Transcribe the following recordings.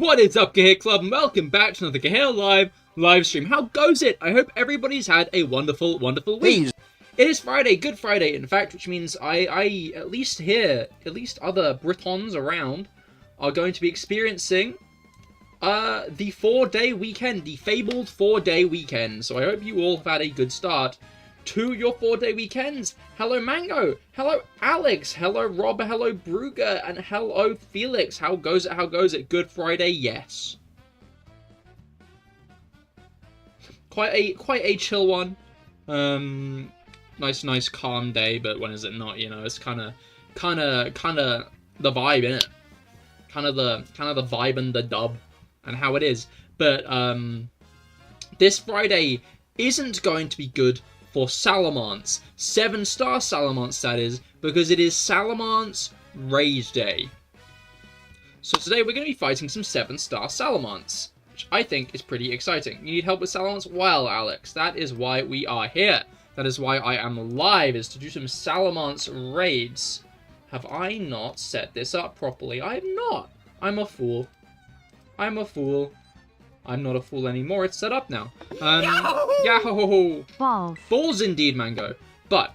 What is up, Cahir Club, and welcome back to another CahirLIVE live stream. How goes it? I hope everybody's had a wonderful, wonderful week. It is Friday, Good Friday, in fact, which means I at least other Britons around are going to be experiencing the 4-day weekend, the fabled 4-day weekend. So I hope you all have had a good start to your 4-day weekends. Hello Mango, hello Alex, hello Rob, hello Brugger, and hello Felix. How goes it? How goes it? Good Friday, yes. Quite a chill one. Nice calm day, but when is it not? You know, it's kind of the vibe, innit? Kind of the vibe and the dub and how it is. But this Friday isn't going to be good for Salamence. 7-star Salamence, that is, because it is Salamence Raid Day. So today we're going to be fighting some 7-star Salamence, which I think is pretty exciting. You need help with Salamence? Well, Alex, that is why we are here. That is why I am live, is to do some Salamence raids. Have I not set this up properly? I have not. I'm a fool. I'm a fool. I'm not a fool anymore. It's set up now. Yahoo! Balls indeed, Mango. But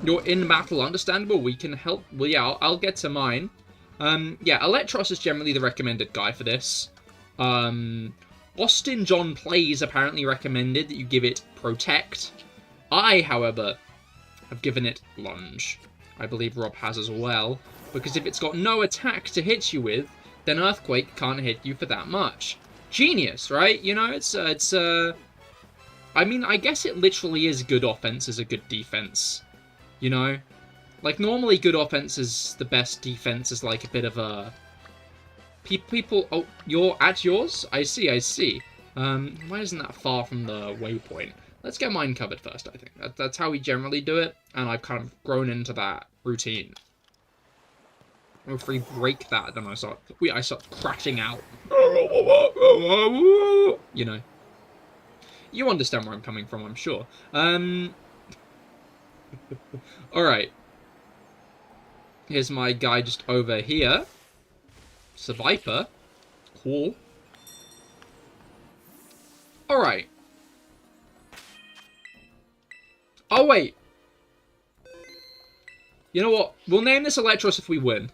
you're in battle. Understandable. We can help. Well, yeah, I'll get to mine. Yeah, Electros is generally the recommended guy for this. Austin John Plays apparently recommended that you give it Protect. I, however, have given it Lunge. I believe Rob has as well, because if it's got no attack to hit you with, then Earthquake can't hit you for that much. Genius, right? You know, I mean, I guess it literally is good offense is a good defense. You know? Like, normally good offense is the best defense is like a bit of a... People... Oh, you're at yours? I see. Why isn't that far from the waypoint? Let's get mine covered first, I think. That's how we generally do it, and I've kind of grown into that routine. If we break that, then I start crashing out. You know. You understand where I'm coming from, I'm sure. Alright. Here's my guy just over here. It's a Viper. Cool. Alright. Oh, wait. You know what? We'll name this Electros if we win.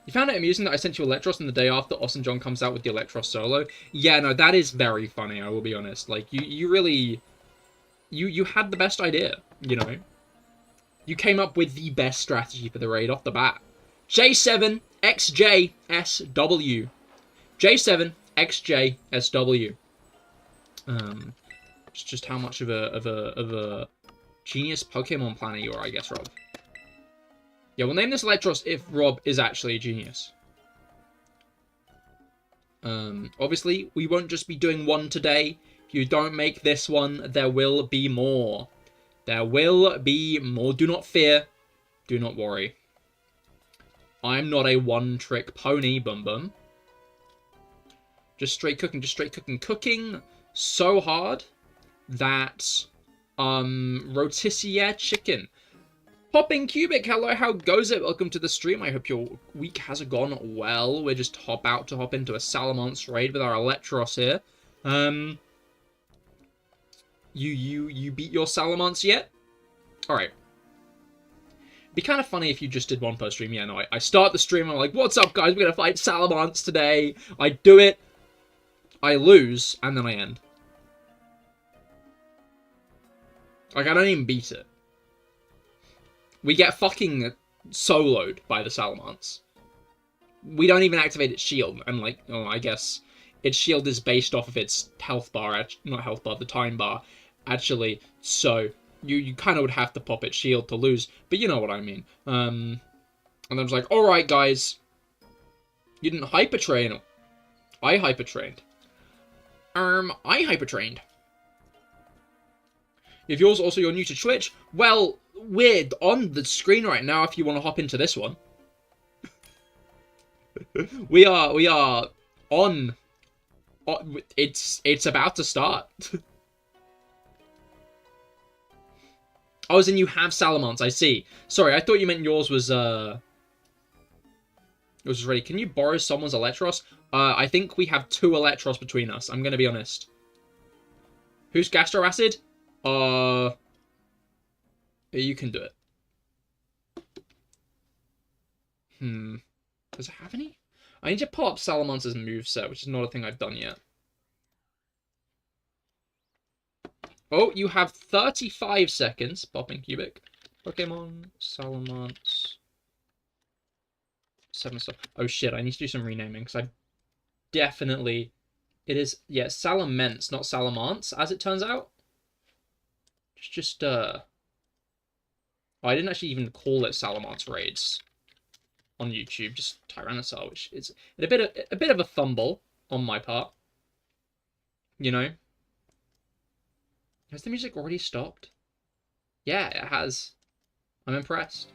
You found it amusing that I sent you Electros and the day after Austin John comes out with the Electros solo? Yeah, no, that is very funny, I will be honest. Like, you really... You had the best idea, you know? You came up with the best strategy for the raid off the bat. J7XJSW. J7XJSW. It's just how much of a genius Pokemon planner you are, I guess, Rob. Yeah, we'll name this Electros if Rob is actually a genius. Obviously, we won't just be doing one today. If you don't make this one, there will be more. There will be more. Do not fear. Do not worry. I'm not a one-trick pony, Bum Bum. Just straight cooking, Cooking so hard that, rotisserie chicken. Popping Cubic, hello, how goes it? Welcome to the stream. I hope your week has gone well. We're just about to hop into a Salamence raid with our Electros here. You beat your Salamence yet? Alright. Be kind of funny if you just did one per stream. Yeah, no, I start the stream, I'm like, what's up, guys? We're gonna fight Salamence today. I do it, I lose, and then I end. Like, I don't even beat it. We get fucking soloed by the Salamence. We don't even activate its shield, and like, oh, I guess its shield is based off of its health bar, not health bar, the time bar, actually, so you kind of would have to pop its shield to lose, but you know what I mean. And I was like, alright guys, you didn't hyper-train. I hyper-trained. I hyper-trained. If yours also you're new to Twitch, well, we're on the screen right now if you want to hop into this one. we are on it's about to start. Oh, as in you have Salamence, I see. Sorry, I thought you meant yours was which is ready. Can you borrow someone's Electros? I think we have 2 Electros between us. I'm gonna be honest. Who's Gastro Acid? You can do it. Does it have any? I need to pull up Salamance's moveset, which is not a thing I've done yet. Oh, you have 35 seconds. Popping Cubic. Pokemon, Salamence. 7 stuff. Oh shit, I need to do some renaming, because I definitely... It is, yeah, Salamence, not Salamence, as it turns out. Oh, I didn't actually even call it Salamence Raids on YouTube, just Tyrannosaur, which is a bit of a fumble on my part. You know? Has the music already stopped? Yeah, it has. I'm impressed.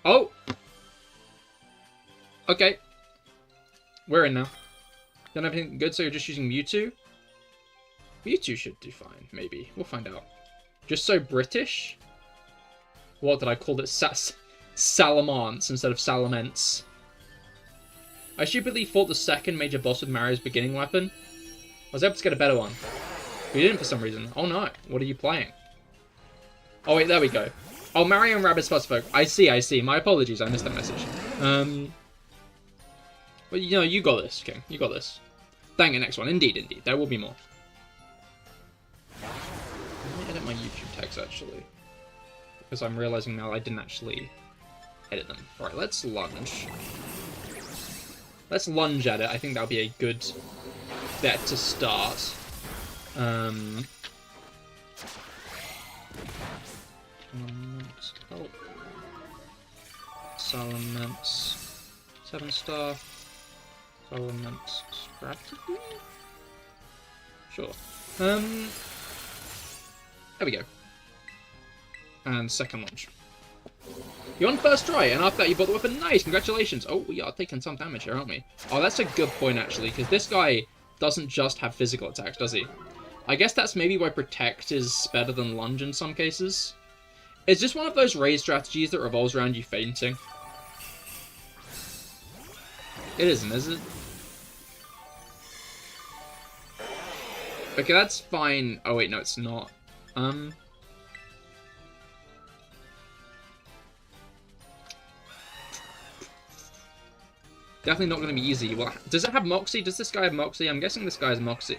Oh! Okay. We're in now. Don't have anything good, so you're just using Mewtwo? Mewtwo should do fine, maybe. We'll find out. Just so British? What did I call it? Salamence instead of Salamence. I stupidly fought the second major boss with Mario's beginning weapon. I was able to get a better one. But you didn't for some reason. Oh no, what are you playing? Oh wait, there we go. Oh, Mario and Rabbids Fussfolk. I see. My apologies, I missed that message. But you know, you got this, King. You got this. Dang it, next one. Indeed. There will be more. Let me edit my YouTube tags, actually. Because I'm realizing now I didn't actually edit them. Alright, let's lunge. Let's lunge at it. I think that'll be a good bet to start. Salamence. 7-star. Salamence strategy? Sure. There we go. And second launch. You're on first try, and after that you bought the weapon. Nice, congratulations. Oh, we are taking some damage here, aren't we? Oh, that's a good point, actually, because this guy doesn't just have physical attacks, does he? I guess that's maybe why Protect is better than Lunge in some cases. Is this one of those raid strategies that revolves around you fainting? It isn't, is it? Okay, that's fine. Oh wait, no, it's not. Definitely not going to be easy. Well, does it have Moxie? Does this guy have Moxie? I'm guessing this guy has Moxie.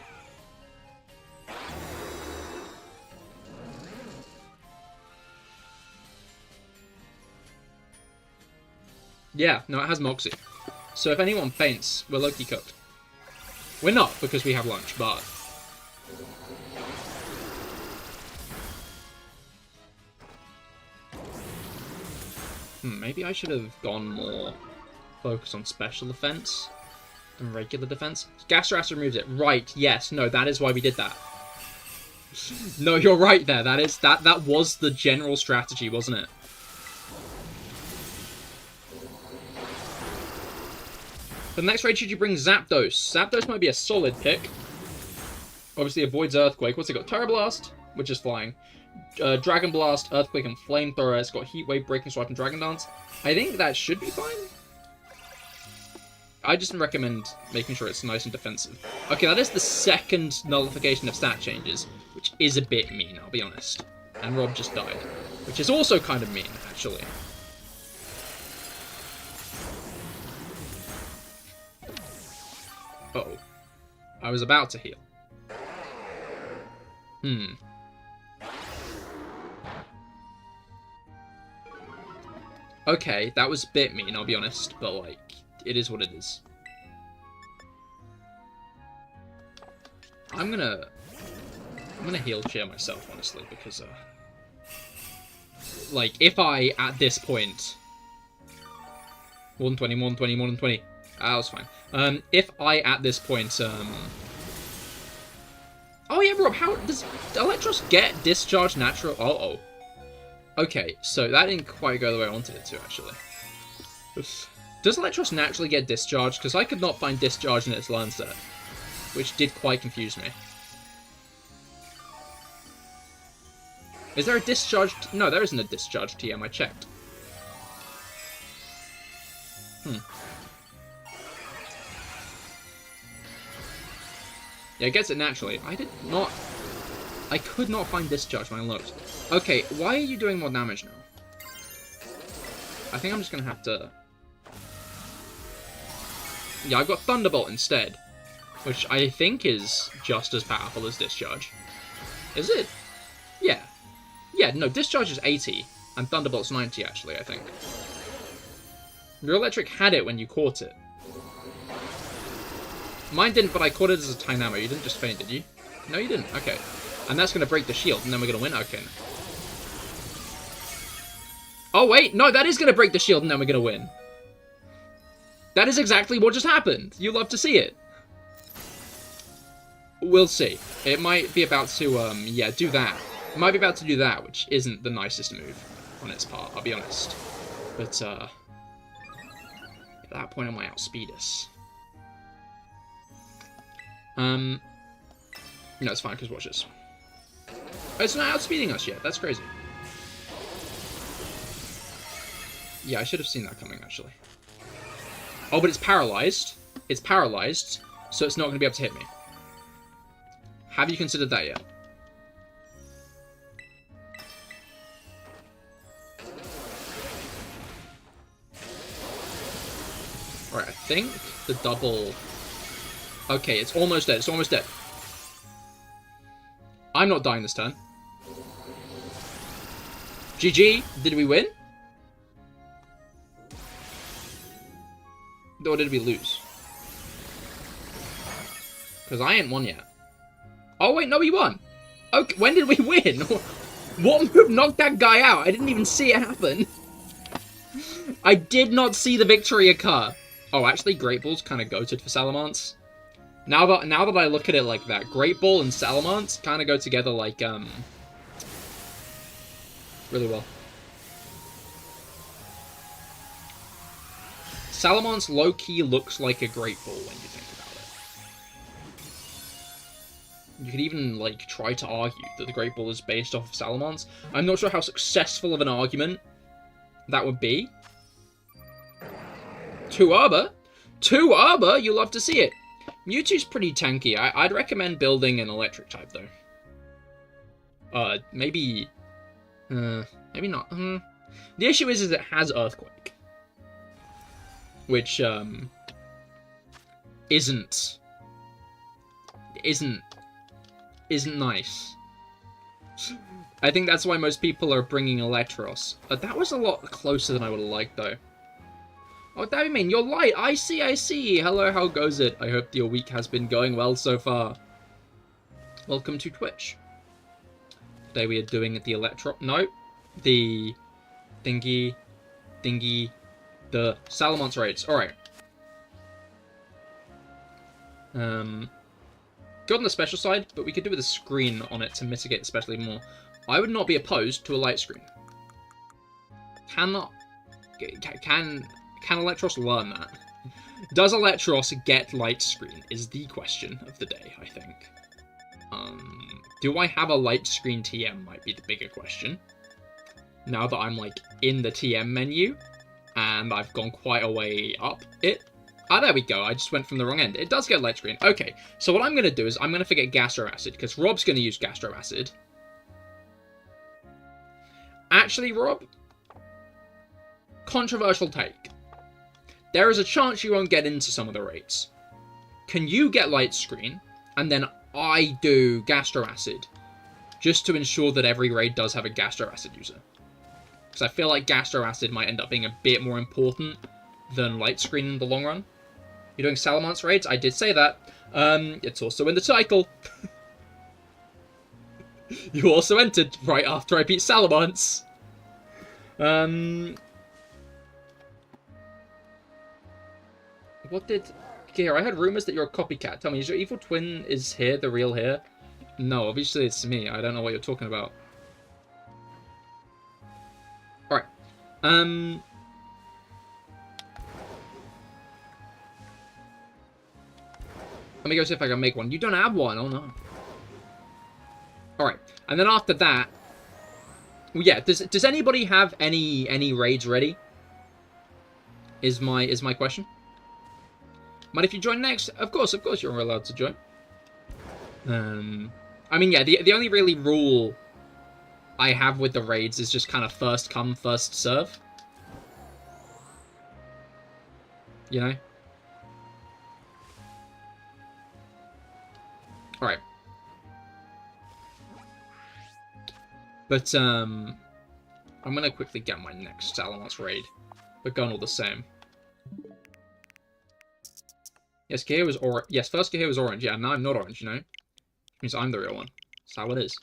Yeah, no, it has Moxie. So if anyone faints, we're low-key cooked. We're not, because we have lunch, but... maybe I should have gone more focus on special defense than regular defense. Gastro removes it. Right, yes, no, that is why we did that. No, you're right there. That was the general strategy, wasn't it? For the next raid, should you bring Zapdos? Zapdos might be a solid pick. Obviously avoids Earthquake. What's it got? Terra Blast, which is flying. Dragon Blast, Earthquake, and Flamethrower. It's got Heat Wave, Breaking Swipe, and Dragon Dance. I think that should be fine. I just recommend making sure it's nice and defensive. Okay, that is the second nullification of stat changes, which is a bit mean, I'll be honest. And Rob just died, which is also kind of mean, actually. Uh-oh. I was about to heal. Okay, that was a bit mean, I'll be honest, but, like, it is what it is. I'm gonna heal cheer myself, honestly, because, like, if I, at this point... 120, 120, 120. That was fine. If I, at this point, Oh yeah, Rob, how does Electros get discharge natural? Uh-oh. Okay, so that didn't quite go the way I wanted it to, actually. Does Electros naturally get discharged? Because I could not find discharge in its learn set, which did quite confuse me. Is there a discharge? No, there isn't a discharge TM, I checked. Yeah, it gets it naturally. I could not find Discharge when I looked. Okay, why are you doing more damage now? I think I'm just gonna have to... Yeah, I've got Thunderbolt instead, which I think is just as powerful as Discharge. Is it? Yeah. Yeah, no, Discharge is 80, and Thunderbolt's 90, actually, I think. Your Electric had it when you caught it. Mine didn't, but I caught it as a Dynamo. You didn't just faint, did you? No, you didn't. Okay. And that's going to break the shield, and then we're going to win? Okay. Oh, wait. No, that is going to break the shield, and then we're going to win. That is exactly what just happened. You love to see it. We'll see. It might be about to, yeah, do that. It might be about to do that, which isn't the nicest move on its part, I'll be honest. But, at that point, I might outspeed us. No, it's fine, because watch this. Oh, it's not outspeeding us yet. That's crazy. Yeah, I should have seen that coming, actually. Oh, but it's paralyzed. It's paralyzed, so it's not going to be able to hit me. Have you considered that yet? Alright, I think the double... Okay, it's almost dead. It's almost dead. I'm not dying this turn. GG. Did we win? Or did we lose? Because I ain't won yet. Oh, wait, no, we won. Okay, when did we win? What move knocked that guy out? I didn't even see it happen. I did not see the victory occur. Oh, actually, Great Ball's kind of goated for Salamence. Now that I look at it like that, Great Ball and Salamence kind of go together like, really well. Salamence low-key looks like a Great Ball when you think about it. You could even, like, try to argue that the Great Ball is based off of Salamence. I'm not sure how successful of an argument that would be. 2 Arbor? 2 Arbor? You love to see it. Mewtwo's pretty tanky. I'd recommend building an electric type, though. Maybe not. The issue is it has Earthquake. Which, isn't nice. I think that's why most people are bringing Electros. That was a lot closer than I would have liked, though. Oh, what do you mean? You're light. I see, I see. Hello, how goes it? I hope your week has been going well so far. Welcome to Twitch. Today we are doing the Electro... No. The... Dingy... The Salamence raids. Alright. Go on the special side, but we could do with a screen on it to mitigate the special even more. I would not be opposed to a light screen. Can Electros learn that? Does Electros get light screen is the question of the day, I think. Do I have a light screen TM might be the bigger question. Now that I'm, like, in the TM menu, and I've gone quite a way up it. Ah, there we go. I just went from the wrong end. It does get light screen. Okay, so what I'm going to do is I'm going to forget Gastro Acid, because Rob's going to use Gastro Acid. Actually, Rob, controversial take. There is a chance you won't get into some of the raids. Can you get light screen, and then I do Gastro Acid, just to ensure that every raid does have a Gastro Acid user? Because I feel like Gastro Acid might end up being a bit more important than light screen in the long run. You're doing Salamence raids? I did say that. It's also in the title. You also entered right after I beat Salamence. What did... Cahir, I heard rumors that you're a copycat. Tell me, is your evil twin is here, the real here? No, obviously it's me. I don't know what you're talking about. Alright. Let me go see if I can make one. You don't have one. Oh, no. Alright. And then after that... Well, yeah, does anybody have any raids ready? Is my question. But if you join next, of course you're allowed to join. I mean, yeah, the only really rule I have with the raids is just kind of first come, first serve. You know? Alright. But, I'm gonna quickly get my next Salamence raid. We're going all the same. Yes, Cahir was orange. Yes, first Cahir was orange. Yeah, now I'm not orange, you know? Which means I'm the real one. That's how it is.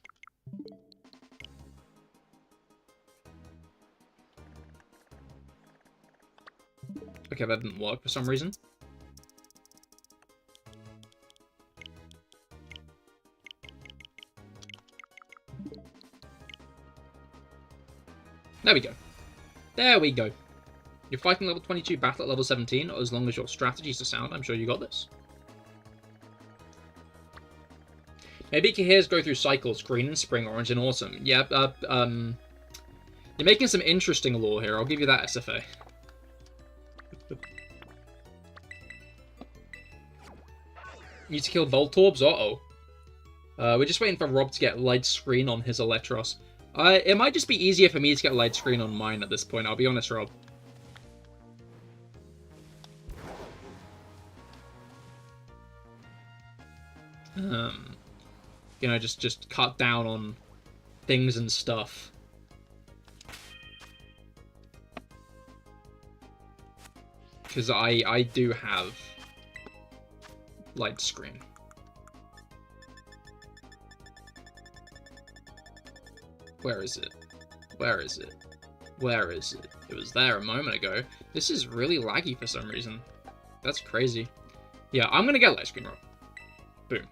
Okay, that didn't work for some reason. There we go. There we go. You're fighting level 22, battle at level 17. As long as your strategies are sound, I'm sure you got this. Maybe Cahirs go through cycles, green and spring, orange and autumn. Yeah, you're making some interesting lore here. I'll give you that, SFA. Need to kill Voltorbs? Uh-oh. We're just waiting for Rob to get light screen on his Electros. It might just be easier for me to get light screen on mine at this point, I'll be honest, Rob. You know, just cut down on things and stuff. Because I do have light screen. Where is it? Where is it? Where is it? It was there a moment ago. This is really laggy for some reason. That's crazy. Yeah, I'm gonna get light screen, Rob. Boom.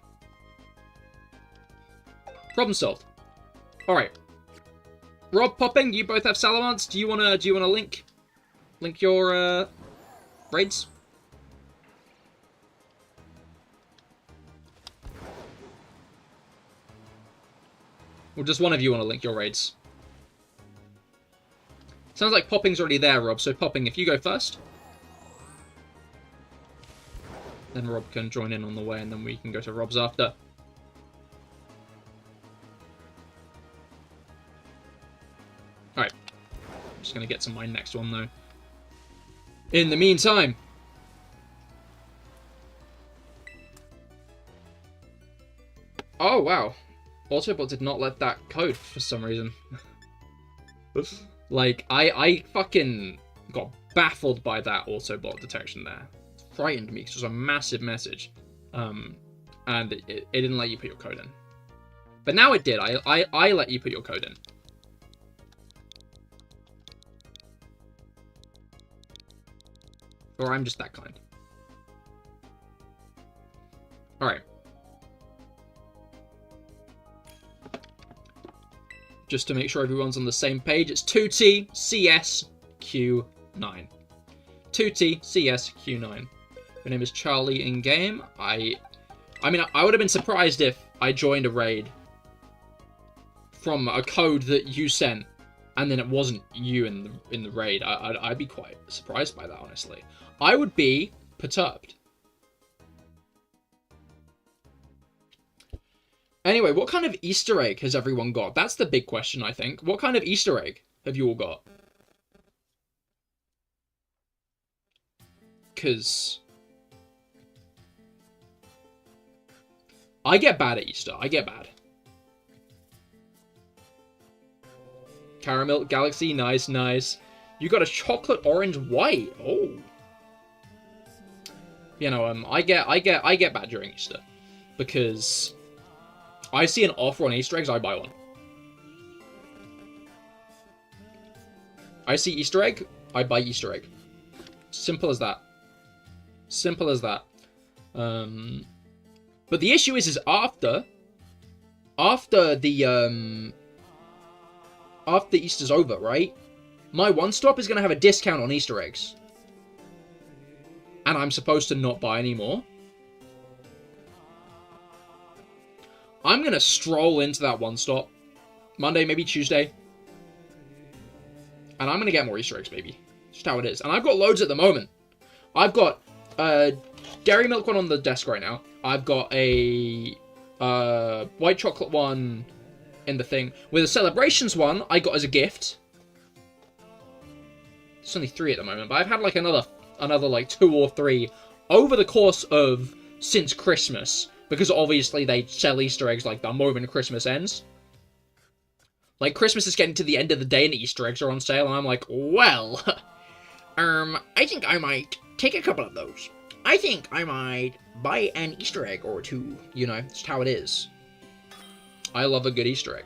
Problem solved. Alright. Rob, Popping, you both have Salamence. Do you wanna link your raids? Or just one of you want to link your raids? Sounds like Popping's already there, Rob. So Popping, if you go first, then Rob can join in on the way, and then we can go to Rob's after. Alright. I'm just going to get to my next one, though. In the meantime... Oh, wow. Autobot did not let that code for some reason. Like, I fucking got baffled by that Autobot detection there. It frightened me because it was a massive message. And it didn't let you put your code in. But now it did. I let you put your code in. Or I'm just that kind. Alright. Just to make sure everyone's on the same page, it's 2TCSQ9. 2TCSQ9. Your name is Charlie in game. I mean, I would have been surprised if I joined a raid from a code that you sent, and then it wasn't you in the raid. I'd be quite surprised by that, honestly. I would be perturbed. Anyway, what kind of Easter egg has everyone got? That's the big question, I think. What kind of Easter egg have you all got? Because I get bad at Easter. I get bad. Caramel Galaxy, nice, nice. You got a chocolate orange white. Oh. You know, I get bad during Easter because I see an offer on Easter eggs, I buy one. I see Easter egg, I buy Easter egg. Simple as that. Simple as that. But the issue is after Easter's over, right? My one-stop is going to have a discount on Easter eggs. And I'm supposed to not buy any more. I'm going to stroll into that one-stop. Monday, maybe Tuesday. And I'm going to get more Easter eggs, baby. Just how it is. And I've got loads at the moment. I've got Dairy Milk one on the desk right now. I've got a white chocolate one in the thing. With the celebrations one, I got as a gift. It's only 3 at the moment, but I've had like another like 2 or 3 over the course of since Christmas, because obviously they sell Easter eggs like the moment Christmas ends. Like, Christmas is getting to the end of the day and Easter eggs are on sale, and I'm like, well, I think I might take a couple of those. I think I might buy an Easter egg or 2. You know, it's how it is. I love a good Easter egg.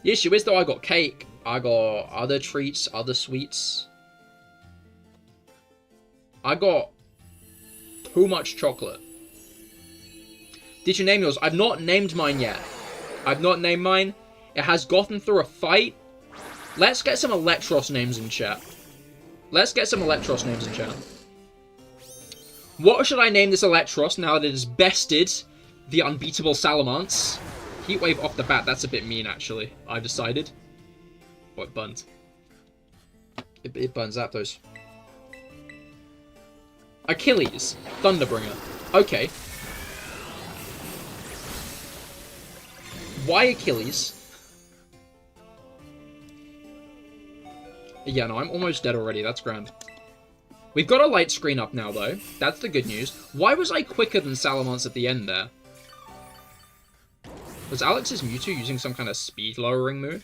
The issue is, though, I got cake, I got other treats, other sweets. I got too much chocolate. Did you name yours? I've not named mine yet. I've not named mine. It has gotten through a fight. Let's get some Electros names in chat. Let's get some Electros names in chat. What should I name this Electros now that it has bested the unbeatable Salamence? Heatwave off the bat, that's a bit mean, actually. I've decided. Oh, it burns. It burns Zapdos. Achilles. Thunderbringer. Okay. Why Achilles? Yeah, no, I'm almost dead already. That's grand. We've got a light screen up now, though. That's the good news. Why was I quicker than Salamence at the end there? Was Alex's Mewtwo using some kind of speed-lowering move?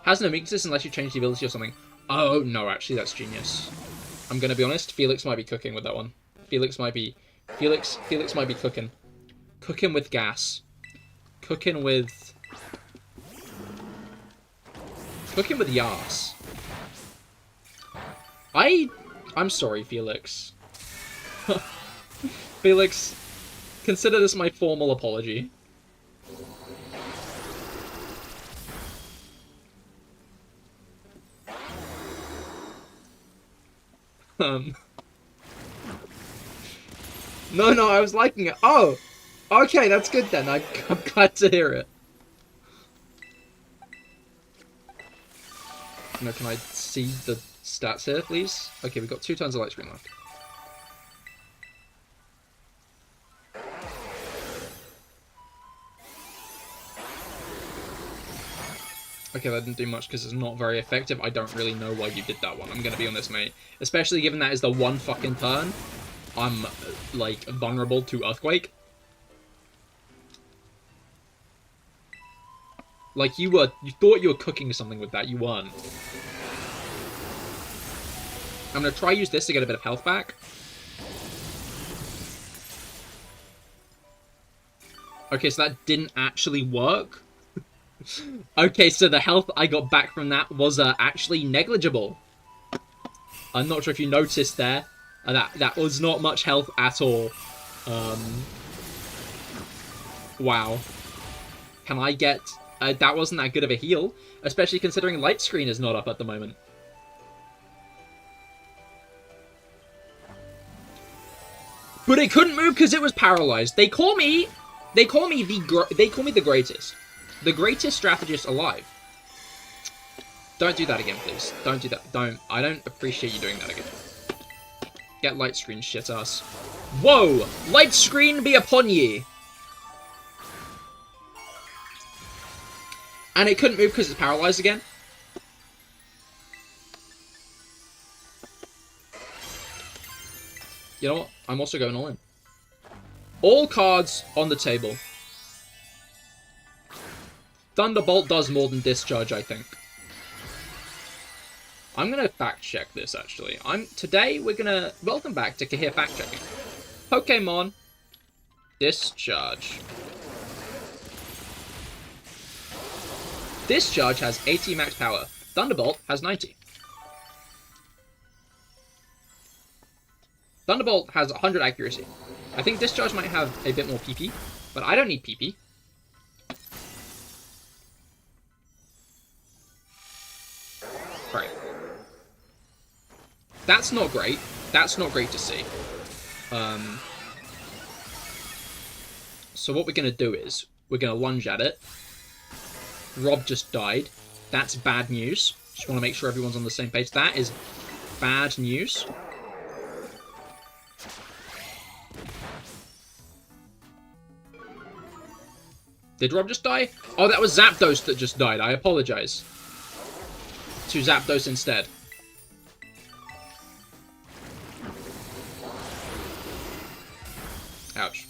Has no weaknesses unless you change the ability or something. Oh, no, actually, that's genius. I'm gonna be honest, Felix might be cooking with that one. Felix might be cooking. Cooking with gas. Cooking with yas. I'm sorry, Felix. Felix, consider this my formal apology. No, I was liking it. Oh! Okay, that's good then. I'm glad to hear it. No, can I see the stats here, please? Okay, we've got 2 turns of light screen left. Okay, that didn't do much because it's not very effective. I don't really know why you did that one. I'm gonna be honest, mate. Especially given that is the one fucking turn. I'm, like, vulnerable to Earthquake. Like, you thought you were cooking something with that. You weren't. I'm gonna try use this to get a bit of health back. Okay, so that didn't actually work. Okay, so the health I got back from that was actually negligible. I'm not sure if you noticed there. That was not much health at all. Wow. Can I get... that wasn't that good of a heal, especially considering light screen is not up at the moment. But it couldn't move because it was paralyzed. They call me the greatest. The greatest strategist alive. Don't do that again, please. Don't do that. I don't appreciate you doing that again. Get light screen, shit ass. Whoa! Light screen be upon ye! And it couldn't move because it's paralyzed again? You know what? I'm also going all in. All cards on the table. Thunderbolt does more than Discharge, I think. I'm gonna fact check this, actually. Today we're gonna... Welcome back to Cahir fact checking. Pokemon Discharge. Discharge has 80 max power. Thunderbolt has 90. Thunderbolt has 100 accuracy. I think Discharge might have a bit more PP, but I don't need PP. Right. That's not great. That's not great to see. So what we're going to do is, we're going to lunge at it. Rob just died. That's bad news. Just want to make sure everyone's on the same page. That is bad news. Did Rob just die? Oh, that was Zapdos that just died. I apologize. To Zapdos instead. Ouch.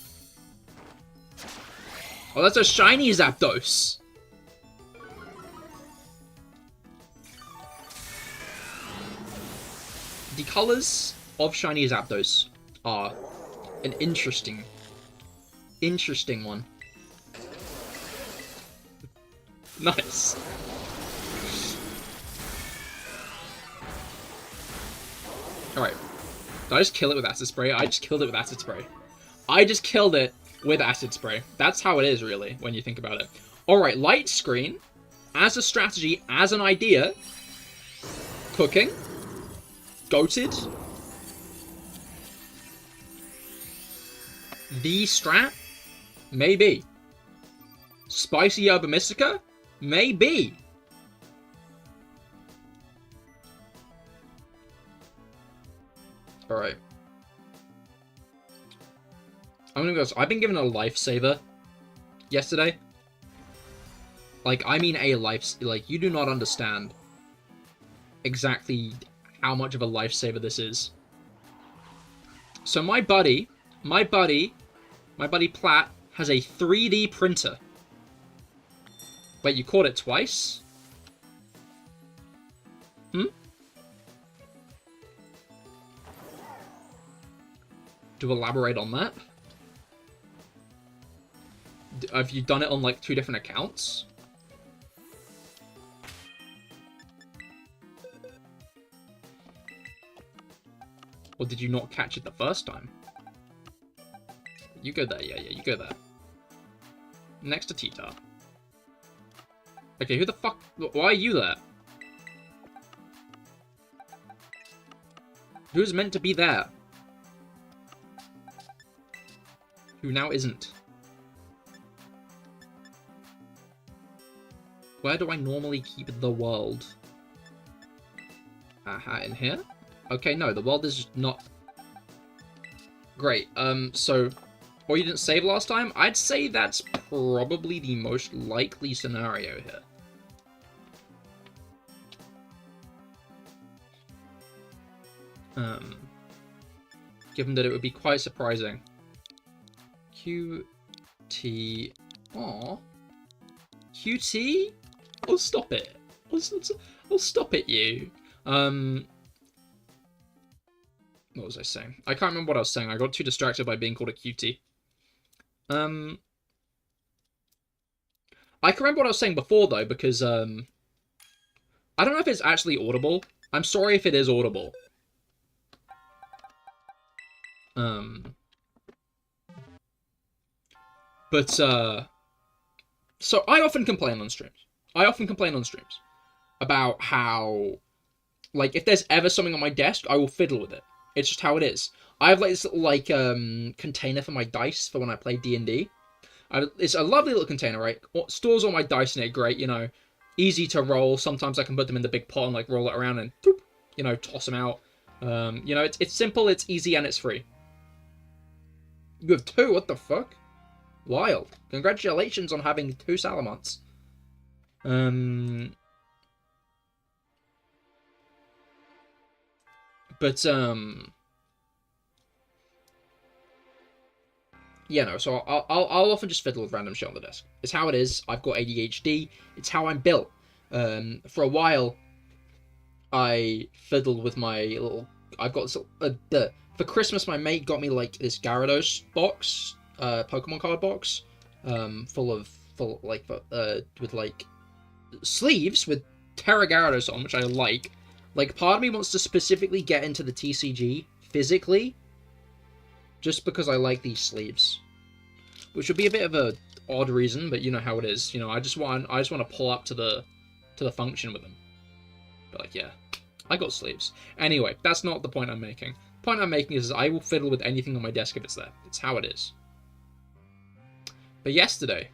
Oh, that's a shiny Zapdos. The colors of shiny Zapdos are an interesting one. Nice. Alright. Did I just kill it with acid spray? I just killed it with acid spray. I just killed it with acid spray. That's how it is, really, when you think about it. Alright, light screen. As a strategy, as an idea. Cooking. Goated. The strat? Maybe. Spicy Herba Mystica? Maybe. Alright. I'm gonna go. I've been given a lifesaver yesterday. Like, I mean a life... Like, you do not understand exactly how much of a lifesaver this is. So my buddy Platt has a 3D printer. Wait, you caught it twice? Hmm? To elaborate on that? Have you done it on, like, 2 different accounts? Or did you not catch it the first time? You go there, yeah, you go there. Next to Tita. Okay, who the fuck... Why are you there? Who's meant to be there? Who now isn't? Where do I normally keep the world? Aha, in here? Okay, no, the world is not... Great, so... Or you didn't save last time? I'd say that's probably the most likely scenario here. Given that it would be quite surprising. QT... Aww. QT? Oh, stop it. Oh, stop it, you. What was I saying? I can't remember what I was saying. I got too distracted by being called a QT. I can remember what I was saying before, though, because, I don't know if it's actually audible. I'm sorry if it is audible. So I often complain on streams. About how, like, if there's ever something on my desk, I will fiddle with it. It's just how it is. I have, like, this little, like, container for my dice for when I play D&D. It's a lovely little container, right? It stores all my dice in it, great, you know. Easy to roll. Sometimes I can put them in the big pot and, like, roll it around and, boop, you know, toss them out. You know, it's simple, it's easy, and it's free. You have 2? What the fuck? Wild. Congratulations on having 2 Salamence. But, yeah, no, so I'll often just fiddle with random shit on the desk. It's how it is. I've got ADHD. It's how I'm built. For a while, I fiddled with my little... I've got... For Christmas, my mate got me, like, this Gyarados box, Pokemon card box, with, like, sleeves with Tera Gyarados on, which I like. Like, part of me wants to specifically get into the TCG physically, just because I like these sleeves, which would be a bit of a odd reason, but you know how it is. You know, I just want to pull up to the function with them. But like, yeah, I got sleeves. Anyway, that's not the point I'm making. The point I'm making is I will fiddle with anything on my desk if it's there. It's how it is. But yesterday,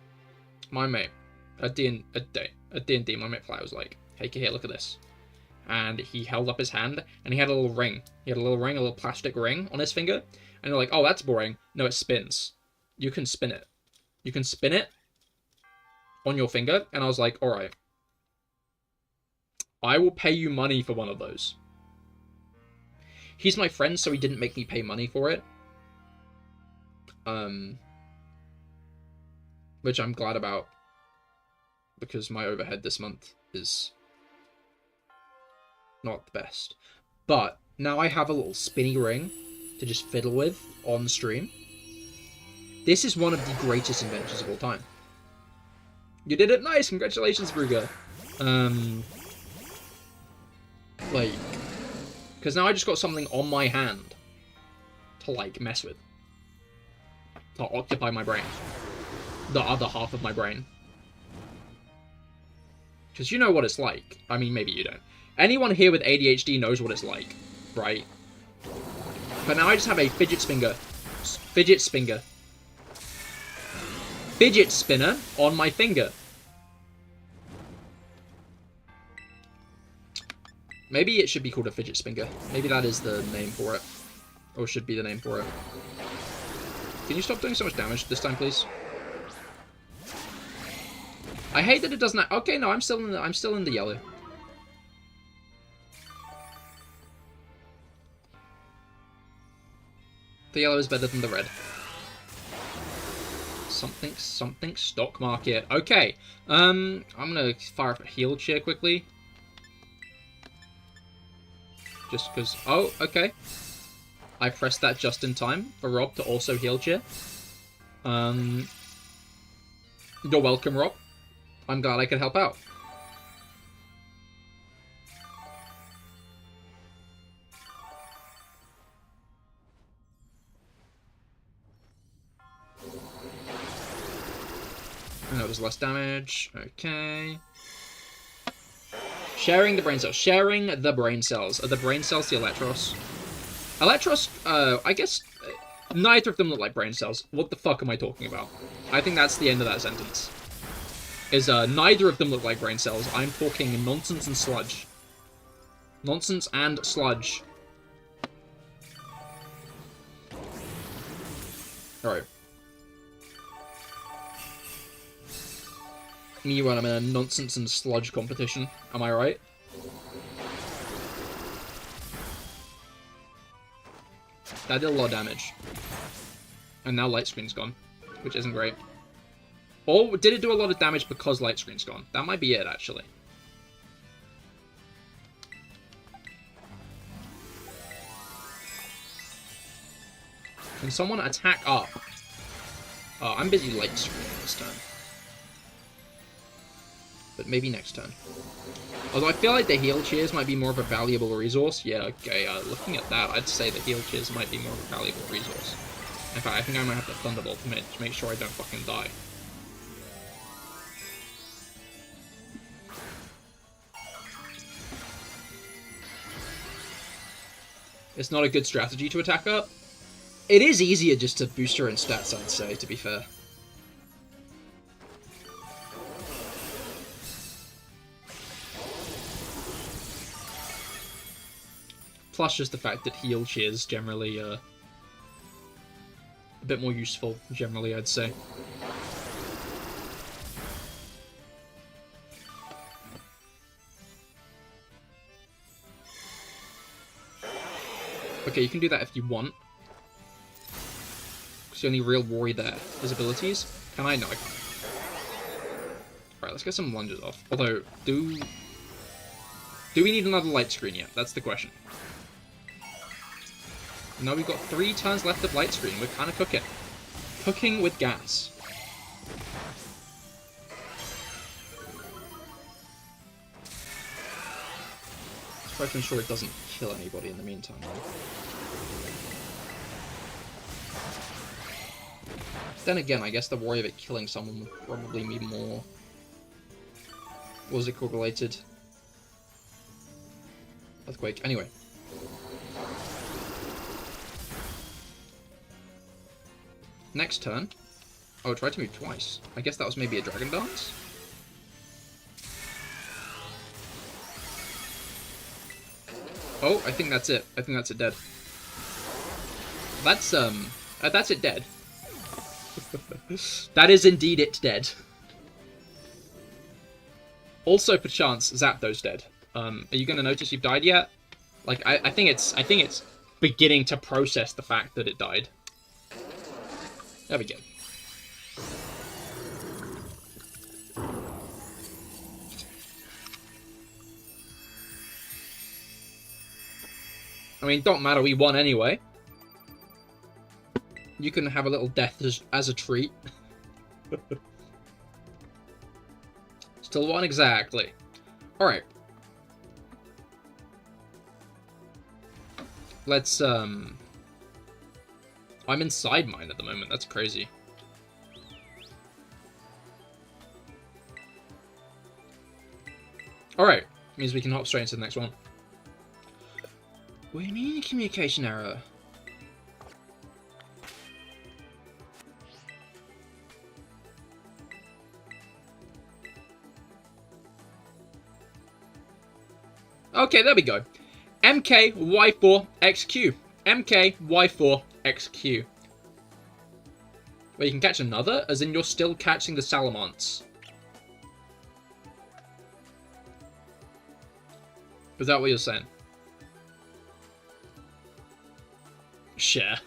my mate at D&D, my mate Fly was like, "Hey, Cahir, look at this." And he held up his hand, and he had a little ring. He had a little plastic ring on his finger. And you're like, "Oh, that's boring." No, it spins. You can spin it. You can spin it, on your finger, and I was like, all right, I will pay you money for one of those. He's my friend, so he didn't make me pay money for it. Which I'm glad about, because my overhead this month is not the best. But now I have a little spinny ring to just fiddle with on stream. This is one of the greatest inventions of all time. You did it nice! Congratulations, Brugger. Like, because now I just got something on my hand to, like, mess with. To occupy my brain. The other half of my brain. Because you know what it's like. I mean, maybe you don't. Anyone here with ADHD knows what it's like, right? But now I just have a fidget spinner on my finger. Maybe it should be called a fidget spinner. Maybe that is the name for it. Or should be the name for it. Can you stop doing so much damage this time, please? I hate that it doesn't... Okay, no, I'm still in the yellow. The yellow is better than the red. Something stock market. Okay. I'm gonna fire up a heal cheer quickly. Just because... Oh, okay. I pressed that just in time for Rob to also heal cheer. You're welcome, Rob. I'm glad I could help out. And that was less damage. Okay. Sharing the brain cells. Sharing the brain cells. Are the brain cells the Electros? Electros, I guess neither of them look like brain cells. What the fuck am I talking about? I think that's the end of that sentence. Is, neither of them look like brain cells. I'm talking nonsense and sludge. Nonsense and sludge. Alright. Me when I'm in a nonsense and sludge competition. Am I right? That did a lot of damage. And now light screen's gone, which isn't great. Or did it do a lot of damage because light screen's gone? That might be it, actually. Can someone attack up? Oh, I'm busy light screening this turn. But maybe next turn. Although I feel like the heal cheers might be more of a valuable resource. Yeah, okay, looking at that, I'd say the heal cheers might be more of a valuable resource. In fact, I think I might have to Thunderbolt to make sure I don't fucking die. It's not a good strategy to attack up. It is easier just to boost her in stats, I'd say, to be fair. Plus just the fact that heal cheers generally a bit more useful, generally, I'd say. Okay, you can do that if you want. Because the only real worry there is abilities. Can I? No. Alright, let's get some lunges off. Although, do we need another light screen yet? That's the question. No, we've got 3 turns left of light screen. We're kind of cooking. Cooking with gas. Try to ensure it doesn't kill anybody in the meantime. Then again, I guess the worry of it killing someone would probably be more... Was it correlated? Earthquake. Anyway. Next turn. Oh, try to move twice. I guess that was maybe a Dragon Dance? Oh, I think that's it. I think that's it dead. That's it dead. That is indeed it dead. Also, perchance, Zapdo's dead. Are you going to notice you've died yet? Like, I think it's beginning to process the fact that it died. There we go. I mean, don't matter, we won anyway. You can have a little death as a treat. Still won exactly. Alright. Let's, I'm inside mine at the moment, that's crazy. Alright, means we can hop straight into the next one. What do you mean communication error? Okay, there we go. MKY4XQ. MKY4XQ. Well, you can catch another, as in you're still catching the Salamence. Is that what you're saying? Share.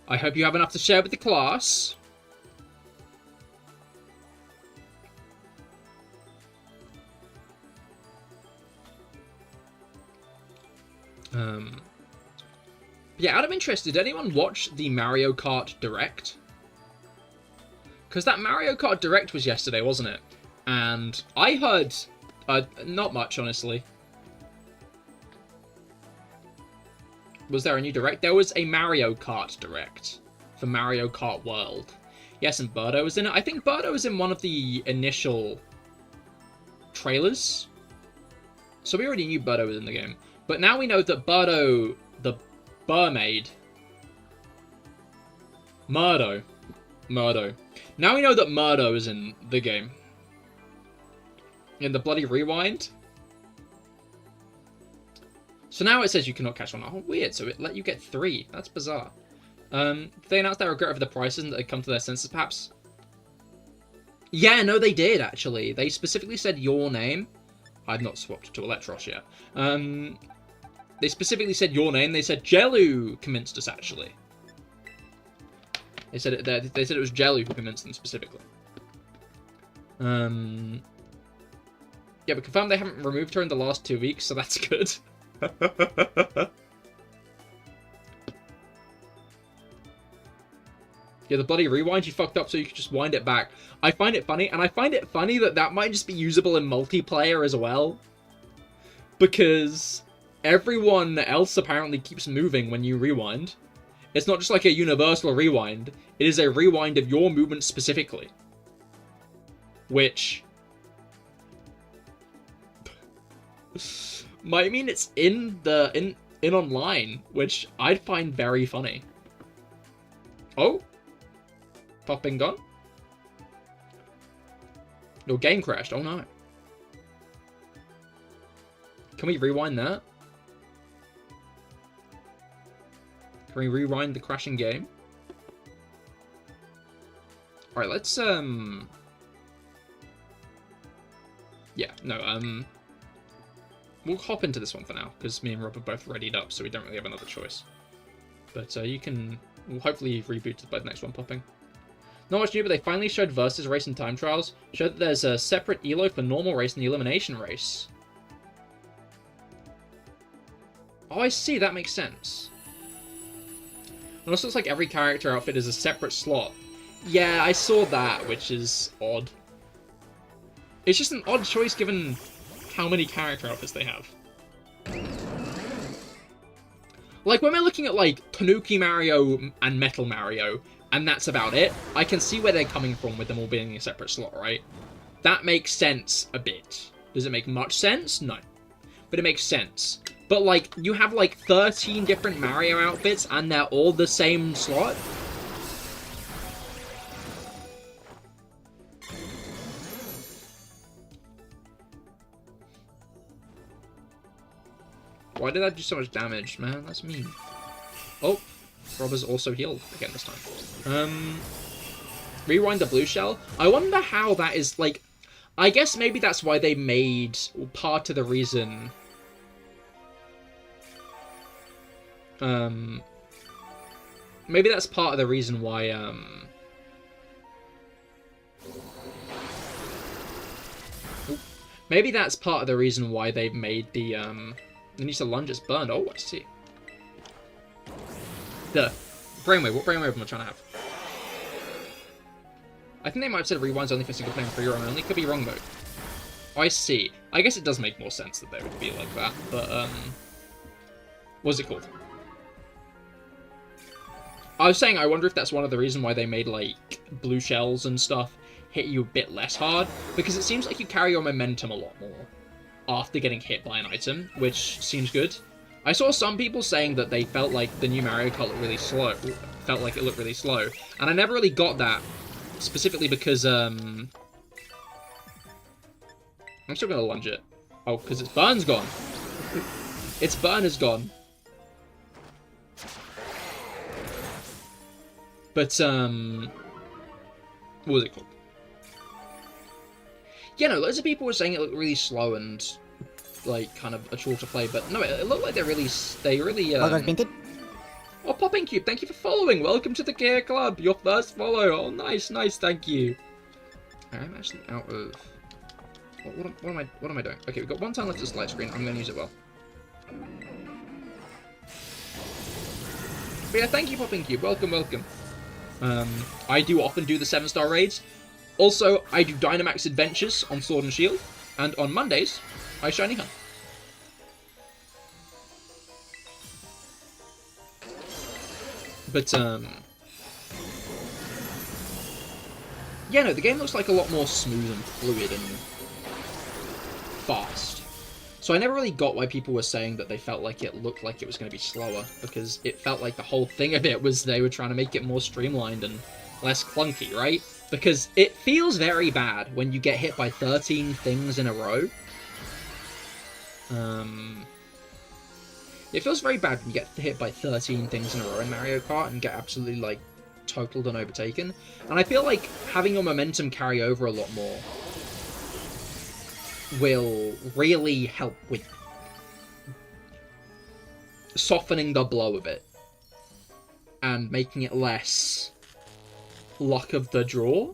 I hope you have enough to share with the class. Yeah, out of interest, did anyone watch the Mario Kart Direct? Because that Mario Kart Direct was yesterday, wasn't it? And I heard not much, honestly. Was there a new Direct? There was a Mario Kart Direct for Mario Kart World. Yes, and Birdo was in it. I think Birdo was in one of the initial trailers. So we already knew Birdo was in the game. But now we know that Birdo, the Mermaid... Murdo. Now we know that Murdo is in the game. In the bloody rewind. So now it says you cannot catch one. Oh, weird. So it let you get 3. That's bizarre. They announced their regret over the prices and that they'd come to their senses, perhaps? Yeah, no, they did, actually. They specifically said your name. I've not swapped to Electros yet. They specifically said your name. They said Jellu convinced us, actually. They said it was Jellu who convinced them specifically. Yeah, but confirmed they haven't removed her in the last 2 weeks, so that's good. Yeah, the bloody rewind, you fucked up so you could just wind it back. I find it funny, and I find it funny that that might just be usable in multiplayer as well. Because everyone else apparently keeps moving when you rewind. It's not just like a universal rewind. It is a rewind of your movement specifically. Which... might mean it's in online, which I'd find very funny. Oh? Popping gun? Your game crashed. Oh no. Can we rewind that? Can we rewind the crashing game? Alright, let's, yeah, no, we'll hop into this one for now, because me and Rob are both readied up, so we don't really have another choice. But, you can... we'll hopefully reboot by the next one popping. Not much new, but they finally showed Versus Race and Time Trials. Showed that there's a separate elo for normal race and the elimination race. Oh, I see. That makes sense. And also, it's like every character outfit is a separate slot. Yeah, I saw that, which is odd. It's just an odd choice given how many character outfits they have. Like, when we're looking at, like, Tanuki Mario and Metal Mario, and that's about it, I can see where they're coming from with them all being in a separate slot, right? That makes sense a bit. Does it make much sense? No. But it makes sense. But, like, you have, like, 13 different Mario outfits, and they're all the same slot? Why did that do so much damage, man? That's mean. Oh, Rob is also healed again this time. Rewind the blue shell? I wonder how that is, like... I guess maybe that's why they made part of the reason... Maybe that's part of the reason why, maybe that's part of the reason why they made the, It needs to lunge, it's burned. Oh, I see. Brainwave. What brainwave am I trying to have? I think they might have said rewinds only for single player and free roam only. Could be wrong, though. Oh, I see. I guess it does make more sense that they would be like that, but, what's it called? I was saying, I wonder if that's one of the reasons why they made, like, blue shells and stuff hit you a bit less hard, because it seems like you carry your momentum a lot more after getting hit by an item, which seems good. I saw some people saying that they felt like the new Mario Kart looked really slow, and I never really got that, specifically because, I'm still gonna lunge it. Oh, because its burn's gone. Its burn is gone. But, what was it called? Yeah, no, loads of people were saying it looked really slow and, like, kind of a chore to play, but no, it looked like they really, Oh, Popping Cube, thank you for following! Welcome to the Cahir Club! Your first follow! Oh, nice, thank you! I'm actually out of... What am I doing? Okay, we've got one time left to this light screen, I'm gonna use it well. But yeah, thank you, Popping Cube, welcome. I do often do the 7-star raids. Also, I do Dynamax Adventures on Sword and Shield, and on Mondays, I Shiny Hunt. But, yeah, no, the game looks like a lot more smooth and fluid and fast. So I never really got why people were saying that they felt like it looked like it was going to be slower, because it felt like the whole thing of it was they were trying to make it more streamlined and less clunky, right? Because it feels very bad when you get hit by 13 things in a row. It feels very bad when you get hit by 13 things in a row in Mario Kart and get absolutely, like, totaled and overtaken. And I feel like having your momentum carry over a lot more will really help with softening the blow a bit and making it less luck of the draw.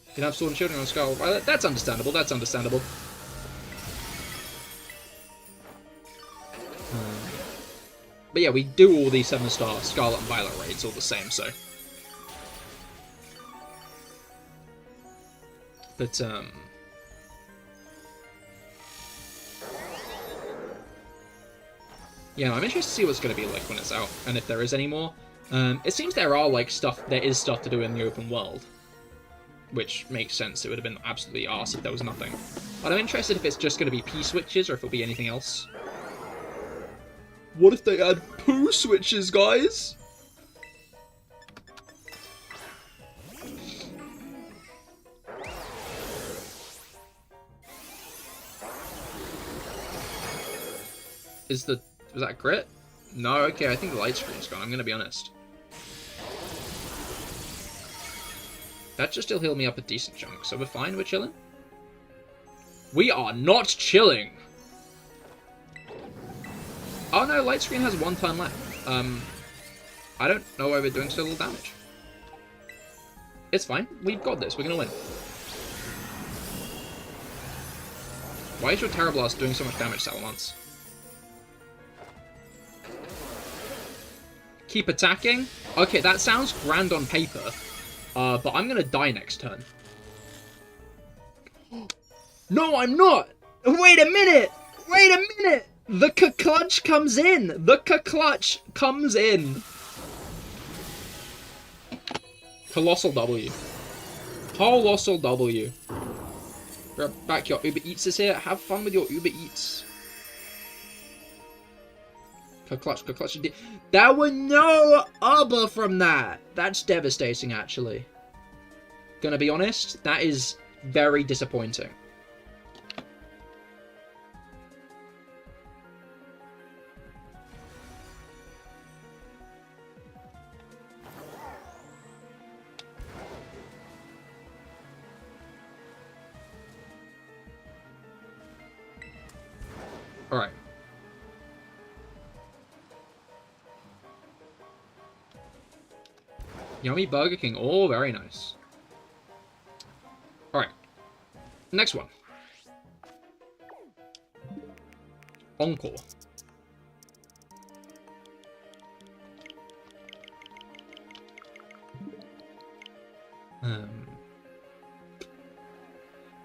You can have Sword and Shield on Scarlet and Violet. That's understandable, But yeah, we do all these 7-star Scarlet and Violet raids all the same, so... But, yeah, I'm interested to see what it's going to be like when it's out, and if there is any more. It seems there is stuff to do in the open world. Which makes sense, it would have been absolutely arse if there was nothing. But I'm interested if it's just going to be P-switches, or if it'll be anything else. What if they add poo switches, guys? Was that crit? No, okay, I think the light screen's gone, I'm gonna be honest. That just still healed me up a decent chunk, so we're fine, we're chilling? We are not chilling! Oh no, light screen has 1 turn left. I don't know why we're doing so little damage. It's fine, we've got this, we're gonna win. Why is your Tera Blast doing so much damage, Salamence? Keep attacking? Okay, that sounds grand on paper. But I'm gonna die next turn. No, I'm not! Wait a minute! The clutch comes in! Colossal W. Colossal W. Grab back, your Uber Eats is here. Have fun with your Uber Eats. Clutch. There were no Uber from that! That's devastating, actually. Gonna be honest, that is very disappointing. Alright. Yummy Burger King. Oh, very nice. Alright. Next one. Encore.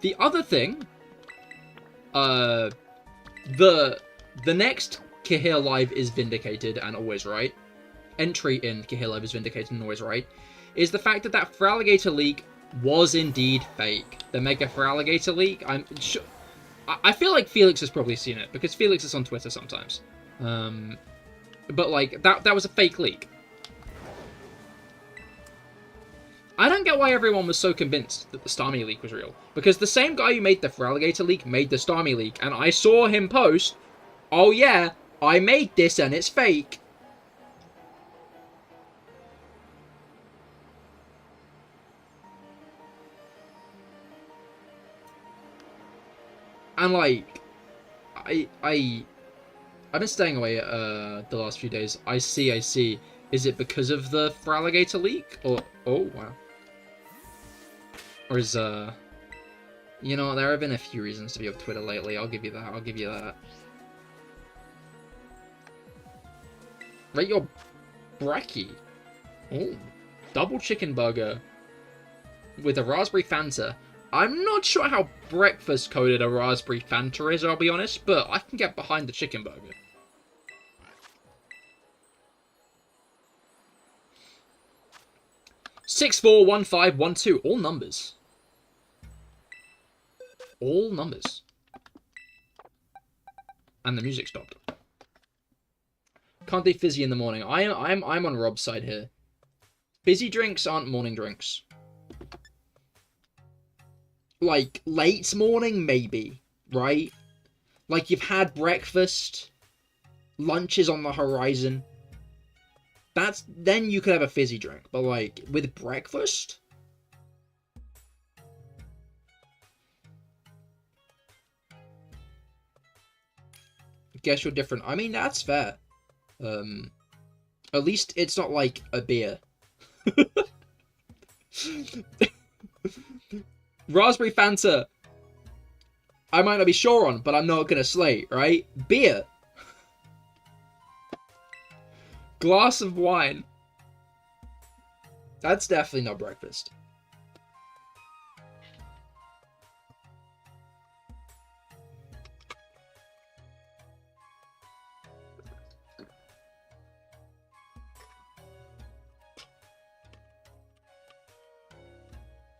The other thing, the next CahirLIVE is vindicated and always right. Entry in CahirLIVE is vindicated and always right. Is the fact that that Feraligatr leak was indeed fake. The Mega Feraligatr leak. I'm sure. I feel like Felix has probably seen it because Felix is on Twitter sometimes. But like that was a fake leak. I don't get why everyone was so convinced that the Starmie leak was real. Because the same guy who made the Feraligatr leak made the Starmie leak. And I saw him post, oh yeah, I made this and it's fake. And like, I've been staying away the last few days. I see. Is it because of the Feraligatr leak? Or, oh wow. Or is, you know, there have been a few reasons to be off Twitter lately. I'll give you that. Rate your brekkie. Oh, double chicken burger with a raspberry Fanta. I'm not sure how breakfast coded a raspberry Fanta is, I'll be honest, but I can get behind the chicken burger. Six, 4, 1, 5, 1, 2. All numbers. All numbers. And the music stopped. Can't do fizzy in the morning. I'm on Rob's side here. Fizzy drinks aren't morning drinks. Like, late morning, maybe, right? Like, you've had breakfast, lunch is on the horizon. Then you could have a fizzy drink, but, like, with breakfast? Guess you're different. I mean, that's fair. At least it's not, like, a beer. Raspberry Fanta, I might not be sure on, but I'm not gonna slay, right? Beer. Glass of wine. That's definitely not breakfast.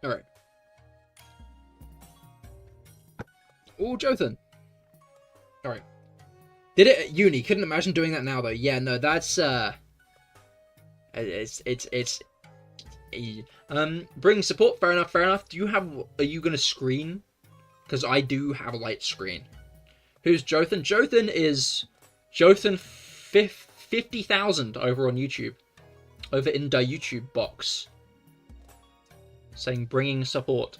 Alright. Oh, Jothan. Alright. Did it at uni. Couldn't imagine doing that now, though. Yeah, no, that's, bring support. Fair enough. Are you gonna screen? Because I do have a light screen. Who's Jothan? Jothan is Jothan 50,000 over on YouTube. Over in the YouTube box. Saying bringing support.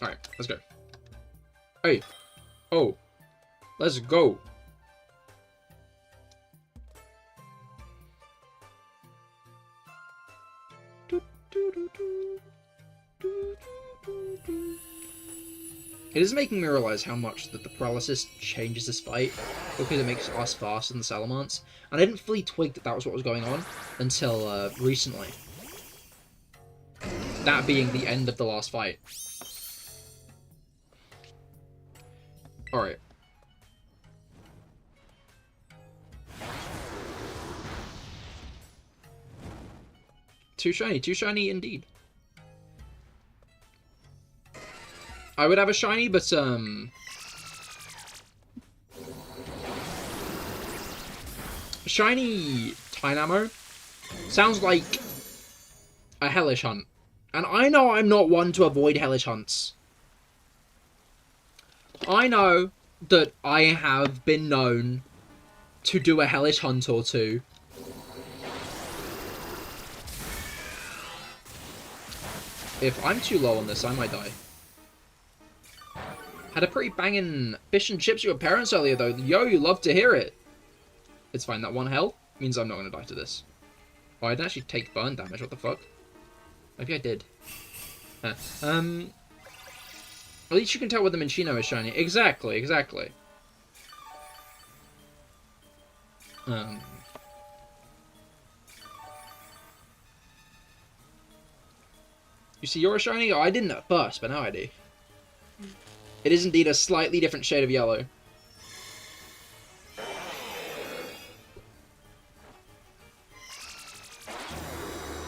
Alright, let's go. Hey. Oh. Let's go. It is making me realize how much that the paralysis changes this fight, because it makes us faster than the Salamence. And I didn't fully twig that that was what was going on until recently. That being the end of the last fight. Alright. Too shiny indeed. I would have a shiny, but shiny Tynamo sounds like a Hellish Hunt. And I know I'm not one to avoid Hellish Hunts. I know that I have been known to do a Hellish Hunt or two. If I'm too low on this, I might die. Had a pretty banging fish and chips with your parents earlier, though. Yo, you love to hear it. It's fine. That 1 health means I'm not going to die to this. Oh, I didn't actually take burn damage. What the fuck? Maybe I did. At least you can tell whether Minchino is shiny. Exactly, exactly. You see you're a shiny? Oh, I didn't at first, but now I do. It is indeed a slightly different shade of yellow.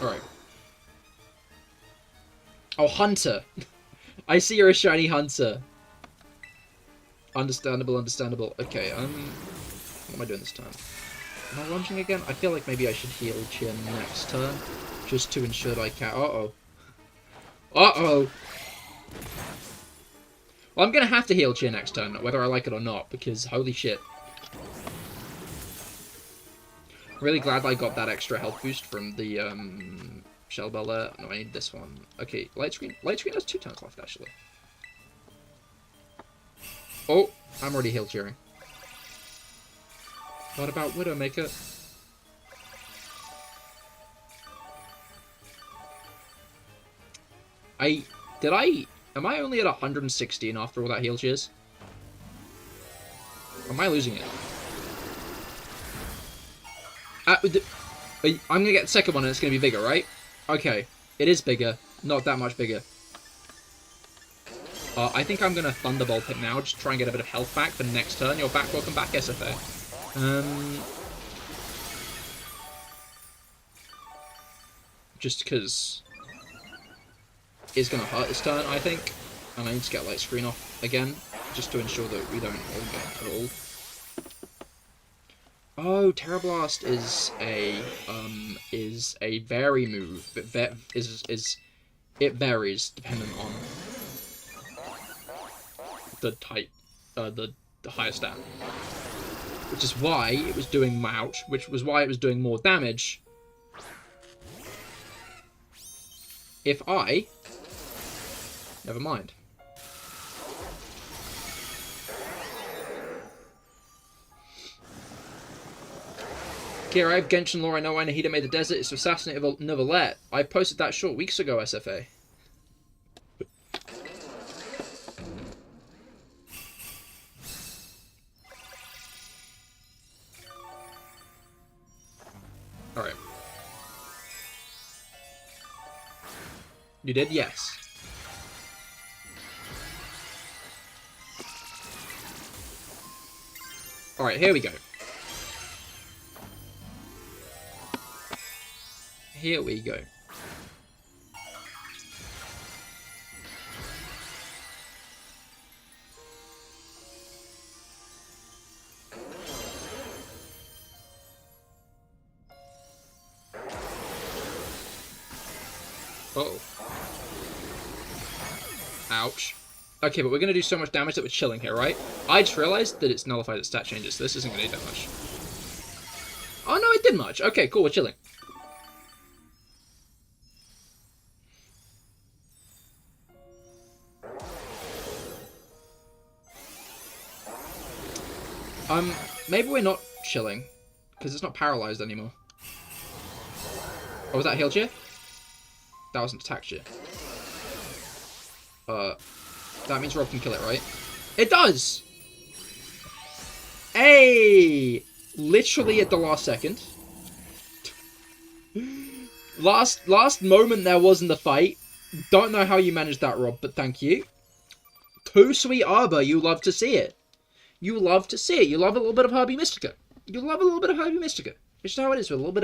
Alright. Oh, Hunter! I see you're a shiny Hunter. Understandable, understandable. Okay, what am I doing this time? Am I lunging again? I feel like maybe I should heal Chin next turn, just to ensure that I can. Uh-oh. Uh-oh! Well, I'm gonna have to heal Chin next turn, whether I like it or not, because holy shit. Really glad I got that extra health boost from the, Shell Bell there. No, I need this one. Okay, Light Screen. Light Screen has 2 turns left, actually. Oh, I'm already healed cheering. What about Widowmaker? Am I only at 116 after all that heal cheers? Or am I losing it? I'm gonna get the second one and it's gonna be bigger, right? Okay, it is bigger. Not that much bigger. I think I'm gonna Thunderbolt it now, just try and get a bit of health back for next turn. You're back, welcome back, SFA. Just because it's gonna hurt this turn, I think. And I need to get Light Screen off again, just to ensure that we don't all get at all. Oh, Terra Blast is a vary move. It varies depending on the type, the higher stat. Which is why it was doing which was why it was doing more damage. Never mind. Cahir, I have Genshin lore. I know Inahida made the desert. It's to assassinate Neuvillette. I posted that short weeks ago, SFA. Alright. You did? Yes. Alright, here we go. Here we go. Uh-oh. Ouch. Okay, but we're going to do so much damage that we're chilling here, right? I just realized that it's nullified its stat changes, so this isn't going to do that much. Oh, no, it did much. Okay, cool, we're chilling. Maybe we're not chilling, because it's not paralyzed anymore. Oh, was that heal cheer? That was an attack cheer. That means Rob can kill it, right? It does! Hey! Literally at the last second. Last moment there was in the fight. Don't know how you managed that, Rob, but thank you. Too sweet Arbor, you love to see it. You love to see it. You love a little bit of Herbie Mystica. You love a little bit of Herbie Mystica. It's just how it is with a little bit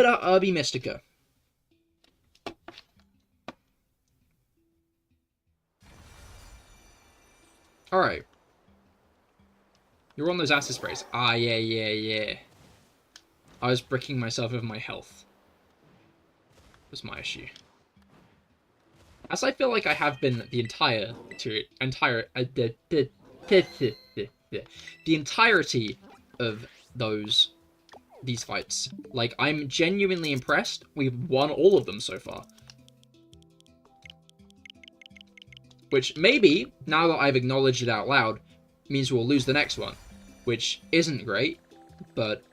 of Herbie Mystica. Alright. You're on those acid sprays. Ah, yeah. I was bricking myself of my health. Was my issue. As I feel like I have been the entirety of these fights. Like, I'm genuinely impressed. We've won all of them so far. Which maybe, now that I've acknowledged it out loud, means we'll lose the next one. Which isn't great, but,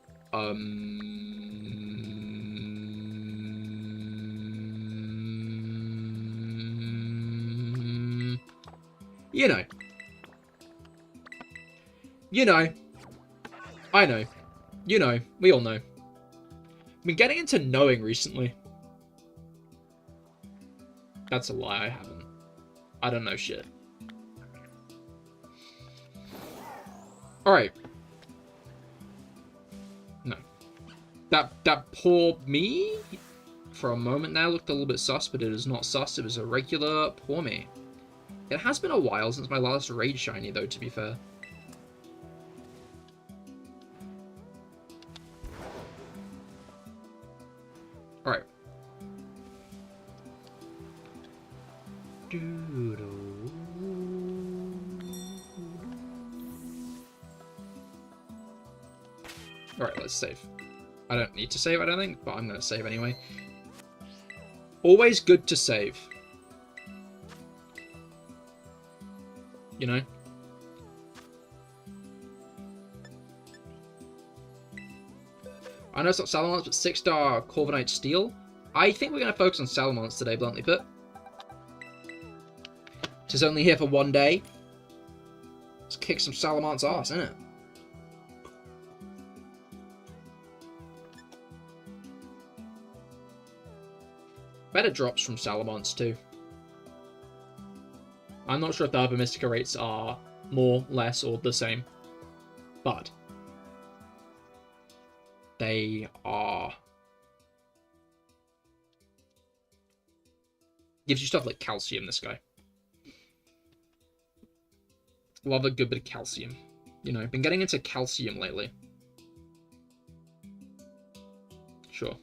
you know. You know. I know. You know. We all know. I've been getting into knowing recently. That's a lie, I haven't. I don't know shit. Alright. No. That poor me, for a moment there, looked a little bit sus, but it is not sus. It was a regular poor me. It has been a while since my last raid shiny, though, to be fair. Alright. Alright, let's save. I don't need to save, I don't think, but I'm going to save anyway. Always good to save. You know? I know it's not Salamence, but 6-star Corviknight Steel. I think we're going to focus on Salamence today, bluntly put. It's only here for one day. Let's kick some Salamence ass, innit? Better drops from Salamence too. I'm not sure if the other Mystica rates are more, less, or the same. But they are... Gives you stuff like calcium, this guy. Love a good bit of calcium. You know, been getting into calcium lately. Sure.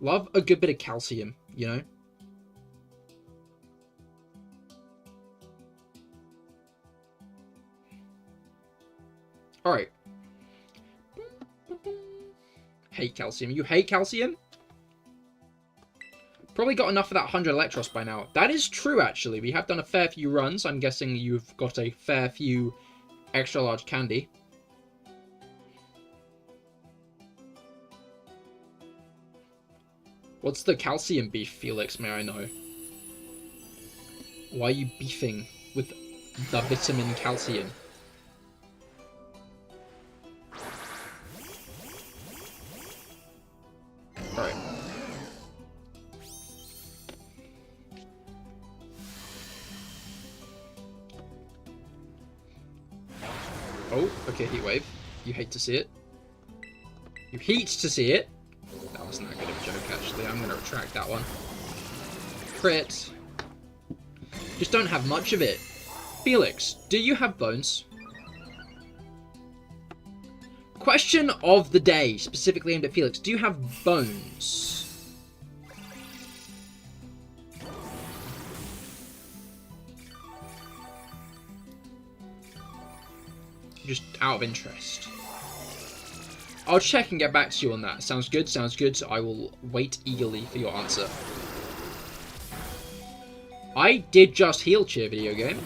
Love a good bit of calcium, you know? Alright. Hate calcium. You hate calcium? Probably got enough of that 100 Electros by now. That is true, actually. We have done a fair few runs. I'm guessing you've got a fair few extra large candy. What's the calcium beef, Felix, may I know? Why are you beefing with the vitamin calcium? Alright. Oh, okay, Heat Wave. You hate to see it. You hate to see it. That wasn't that good of a joke, actually. I'm going to retract that one. Crit. Just don't have much of it. Felix, do you have bones? Question of the day, specifically aimed at Felix. Do you have bones? Just out of interest. I'll check and get back to you on that. Sounds good, sounds good. I will wait eagerly for your answer. I did just heal cheer, video game.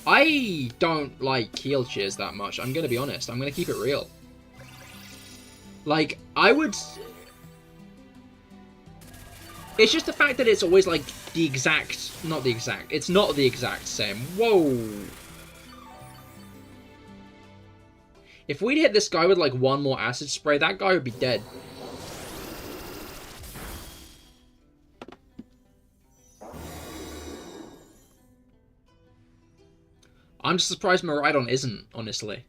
I don't like heal cheers that much. I'm going to be honest. I'm going to keep it real. Like, I would... It's just the fact that it's always like the exact... Not the exact. It's not the exact same. Whoa. If we'd hit this guy with like one more acid spray, that guy would be dead. I'm just surprised Miraidon isn't, honestly.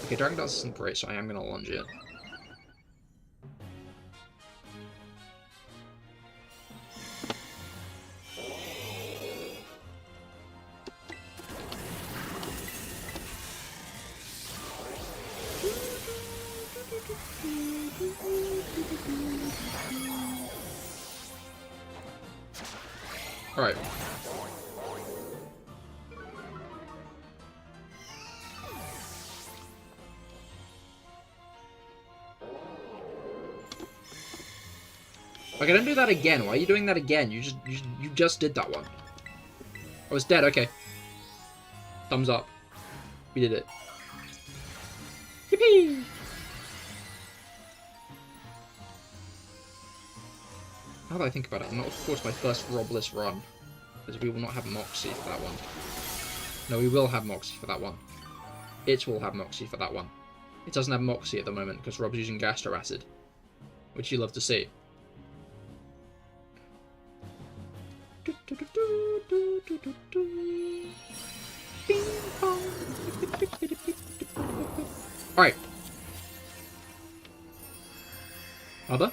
Okay, Dragon Dance isn't great, so I am going to lunge it. Alright. Okay, don't do that again. Why are you doing that again? You just did that one. Oh, it's dead. Okay. Thumbs up. We did it. Yippee! Now that I think about it, I'm not, of course, my first Robless run. Because we will not have Moxie for that one. No, we will have Moxie for that one. It will have Moxie for that one. It doesn't have Moxie at the moment because Rob's using Gastro Acid. Which you love to see. Alright. Hubba.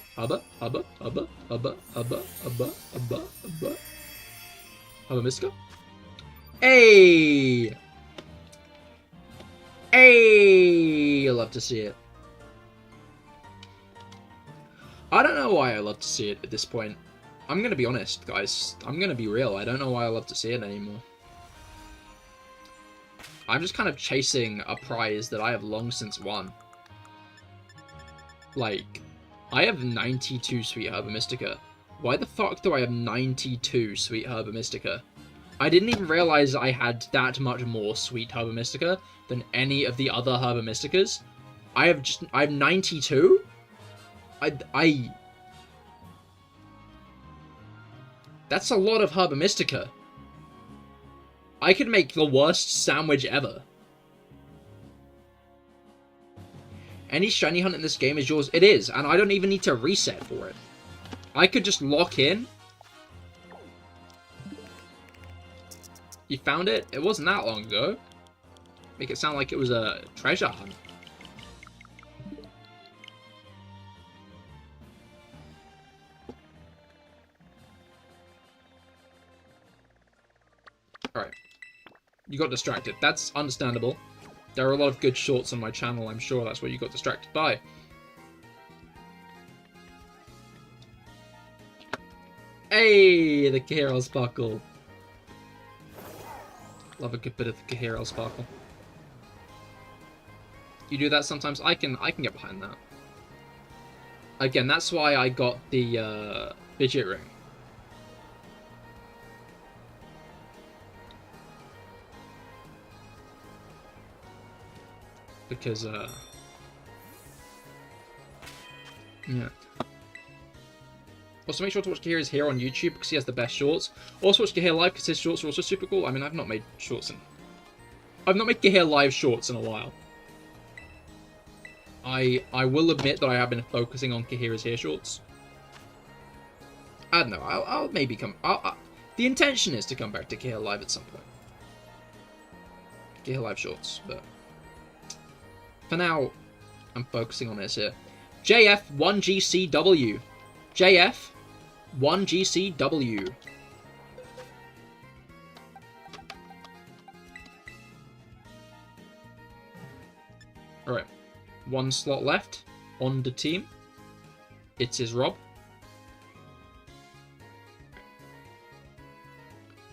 Hubba Mystica. Hey! Hey! I love to see it. I don't know why I love to see it at this point. I'm gonna be honest, guys. I'm gonna be real. I don't know why I love to see it anymore. I'm just kind of chasing a prize that I have long since won. Like, I have 92 Sweet Herba Mystica. Why the fuck do I have 92 Sweet Herba Mystica? I didn't even realize I had that much more Sweet Herba Mystica than any of the other Herba Mysticas. I have 92? That's a lot of Herba Mystica. I could make the worst sandwich ever. Any shiny hunt in this game is yours. It is, and I don't even need to reset for it. I could just lock in. You found it? It wasn't that long ago. Make it sound like it was a treasure hunt. Alright. You got distracted. That's understandable. There are a lot of good shorts on my channel. I'm sure that's what you got distracted by. Hey, the Cahir Sparkle. Love a good bit of the Cahir Sparkle. You do that sometimes. I can get behind that. Again, that's why I got the fidget ring. Because yeah. Also, make sure to watch Cahir's here on YouTube because he has the best shorts. Also, watch CahirLIVE because his shorts are also super cool. I mean, I've not made CahirLIVE shorts in a while. I will admit that I have been focusing on Cahir's hair shorts. I don't know. I'll maybe come. The intention is to come back to CahirLIVE at some point. CahirLIVE shorts, but for now, I'm focusing on this here. JF1GCW. JF1GCW. Alright. One slot left on the team. It is Rob.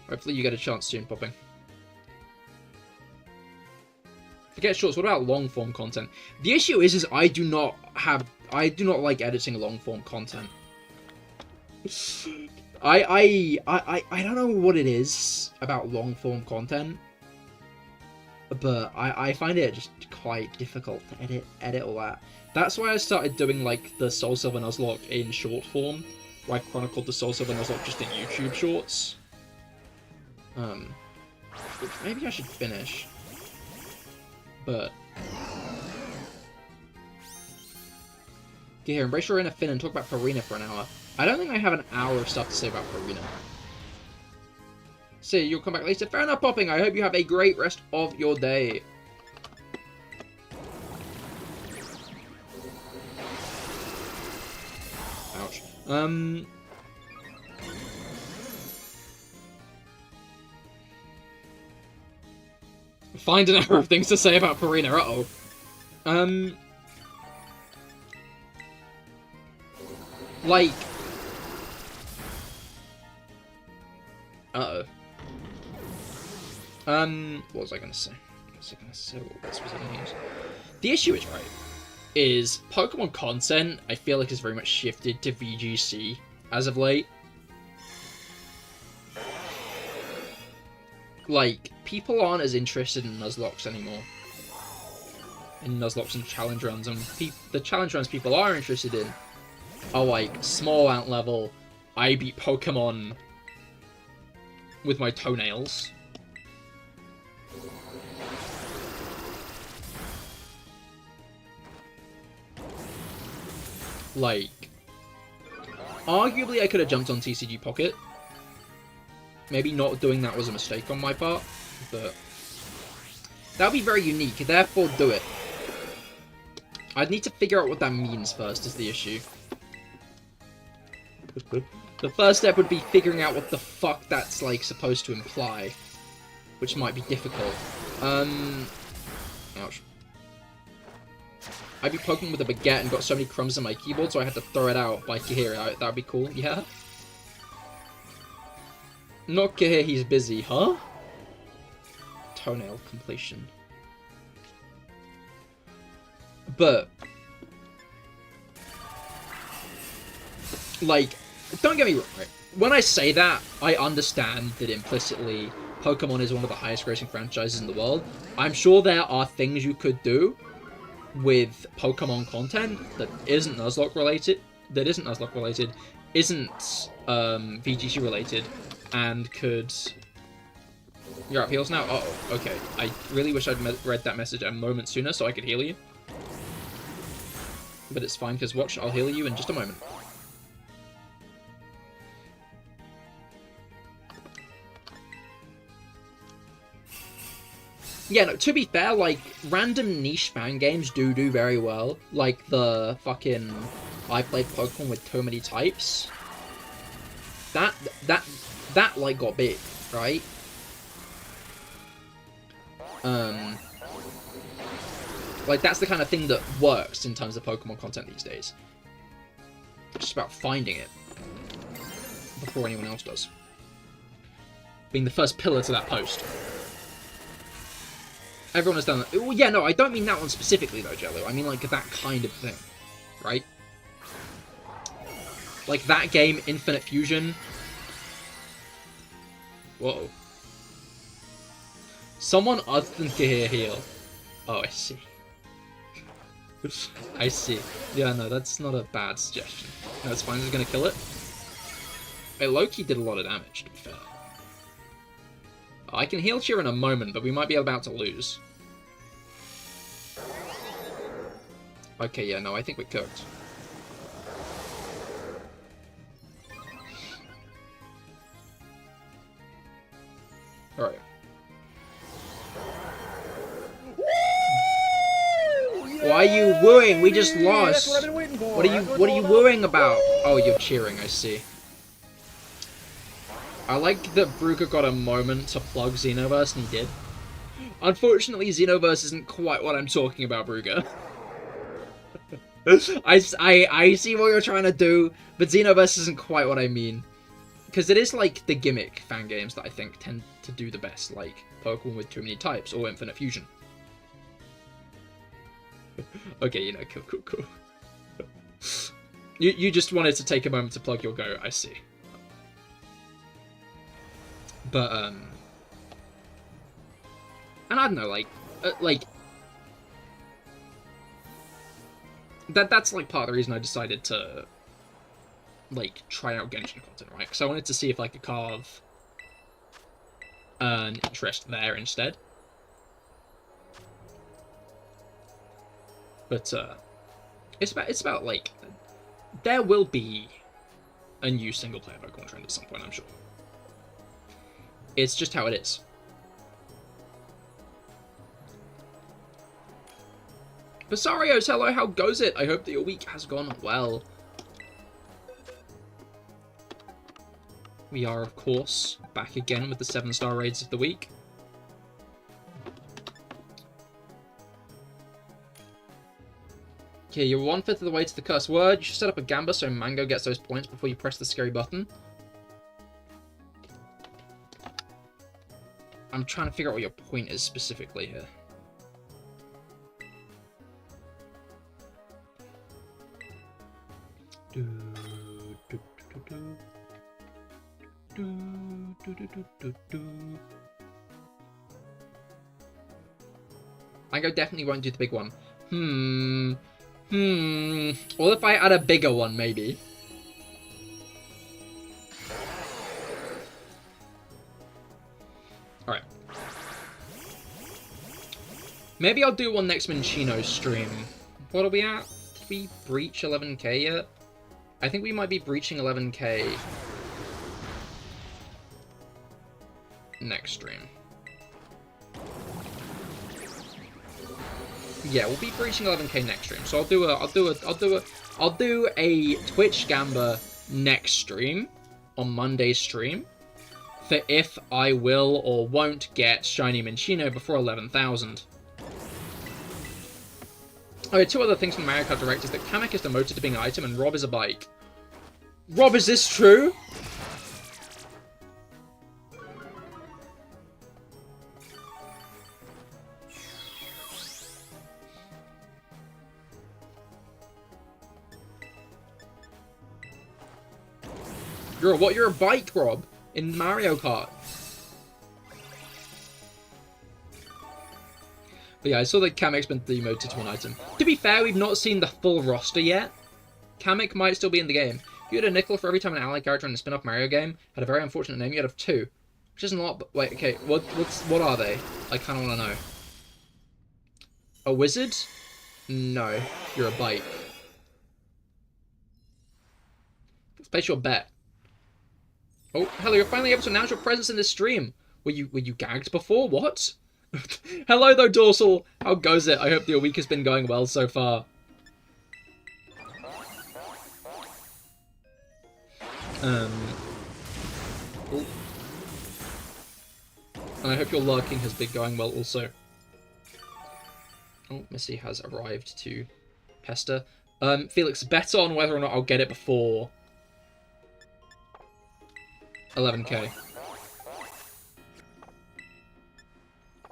Hopefully you get a chance soon, Popping. Forget shorts, what about long form content? The issue is I do not like editing long form content. I don't know what it is about long form content, but I find it just quite difficult to edit all that. That's why I started doing like the Soul Silver Nuzlocke in short form, where I chronicled the Soul Silver Nuzlocke just in YouTube shorts. Which maybe I should finish. But Cahir, embrace your inner Finn and talk about Purina for an hour. I don't think I have an hour of stuff to say about Purina. See, you'll come back later. Fair enough, Popping. I hope you have a great rest of your day. Ouch. Find an hour of things to say about Purina. Uh-oh. Like... Uh-oh. What was I gonna say? What was I gonna say? What was I gonna use? The issue is Pokemon content, I feel like, has very much shifted to VGC as of late. Like, people aren't as interested in Nuzlocke anymore. In Nuzlocke and challenge runs, and the challenge runs people are interested in are like Smallant level. I beat Pokemon with my toenails. Like, arguably I could have jumped on TCG Pocket. Maybe not doing that was a mistake on my part, but that would be very unique, therefore do it. I'd need to figure out what that means first, is the issue. The first step would be figuring out what the fuck that's, like, supposed to imply. Which might be difficult. Ouch. I beat Pokemon with a baguette and got so many crumbs on my keyboard, so I had to throw it out by Cahir. That would be cool, yeah? Not Cahir, he's busy, huh? Toenail completion. But, like, don't get me wrong, right? When I say that, I understand that implicitly Pokemon is one of the highest grossing franchises in the world. I'm sure there are things you could do with Pokemon content that isn't Nuzlocke related, isn't VGC related, and could... You're up heals now? Uh-oh, okay. I really wish I'd read that message a moment sooner so I could heal you. But it's fine, because watch, I'll heal you in just a moment. Yeah, no, to be fair, like, random niche fan games do very well. Like the fucking I played Pokemon with too many types. That like got big, right? Like, that's the kind of thing that works in terms of Pokemon content these days. It's just about finding it before anyone else does. Being the first pillar to that post. Everyone has done that. Well, yeah, no, I don't mean that one specifically, though, Jello. I mean, like, that kind of thing, right? Like, that game, Infinite Fusion. Whoa. Someone other than Cahir heal. Oh, I see. I see. Yeah, no, that's not a bad suggestion. No, it's fine, it's gonna kill it. Hey, Loki did a lot of damage, to be fair. I can heal Cheer in a moment, but we might be about to lose. Okay, yeah, no, I think we're cooked. Alright. Why are you wooing? We just lost. That's what I've been waiting for. What are you wooing about? Oh, you're cheering, I see. I like that Brugger got a moment to plug Xenoverse, and he did. Unfortunately, Xenoverse isn't quite what I'm talking about, Brugger. I see what you're trying to do, but Xenoverse isn't quite what I mean. Because it is like the gimmick fan games that I think tend to do the best, like Pokemon with too many types or Infinite Fusion. Okay, you know, cool. You just wanted to take a moment to plug your go, I see. But, and I don't know, that's, like, part of the reason I decided to, like, try out Genshin content, right? Because I wanted to see if I could carve an interest there instead. But, it's about, like, there will be a new single-player Pokemon trend at some point, I'm sure. It's just how it is. Basarios, hello, how goes it? I hope that your week has gone well. We are, of course, back again with the 7-star raids of the week. Okay, you're 1/5 of the way to the cursed word. You should set up a gamba so Mango gets those points before you press the scary button. I'm trying to figure out what your point is specifically here. Mango definitely won't do the big one. Well, if I add a bigger one, maybe. Alright. Maybe I'll do one next Minccino stream. What are we at? Did we breach 11k yet? I think we might be breaching 11k next stream. Yeah, we'll be breaching 11k next stream. So I'll do a Twitch Gamba next stream on Monday's stream for if I will or won't get Shiny Minccino before 11,000. Okay, two other things from Mario Kart Direct is that Kamek is demoted to being an item and Rob is a bike. Rob, is this true? You're a bike, Rob, in Mario Kart. But yeah, I saw that Kamek's been demoted to one item. To be fair, we've not seen the full roster yet. Kamek might still be in the game. If you had a nickel for every time an ally character in a spin-off Mario game had a very unfortunate name, you'd have 2. Which isn't a lot, but wait, okay, what are they? I kind of want to know. A wizard? No, you're a bike. Let's place your bet. Oh, hello, you're finally able to announce your presence in this stream. Were you gagged before? What? Hello, though, Dorsal. How goes it? I hope your week has been going well so far. Oh. And I hope your lurking has been going well also. Oh, Missy has arrived to pester. Felix, bet on whether or not I'll get it before 11k.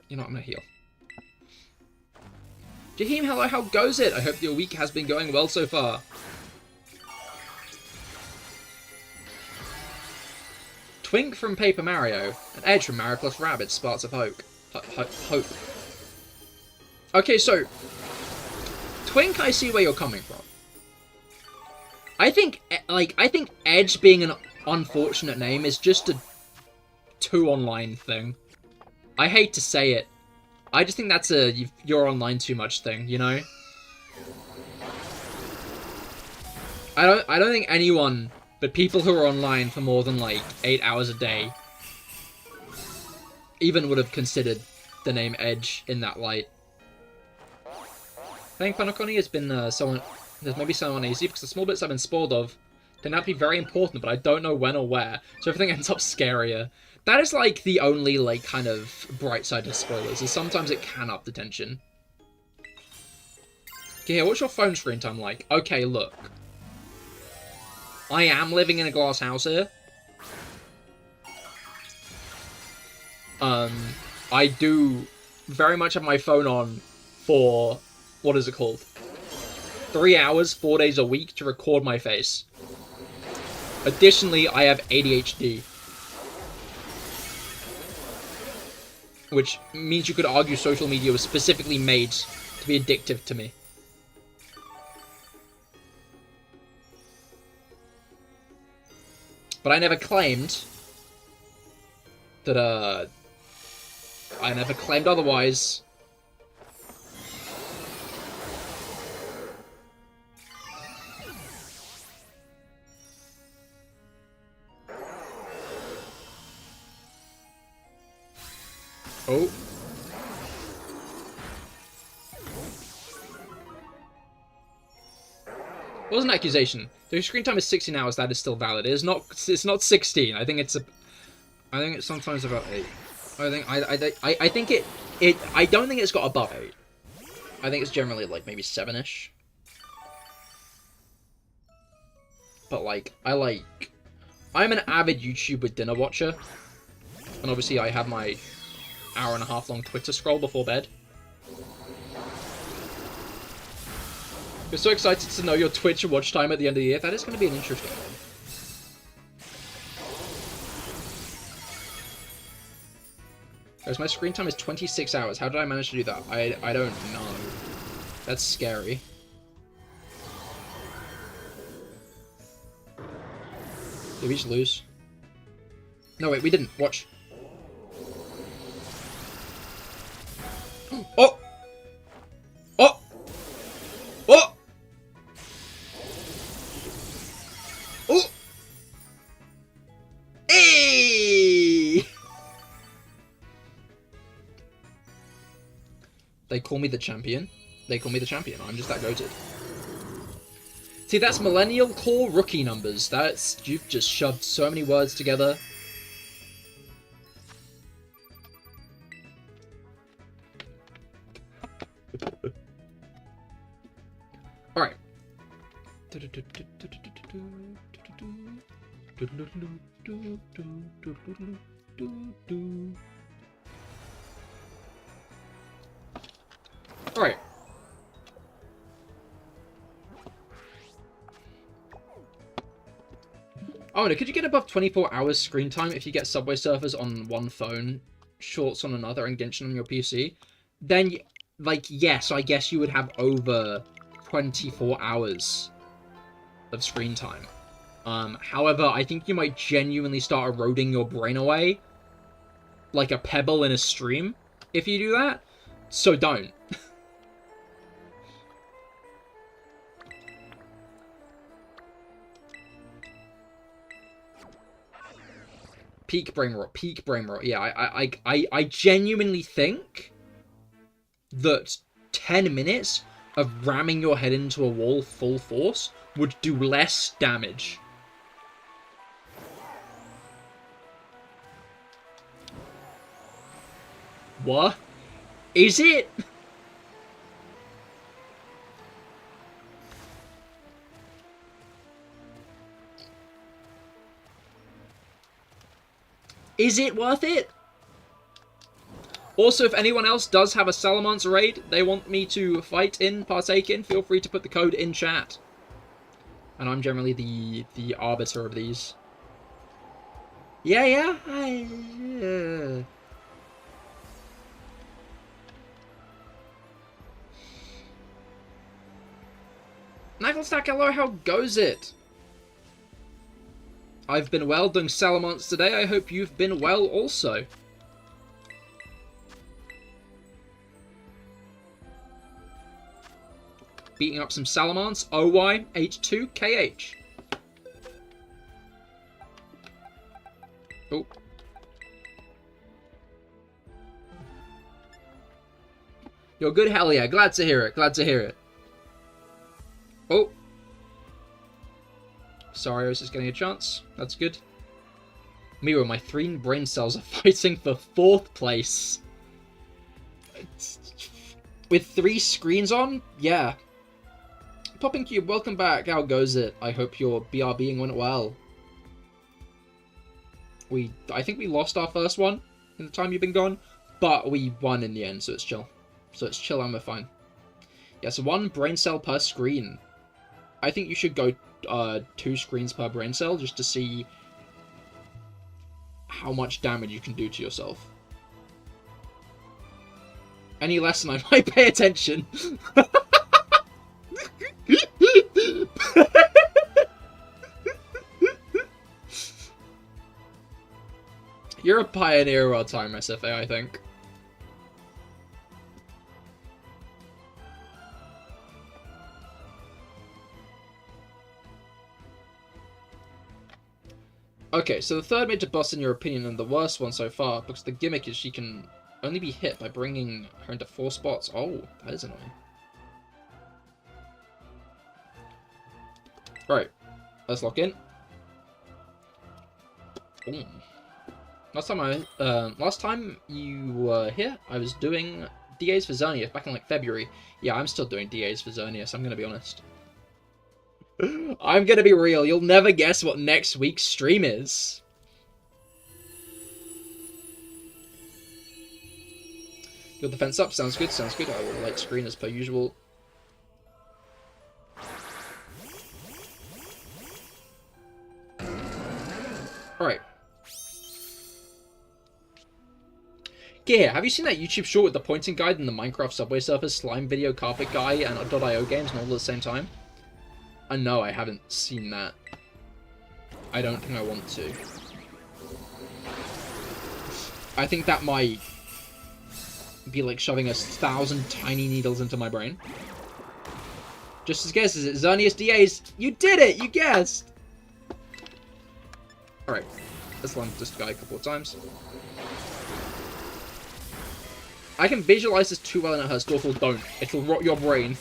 You know what, I'm gonna heal. Jaheim, hello, how goes it? I hope your week has been going well so far. Twink from Paper Mario, and Edge from Mario plus Rabbids, Sparks of Hope. Hope. Okay, so Twink, I see where you're coming from. I think Edge being an unfortunate name is just a too online thing. I hate to say it. I just think that's a you're online too much thing, you know? I don't think anyone but people who are online for more than like 8 hours a day even would have considered the name Edge in that light. I think Panaconi has been there's maybe someone easy because the small bits I've been spoiled of turn out to be very important, but I don't know when or where, so everything ends up scarier. That is, like, the only, like, kind of bright side of spoilers, is sometimes it can up the tension. Okay, here, what's your phone screen time like? Okay, look. I am living in a glass house here. I do very much have my phone on for, what is it called? 3 hours, 4 days a week to record my face. Additionally, I have ADHD. Which means you could argue social media was specifically made to be addictive to me. But I never claimed that, I never claimed otherwise. Oh. It was an accusation. The screen time is 16 hours. That is still valid. It's not 16. I think it's sometimes about 8. I think I don't think it's got above 8. I think it's generally like maybe 7-ish. But like I'm an avid YouTube dinner watcher, and obviously I have my hour-and-a-half long Twitter scroll before bed. We're so excited to know your Twitch watch time at the end of the year. That is going to be an interesting one. Guys, my screen time is 26 hours. How did I manage to do that? I don't know. That's scary. Did we just lose? No, wait, we didn't. Watch. Oh! Oh! Oh! Oh! Hey! They call me the champion. They call me the champion. I'm just that goated. See, that's millennial core rookie numbers. That's... You've just shoved so many words together. Alright. Alright. Oh no, could you get above 24 hours screen time if you get Subway Surfers on one phone, Shorts on another, and Genshin on your PC? Then, like, yes, I guess you would have over 24 hours of screen time. However, I think you might genuinely start eroding your brain away like a pebble in a stream if you do that. So don't. Peak brain rot, peak brain rot. Yeah, I genuinely think that 10 minutes of ramming your head into a wall full force would do less damage. What? Is it? Is it worth it? Also, if anyone else does have a Salamence raid they want me to fight in, partake in, feel free to put the code in chat. And I'm generally the arbiter of these. Yeah. Knucklestack, hello, how goes it? I've been well doing Salamence today. I hope you've been well also. Beating up some Salamence. OY82KH. Oh. You're good, hell yeah. Glad to hear it. Glad to hear it. Oh. Sorry, I was just getting a chance. That's good. Miro, my 3 brain cells are fighting for 4th place. With 3 screens on? Yeah. Popping Cube, welcome back. How goes it? I hope your BRBing went well. I think we lost our first one in the time you've been gone, but we won in the end, so it's chill. So it's chill and we're fine. Yeah, so 1 brain cell per screen. I think you should go 2 screens per brain cell just to see how much damage you can do to yourself. Any less and I might pay attention. You're a pioneer of our time, SFA, I think. Okay, so the 3rd major boss in your opinion and the worst one so far, because the gimmick is she can only be hit by bringing her into 4 spots. Oh, that is annoying. Right, let's lock in. Ooh. Last time you were here, I was doing DAs for Xerneas back in like February. Yeah, I'm still doing DAs for Xerneas, I'm gonna be honest. I'm gonna be real, you'll never guess what next week's stream is. Your defense up, sounds good, sounds good. I will light screen as per usual. Alright. Cahir, have you seen that YouTube short with the pointing guide and the Minecraft Subway Surfers slime video carpet guy and .io games and all at the same time? No, I haven't seen that. I don't think I want to. I think that might be like shoving 1,000 tiny needles into my brain. Just as guesses, it Xerneas DAs. You did it! You guessed! Alright. Let's land this guy a couple of times. I can visualize this too well and it hurts. Dorful, don't. It'll rot your brain.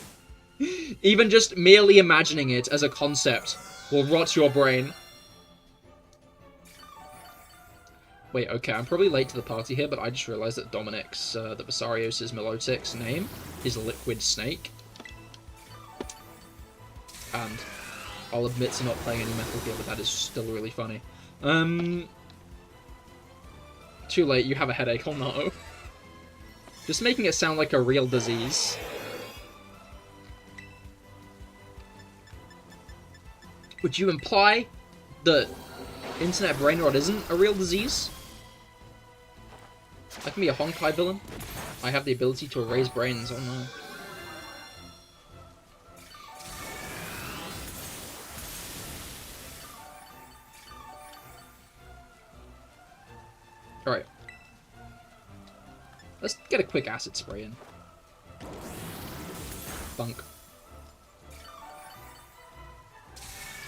Even just merely imagining it as a concept will rot your brain. Wait, okay, I'm probably late to the party here, but I just realized that Dominic's, that Vasarios' Milotic's name is Liquid Snake. And I'll admit to not playing any Metal Gear, but that is still really funny. Too late, you have a headache, oh no. Just making it sound like a real disease. Would you imply that internet brain rot isn't a real disease? I can be a Honkai villain. I have the ability to erase brains, oh no. Alright. Let's get a quick acid spray in. Bunk.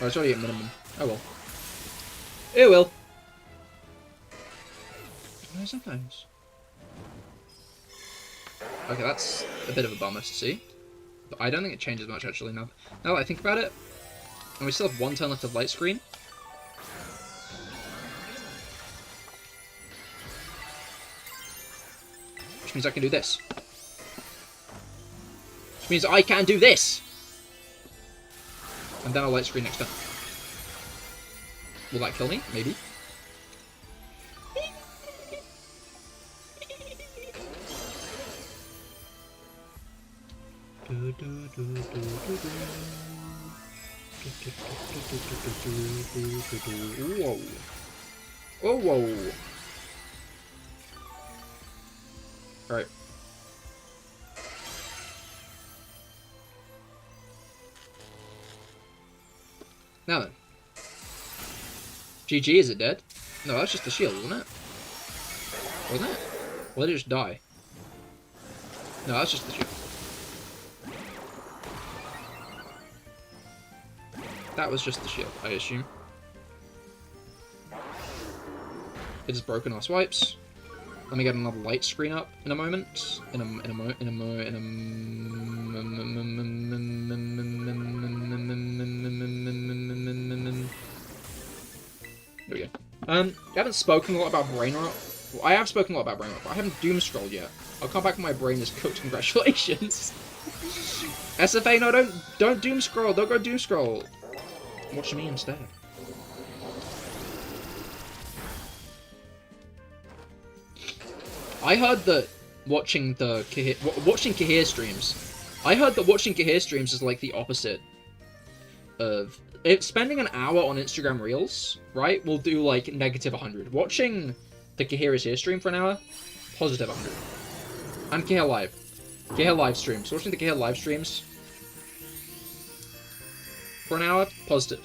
Oh, it's already at minimum. Oh well. It will. Where's that goes? Okay, that's a bit of a bummer to see. But I don't think it changes much actually now that I think about it. And we still have one turn left of light screen. Which means I can do this. Which means I can do this! And then I'll light screen next turn. Will that kill me? Maybe. Whoa. Oh, whoa. Alright. Now then. GG, is it dead? No, that's just the shield, wasn't it? Wasn't it? Or did it just die? No, that's just the shield. That was just the shield, I assume. It is broken our swipes. Let me get another light screen up in a moment. There we go. You haven't spoken a lot about brain rot. Well, I have spoken a lot about brain rot, but I haven't doom scrolled yet. I'll come back when my brain is cooked. Congratulations. SFA, no, don't doom scroll. Don't go doom scroll. Watch me instead. I heard that watching Cahir streams. I heard that watching Cahir streams is like the opposite of spending an hour on Instagram Reels, right? Will do like negative 100. Watching the Cahir is Here stream for an hour, positive 100. And CahirLIVE streams. Watching the CahirLIVE streams for an hour, positive.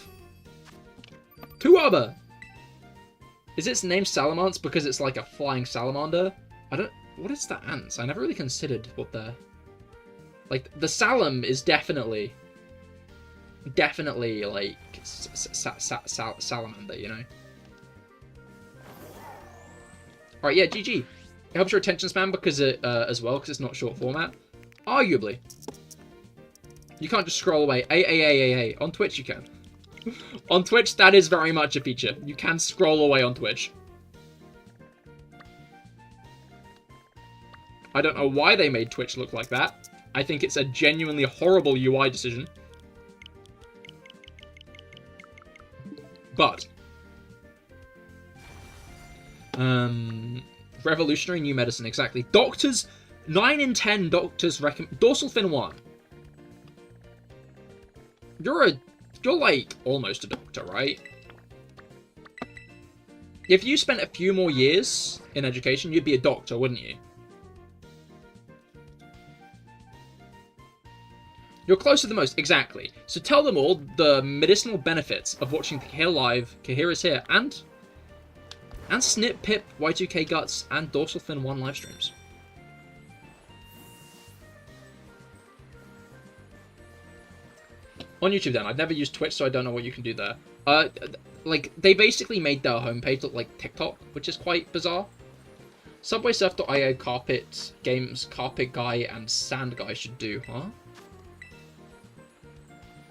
2 other. Is its name Salamence because it's like a flying salamander? What is the ants? I never really considered what the... Like, the Salam is definitely like salamander, you know? Alright, yeah, GG. It helps your attention span because as well, because it's not short format. Arguably. You can't just scroll away. On Twitch you can. On Twitch, that is very much a feature. You can scroll away on Twitch. I don't know why they made Twitch look like that. I think it's a genuinely horrible UI decision. But revolutionary new medicine, exactly. Doctors, 9 in 10 doctors recommend dorsal fin 1. You're like almost a doctor, right? If you spent a few more years in education, you'd be a doctor, wouldn't you? You're close to the most, exactly. So tell them all the medicinal benefits of watching CahirLIVE, Cahir is here, and Snip, Pip, Y2K Guts, and Dorsal Fin 1 live streams. On YouTube then, I've never used Twitch, so I don't know what you can do there. Like, they basically made their homepage look like TikTok, which is quite bizarre. Subwaysurf.io, Carpet Games, Carpet Guy, and Sand Guy should do, huh?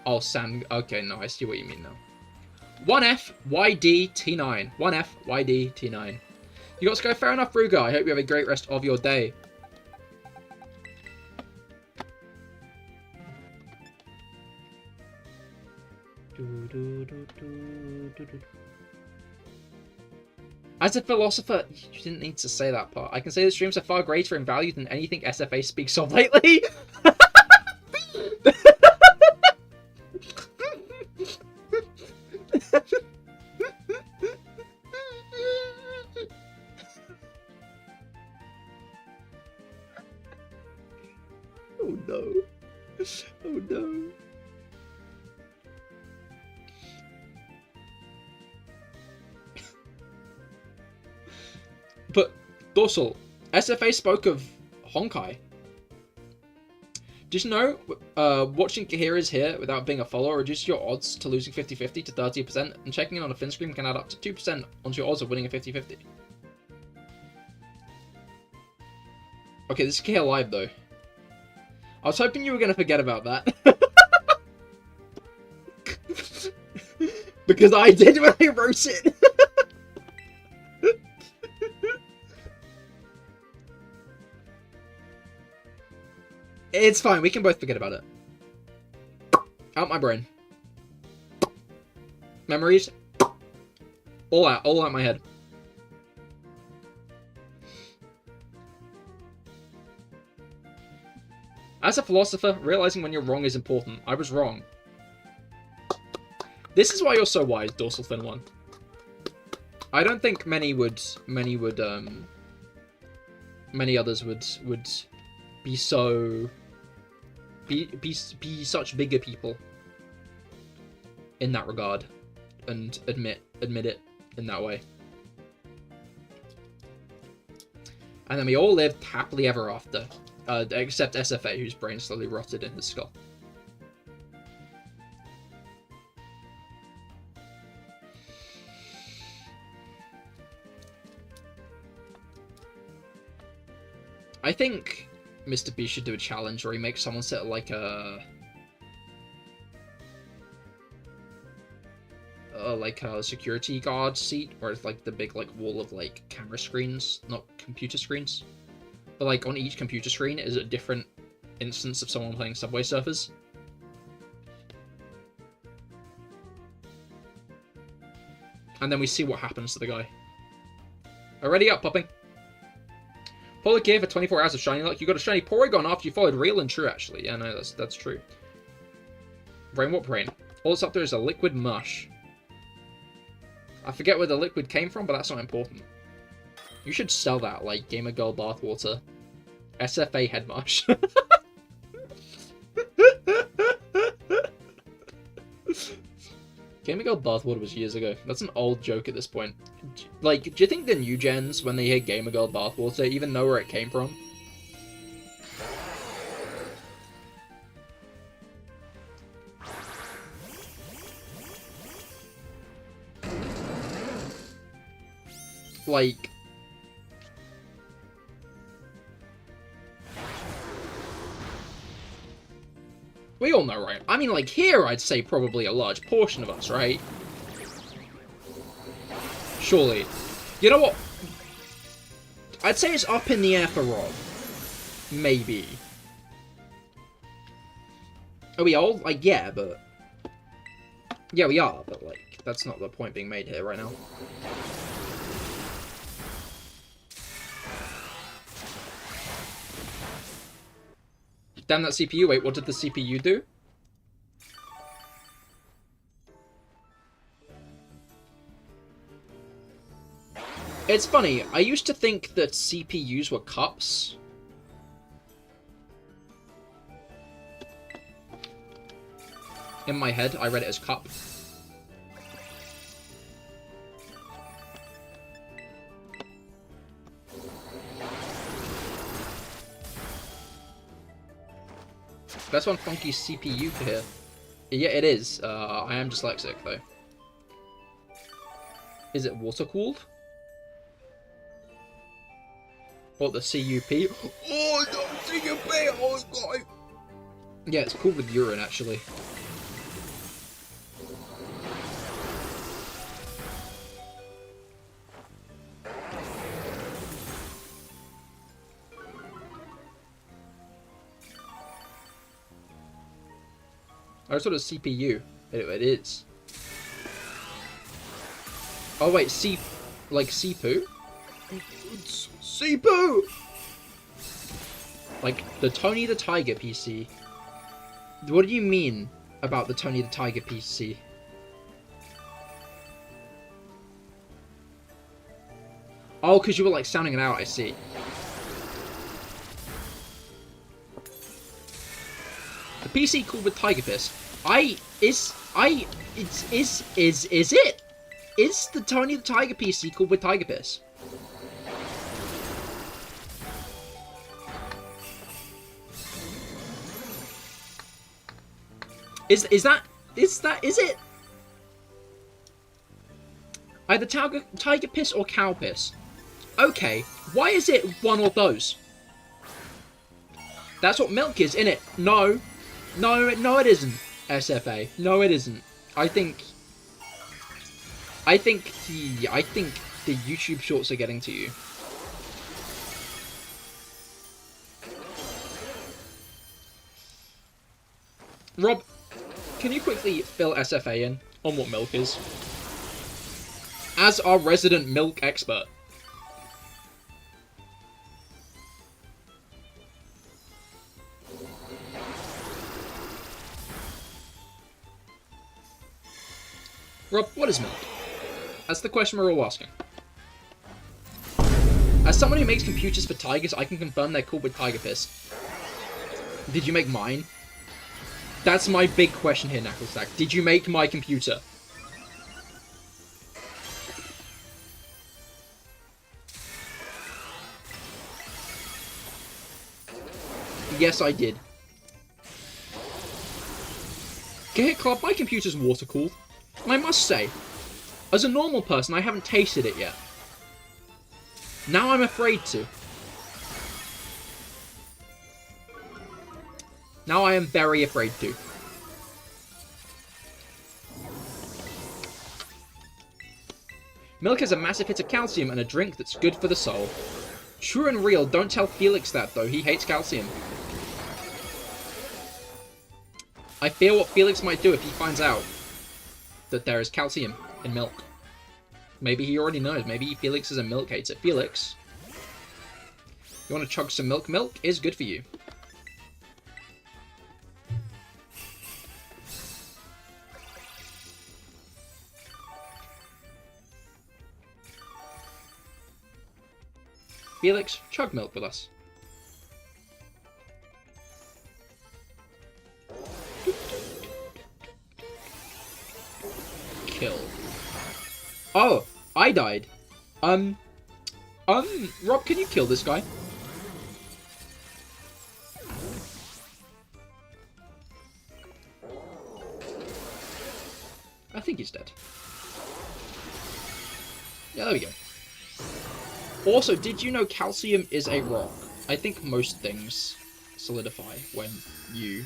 Oh, Sand, okay, no, I see what you mean now. 1F, YD, T9. 1F, YD, T9. You got to go, fair enough, Ruga. I hope you have a great rest of your day. As a philosopher, you didn't need to say that part. I can say the streams are far greater in value than anything SFA speaks of lately. Oh no. Oh no. But, Dorsal, SFA spoke of Honkai. Did you know, watching Cahir is here without being a follower reduces your odds to losing 50-50 to 30%, and checking in on a fin screen can add up to 2% onto your odds of winning a 50-50. Okay, this is CahirLIVE though. I was hoping you were going to forget about that. Because I did when I wrote it. It's fine, we can both forget about it. Out my brain. Memories. All out my head. As a philosopher, realizing when you're wrong is important. I was wrong. This is why you're so wise, Dorsal Fin 1. I don't think many others would be so be such bigger people in that regard and admit it in that way. And then we all lived happily ever after, except SFA, whose brain slowly rotted in his skull. I think Mr. B should do a challenge where he makes someone sit like a security guard seat, where it's like the big wall of camera screens, not computer screens, but on each computer screen is a different instance of someone playing Subway Surfers. And then we see what happens to the guy. Already up, popping. Follow Cahir for 24 hours of shiny luck. You got a shiny Porygon after you followed Real and True, actually. Yeah, no, that's true. Brain, what brain? All that's up there is a liquid mush. I forget where the liquid came from, but that's not important. You should sell that, like Gamer Girl bathwater. SFA head mush. Gamer Girl bathwater was years ago. That's an old joke at this point. Do you think the new gens, when they hear Gamer Girl bathwater, even know where it came from? We all know, right? I mean, here, I'd say probably a large portion of us, right? Surely. You know what? I'd say it's up in the air for Rob. Maybe. Are we all? Yeah, but... Yeah, we are, but, that's not the point being made here right now. Damn that CPU. Wait, what did the CPU do? It's funny, I used to think that CPUs were cups. In my head, I read it as cup. That's one funky CPU for here. Yeah, it is. I am dyslexic, though. Is it water-cooled? What, the CUP? Oh, no, CUP! Oh, God! Yeah, it's cooled with urine, actually. I sort of CPU. It is. Oh wait, like Sipu? Sipu! Like the Tony the Tiger PC. What do you mean about the Tony the Tiger PC? Oh, because you were like sounding it out, I see. The PC called with Tiger Piss. Is it? Is the Tony the Tiger PC called with Tiger Piss? Is it? Either Tiger Piss or Cow Piss. Okay, why is it one of those? That's what milk is, innit? No, it isn't. SFA. No, it isn't. I think the YouTube shorts are getting to you. Rob, can you quickly fill SFA in on what milk is? As our resident milk expert. Rob, what is milk? That's the question we're all asking. As someone who makes computers for tigers, I can confirm they're called with Tiger Piss. Did you make mine? That's my big question here, Knucklestack. Did you make my computer? Yes, I did. Cahir Club, my computer's water-cooled. And I must say, as a normal person, I haven't tasted it yet. Now I'm afraid to. Now I am very afraid to. Milk has a massive hit of calcium and a drink that's good for the soul. True and real, don't tell Felix that though, he hates calcium. I fear what Felix might do if he finds out that there is calcium in milk. Maybe he already knows. Maybe Felix is a milk hater. Felix, you want to chug some milk? Milk is good for you. Felix, chug milk with us. Kill. Oh, I died. Rob, can you kill this guy? I think he's dead. Yeah, there we go. Also, did you know calcium is a rock? I think most things solidify when you...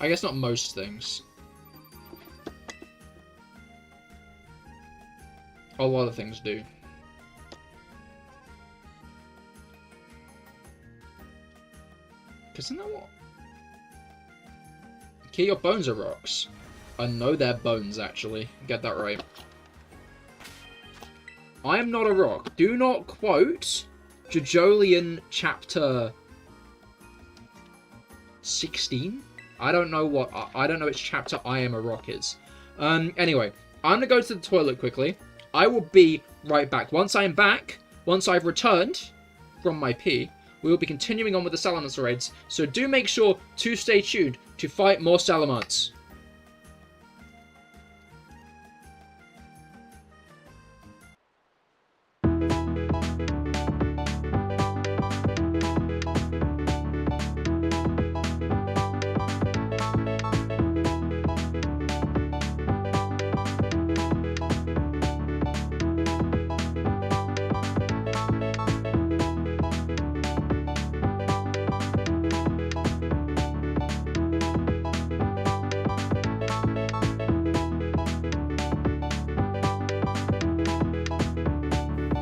I guess not most things. A lot of things do. Because you know what? Okay, your bones are rocks. I know they're bones, actually. Get that right. I am not a rock. Do not quote Jojolian chapter 16? I don't know what... I don't know which chapter I am a rock is. Anyway, I'm gonna go to the toilet quickly. I will be right back. Once I am back, once I've returned from my pee, we will be continuing on with the Salamence raids, so do make sure to stay tuned to fight more Salamence.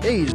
Hey.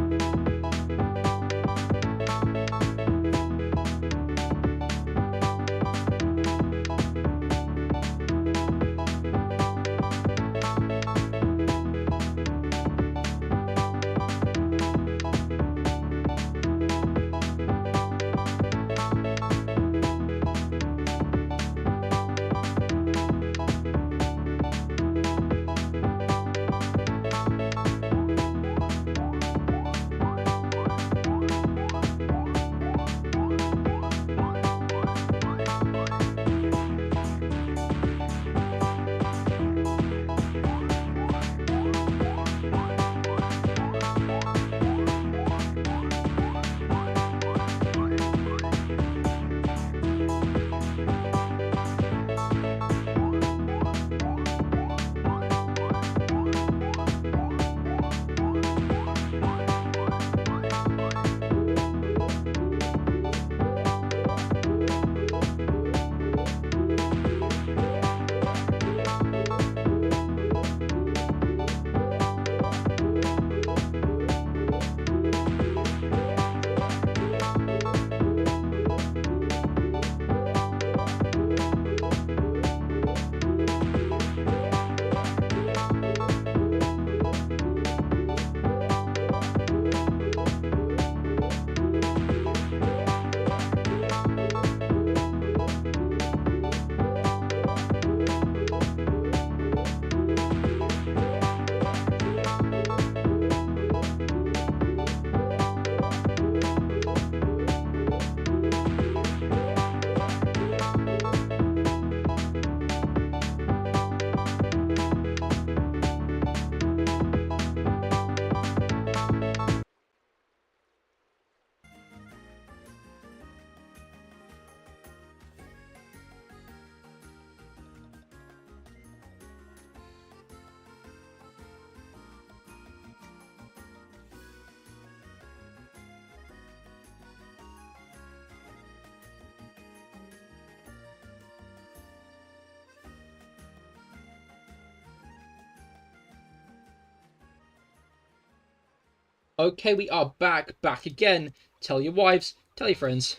Okay, we are back again. Tell your wives, tell your friends.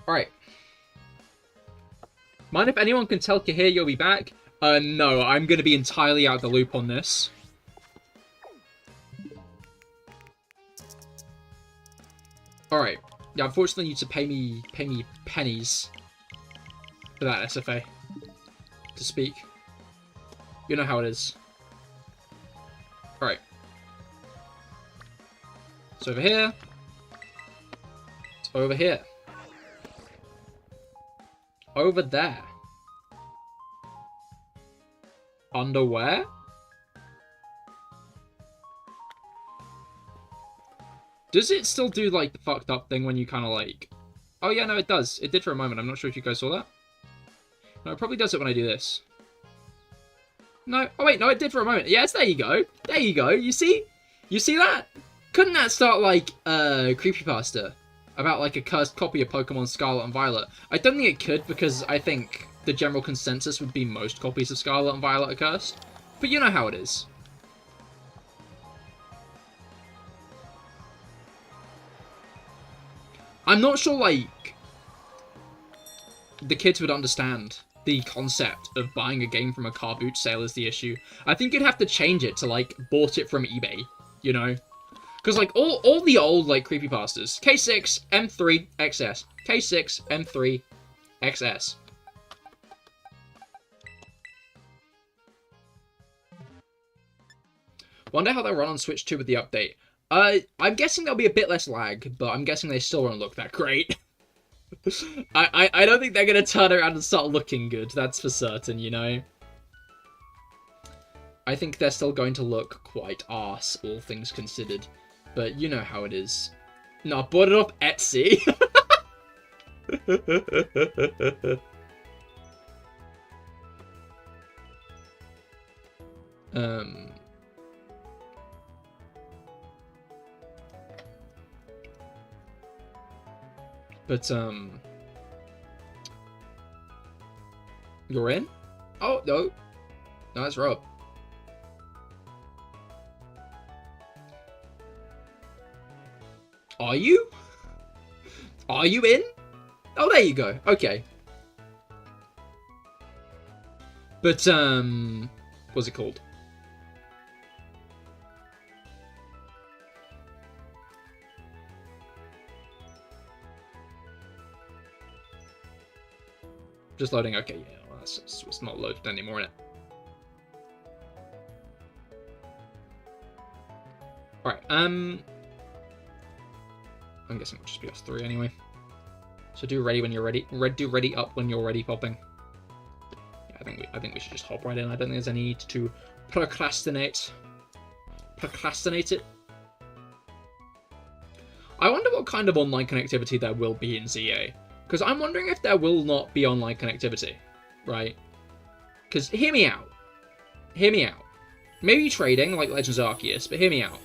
Alright. Mind if anyone can tell Cahir you'll be back? No, I'm gonna be entirely out of the loop on this. Alright. Yeah, unfortunately you need to pay me pennies for that SFA to speak. You know how it is. Alright. It's over here. It's over here. Over there. Underwear? Does it still do, like, the fucked up thing when you kind of, like... Oh, yeah, no, it does. It did for a moment. I'm not sure if you guys saw that. No, it probably does it when I do this. No. Oh, wait, no, it did for a moment. Yes, there you go. There you go. You see? You see that? Couldn't that start, like, creepypasta? About, like, a cursed copy of Pokemon Scarlet and Violet? I don't think it could, because I think the general consensus would be most copies of Scarlet and Violet are cursed. But you know how it is. I'm not sure, like, the kids would understand the concept of buying a game from a car boot sale is the issue. I think you'd have to change it to, like, bought it from eBay, you know? Because, like, all the old, like, creepypastas. K6, M3, XS. K6, M3, XS. Wonder how they'll run on Switch 2 with the update. I'm guessing there'll be a bit less lag, but I'm guessing they still won't look that great. I don't think they're gonna turn around and start looking good, that's for certain, you know? I think they're still going to look quite arse, all things considered. But you know how it is. No, I bought it off Etsy. You're in? Oh, no. No, that's Rob. Are you? Are you in? Oh, there you go. Okay. But, what's it called? Just loading. Okay, yeah, well, it's not loaded anymore, is it? Alright, I'm guessing it'll just be us three anyway. So do ready when you're ready. Do ready up when you're ready, popping. Yeah, I think we should just hop right in. I don't think there's any need to procrastinate. Procrastinate it. I wonder what kind of online connectivity there will be in ZA. Because I'm wondering if there will not be online connectivity, right? Because, hear me out. Hear me out. Maybe trading, like Legends Arceus, but hear me out.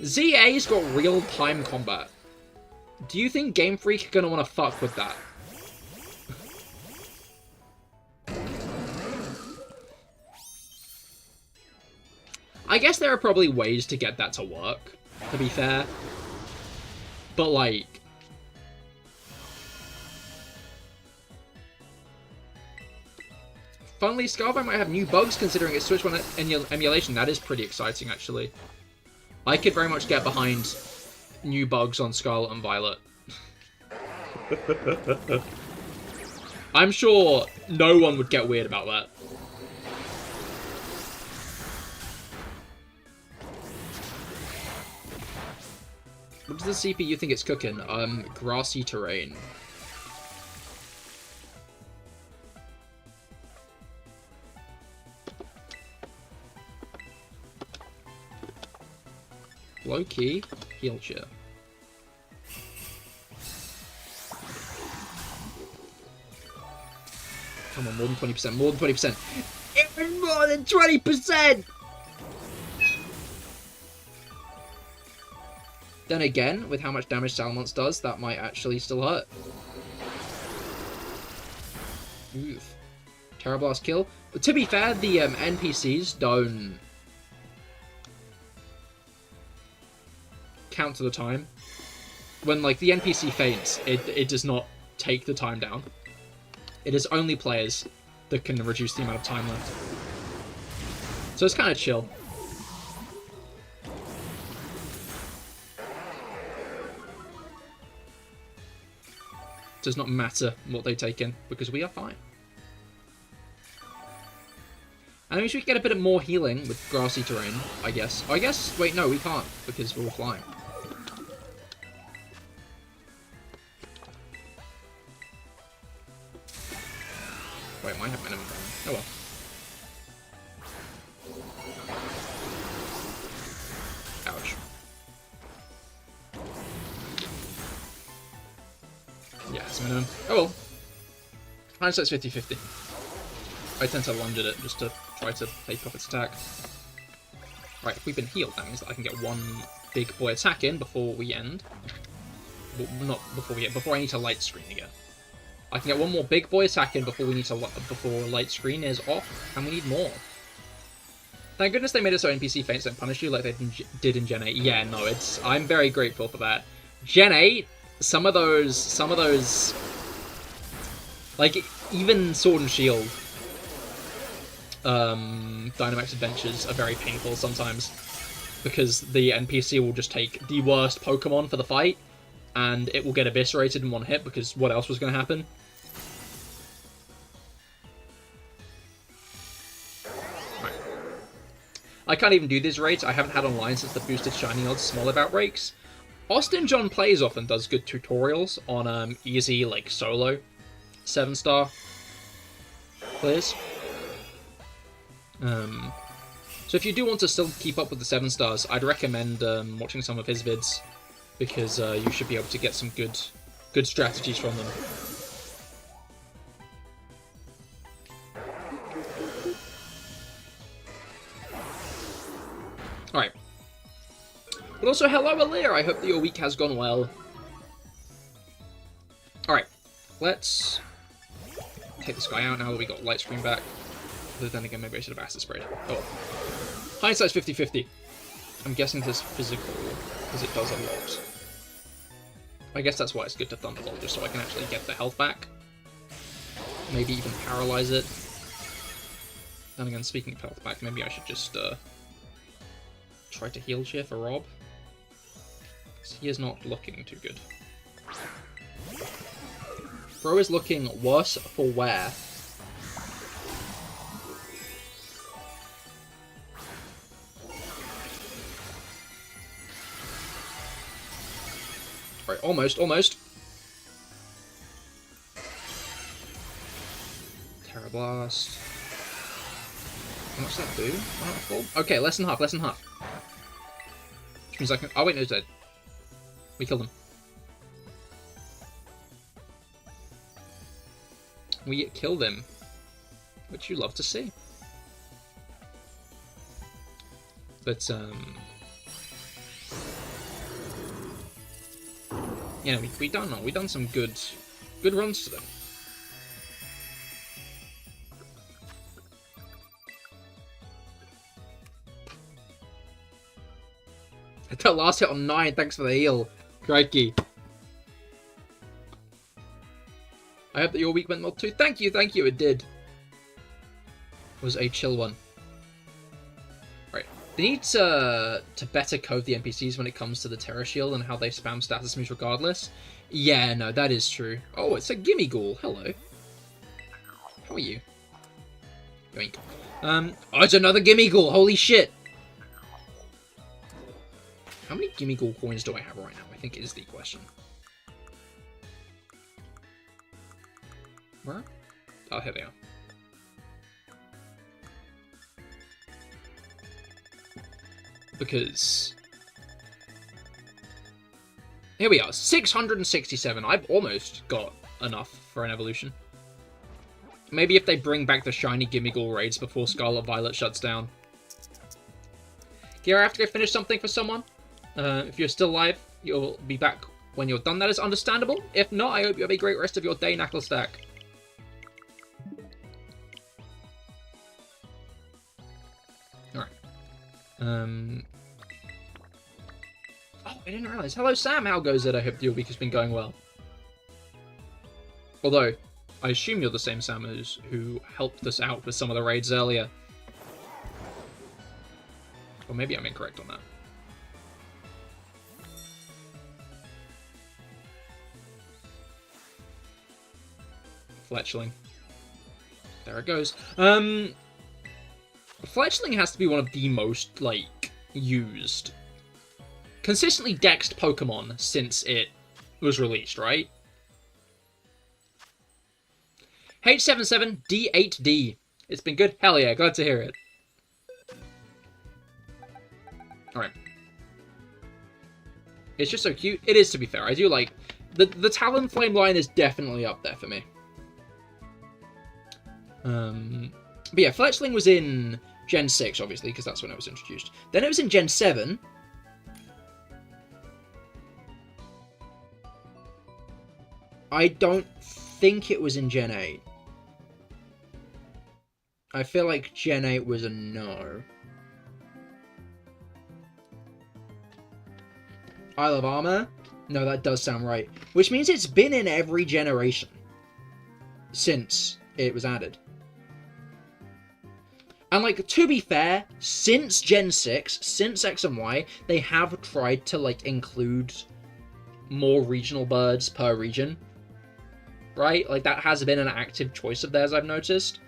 ZA's got real-time combat. Do you think Game Freak are going to want to fuck with that? I guess there are probably ways to get that to work, to be fair. But, like... Funnily, Scarlet might have new bugs considering it's Switch 1 emulation. That is pretty exciting, actually. I could very much get behind new bugs on Scarlet and Violet. I'm sure no one would get weird about that. What does the CPU think it's cooking? Grassy terrain. Low key, heal chair. Come on, more than 20%, more than 20%. Even more than 20%! Then again, with how much damage Salamence does, that might actually still hurt. Oof. Tera Blast kill. But to be fair, the NPCs don't count to the time. When, like, the NPC faints, it does not take the time down. It is only players that can reduce the amount of time left. So it's kind of chill. Does not matter what they take in, because we are fine. And I wish we could get a bit of more healing with grassy terrain, I guess. I guess, wait, no, we can't, because we're all flying. Wait, might have minimum damage. Oh well. Ouch. Yeah, it's minimum. Oh well. Hindsight's 50-50. I tend to lunge at it just to try to take off its attack. Right, if we've been healed, that means that I can get one big boy attack in before we end. Well, not before we end, before I need to light screen again. I can get one more big boy attack in before we need to before light screen is off, and we need more. Thank goodness they made it so NPC faints don't punish you like they did in Gen 8. Yeah, no, I'm very grateful for that. Gen 8, some of those, like even Sword and Shield, Dynamax Adventures are very painful sometimes because the NPC will just take the worst Pokemon for the fight, and it will get eviscerated in one hit because what else was going to happen? can't even do these raids. I haven't had online since the boosted shiny odds small outbreaks. Austin John Plays often does good tutorials on easy, like, solo 7-star players. So if you do want to still keep up with the 7 stars, I'd recommend watching some of his vids, because you should be able to get some good strategies from them. Alright. But also, hello, Aaliyah! I hope that your week has gone well. Alright, let's take this guy out now that we got light screen back. But then again, maybe I should have acid sprayed. Oh. Hindsight's 50-50. I'm guessing this physical, because it does a lot. I guess that's why it's good to Thunderbolt, just so I can actually get the health back. Maybe even paralyze it. Then again, speaking of health back, maybe I should just try to heal cheer for Rob. Because he is not looking too good. Bro is looking worse for wear. Right, almost. Tera Blast. How much does that do? Okay, less than half. Which means I can... Oh wait, no, he's dead. We killed him. We killed him. Which you love to see. But, yeah, we done some good runs to them. That last hit on 9, thanks for the heal. Crikey. I hope that your week went well too. Thank you, it did. It was a chill one. Right. They need to better code the NPCs when it comes to the Tera Shield and how they spam status moves regardless. Yeah, no, that is true. Oh, it's a Gimme Ghoul. Hello. How are you? Yoink. Oh, it's another Gimme Ghoul. Holy shit. How many Gimme Ghoul coins do I have right now? I think is the question. Where? Oh, here they are. Because... here we are, 667. I've almost got enough for an evolution. Maybe if they bring back the shiny Gimme Ghoul raids before Scarlet Violet shuts down. Cahir, I have to go finish something for someone. If you're still alive, you'll be back when you're done. That is understandable. If not, I hope you have a great rest of your day, Knucklestack. Alright. Oh, I didn't realise. Hello, Sam. How goes it? I hope your week has been going well. Although, I assume you're the same Sam who helped us out with some of the raids earlier. Or maybe I'm incorrect on that. Fletchling. There it goes. Fletchling has to be one of the most, like, used, consistently dexed Pokemon since it was released, right? H77D8D. It's been good. Hell yeah, glad to hear it. Alright. It's just so cute. It is, to be fair. I do like... The Talonflame line is definitely up there for me. But yeah, Fletchling was in Gen 6, obviously, because that's when it was introduced. Then it was in Gen 7. I don't think it was in Gen 8. I feel like Gen 8 was a no. Isle of Armor? No, that does sound right. Which means it's been in every generation since it was added. And, like, to be fair, since Gen 6, since X and Y, they have tried to, like, include more regional birds per region. Right? Like, that has been an active choice of theirs, I've noticed.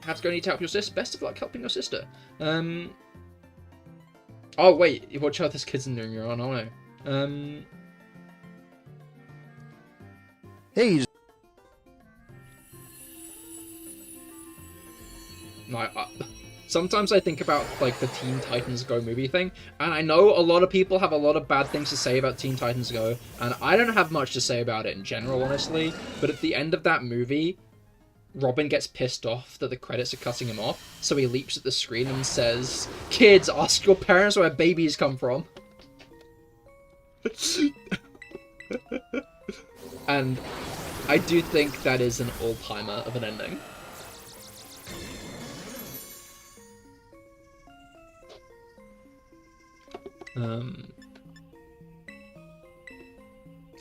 Have to go need to help your sister. Best of luck helping your sister. Oh wait, watch out, this kid's in your own. Oh no. Hey. No, sometimes I think about like the Teen Titans Go movie thing, and I know a lot of people have a lot of bad things to say about Teen Titans Go, and I don't have much to say about it in general, honestly. But at the end of that movie, Robin gets pissed off that the credits are cutting him off, so he leaps at the screen and says, "Kids, ask your parents where babies come from." And I do think that is an all-timer of an ending.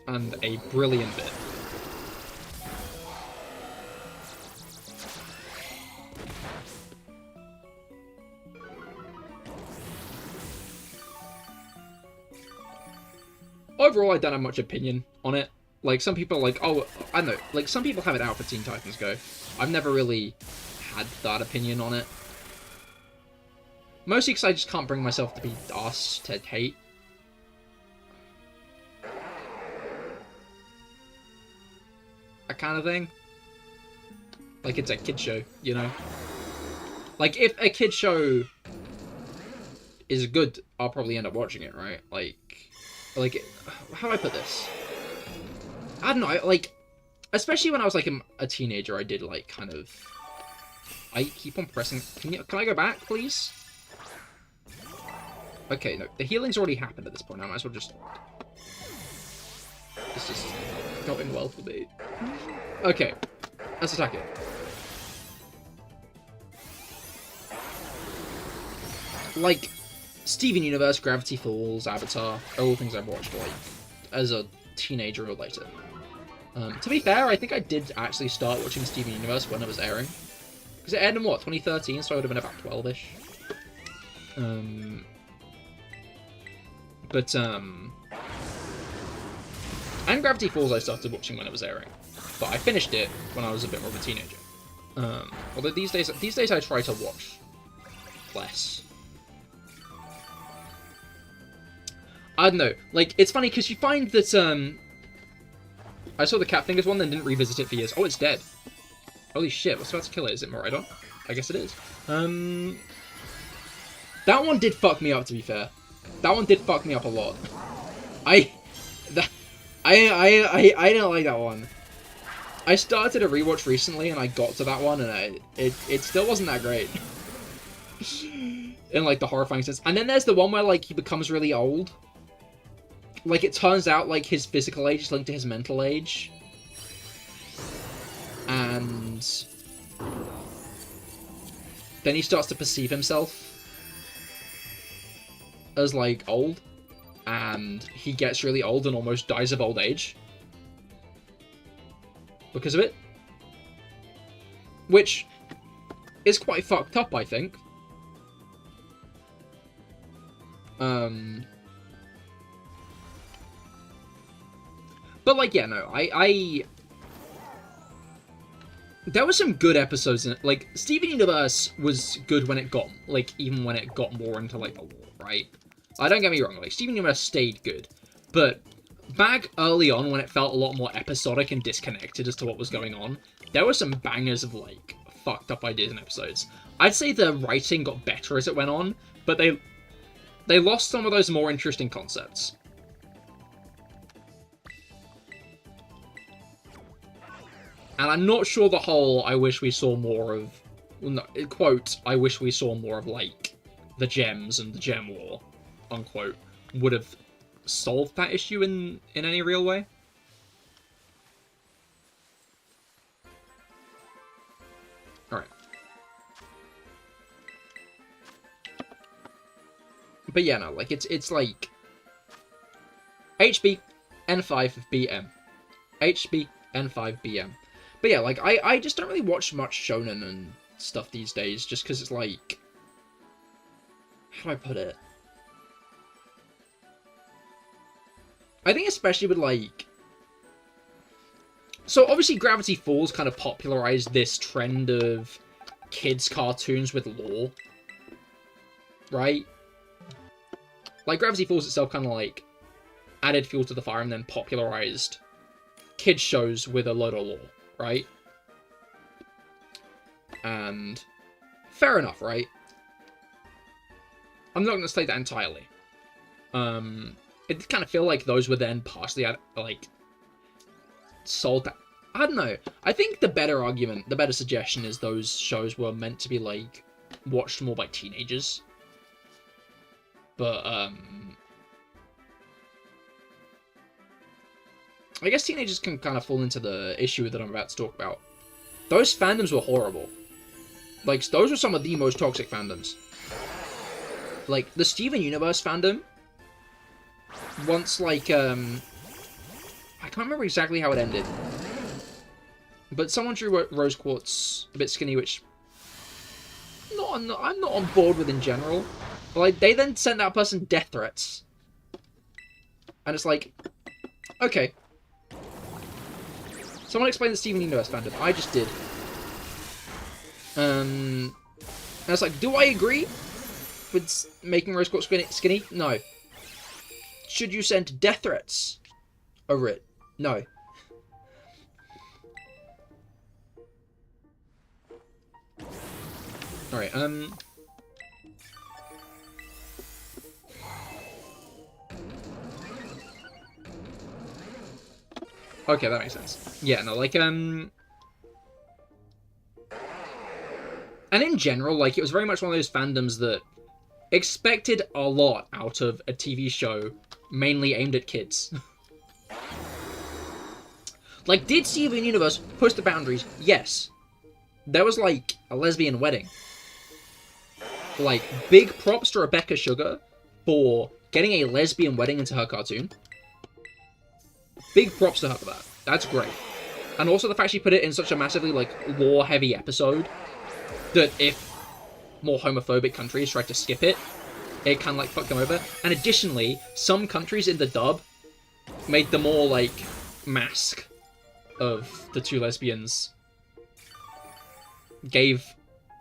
And a brilliant bit. Overall, I don't have much opinion on it. Like, some people are like, oh, I don't know, like, some people have it out for Teen Titans Go. I've never really had that opinion on it. Mostly because I just can't bring myself to be asked to hate. That kind of thing. Like, it's a kid show, you know? Like, if a kid show is good, I'll probably end up watching it, right? Like, how do I put this? I don't know, like, especially when I was, like, a teenager, I did, like, kind of... I keep on pressing... Can I go back, please? Okay, no, the healing's already happened at this point. I might as well just... This is going well for me. Okay, let's attack it. Like, Steven Universe, Gravity Falls, Avatar, are all things I've watched, like, as a teenager or later. To be fair, I think I did actually start watching Steven Universe when it was airing. Because it aired in, what, 2013, so I would have been about 12-ish. And Gravity Falls I started watching when it was airing. But I finished it when I was a bit more of a teenager. Although these days I try to watch less. I don't know, like, it's funny because you find that, I saw the Cat Fingers one, then didn't revisit it for years. Oh, it's dead. Holy shit, what's about to kill it? Is it Miraidon? I guess it is. That one did fuck me up, to be fair. That one did fuck me up a lot. I didn't like that one. I started a rewatch recently, and I got to that one, and it still wasn't that great. In, like, the horrifying sense. And then there's the one where, like, he becomes really old. Like, it turns out, like, his physical age is linked to his mental age. And then he starts to perceive himself as, like, old. And he gets really old and almost dies of old age. Because of it. Which is quite fucked up, I think. But, like, yeah, no, there were some good episodes in it. Like, Steven Universe was good when it got, like, even when it got more into, like, the lore, right? Don't get me wrong, like, Steven Universe stayed good. But back early on, when it felt a lot more episodic and disconnected as to what was going on, there were some bangers of, like, fucked up ideas in episodes. I'd say the writing got better as it went on, but they lost some of those more interesting concepts. And I'm not sure the whole, I wish we saw more of, well, no, quote, I wish we saw more of, like, the gems and the gem war, unquote, would have solved that issue in any real way. Alright. But yeah, no, like, it's like, HB, N5, BM. HB, N5, BM. But yeah, like, I just don't really watch much shonen and stuff these days, just because it's like... How do I put it? I think especially with, like... So, obviously, Gravity Falls kind of popularized this trend of kids cartoons with lore, right? Like Gravity Falls itself kind of like added fuel to the fire and then popularized kids shows with a load of lore, right? And fair enough, right? I'm not going to say that entirely. It kind of feel like those were then partially like sold that. I don't know. I think the better argument, the better suggestion is those shows were meant to be like watched more by teenagers. But I guess teenagers can kind of fall into the issue that I'm about to talk about. Those fandoms were horrible. Like, those were some of the most toxic fandoms. Like, the Steven Universe fandom, once, like, I can't remember exactly how it ended. But someone drew Rose Quartz a bit skinny, which I'm not on board with in general. But, like, they then sent that person death threats. And it's like, okay. Someone explain the Steven Universe fandom. I just did. And it's like, do I agree with making Rose Quartz skinny? No. Should you send death threats over it? No. Alright, okay, that makes sense. Yeah, no, like, and in general, like, it was very much one of those fandoms that expected a lot out of a TV show mainly aimed at kids. Like, did Steven Universe push the boundaries? Yes. There was, like, a lesbian wedding. Like, big props to Rebecca Sugar for getting a lesbian wedding into her cartoon. Big props to her for that. That's great. And also the fact she put it in such a massively, like, lore-heavy episode that if more homophobic countries tried to skip it, it kind of, like, fucked them over. And additionally, some countries in the dub made the more, like, mask of the two lesbians gave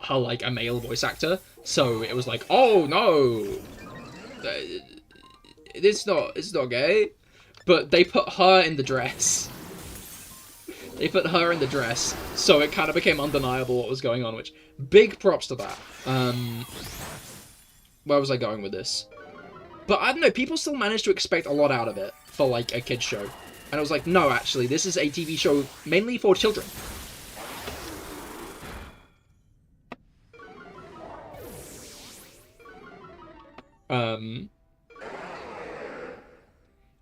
her, like, a male voice actor. So it was like, oh, no! It's not gay. But they put her in the dress. They put her in the dress, so it kind of became undeniable what was going on, which, big props to that. Where was I going with this? But I don't know, people still managed to expect a lot out of it for, like, a kid's show. And I was like, no, actually, this is a TV show mainly for children.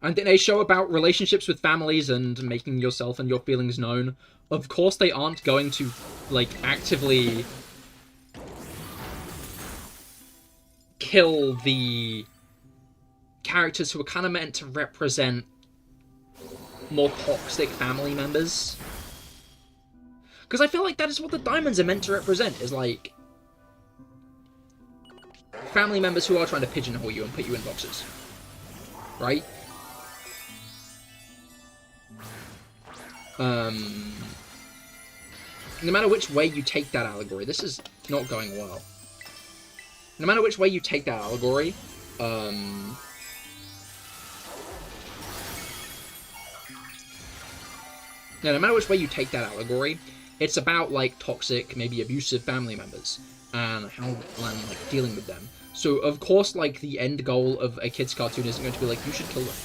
And in a show about relationships with families and making yourself and your feelings known, of course they aren't going to, like, actively kill the characters who are kind of meant to represent more toxic family members. Because I feel like that is what the diamonds are meant to represent, is, like, family members who are trying to pigeonhole you and put you in boxes. Right? No matter which way you take that allegory, this is not going well. No matter which way you take that allegory, no matter which way you take that allegory, it's about, like, toxic, maybe abusive family members, and how, and, like, dealing with them. So, of course, like, the end goal of a kid's cartoon isn't going to be like, you should kill them.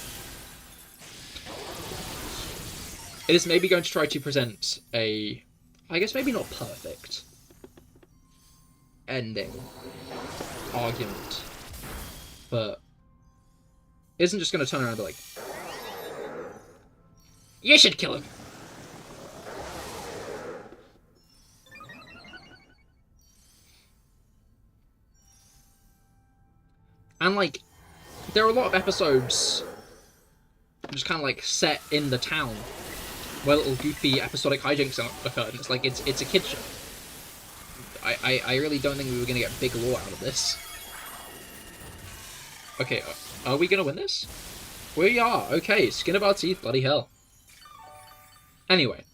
It is maybe going to try to present a, I guess maybe not perfect, ending argument, but isn't just going to turn around and be like, you should kill him. And, like, there are a lot of episodes just kind of, like, set in the town where little goofy episodic hijinks occurred, and it's like, it's a kid's show. I really don't think we were going to get big lore out of this. Okay, are we going to win this? We are! Okay, skin of our teeth, bloody hell. Anyway,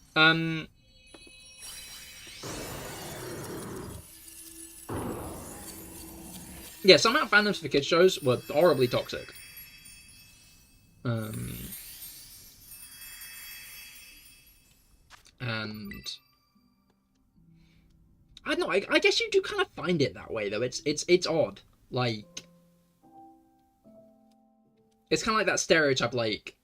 Yeah, some amount of fandoms for kids shows were horribly toxic. And I don't know. I guess you do kind of find it that way though. It's odd. Like, it's kind of like that stereotype. Like,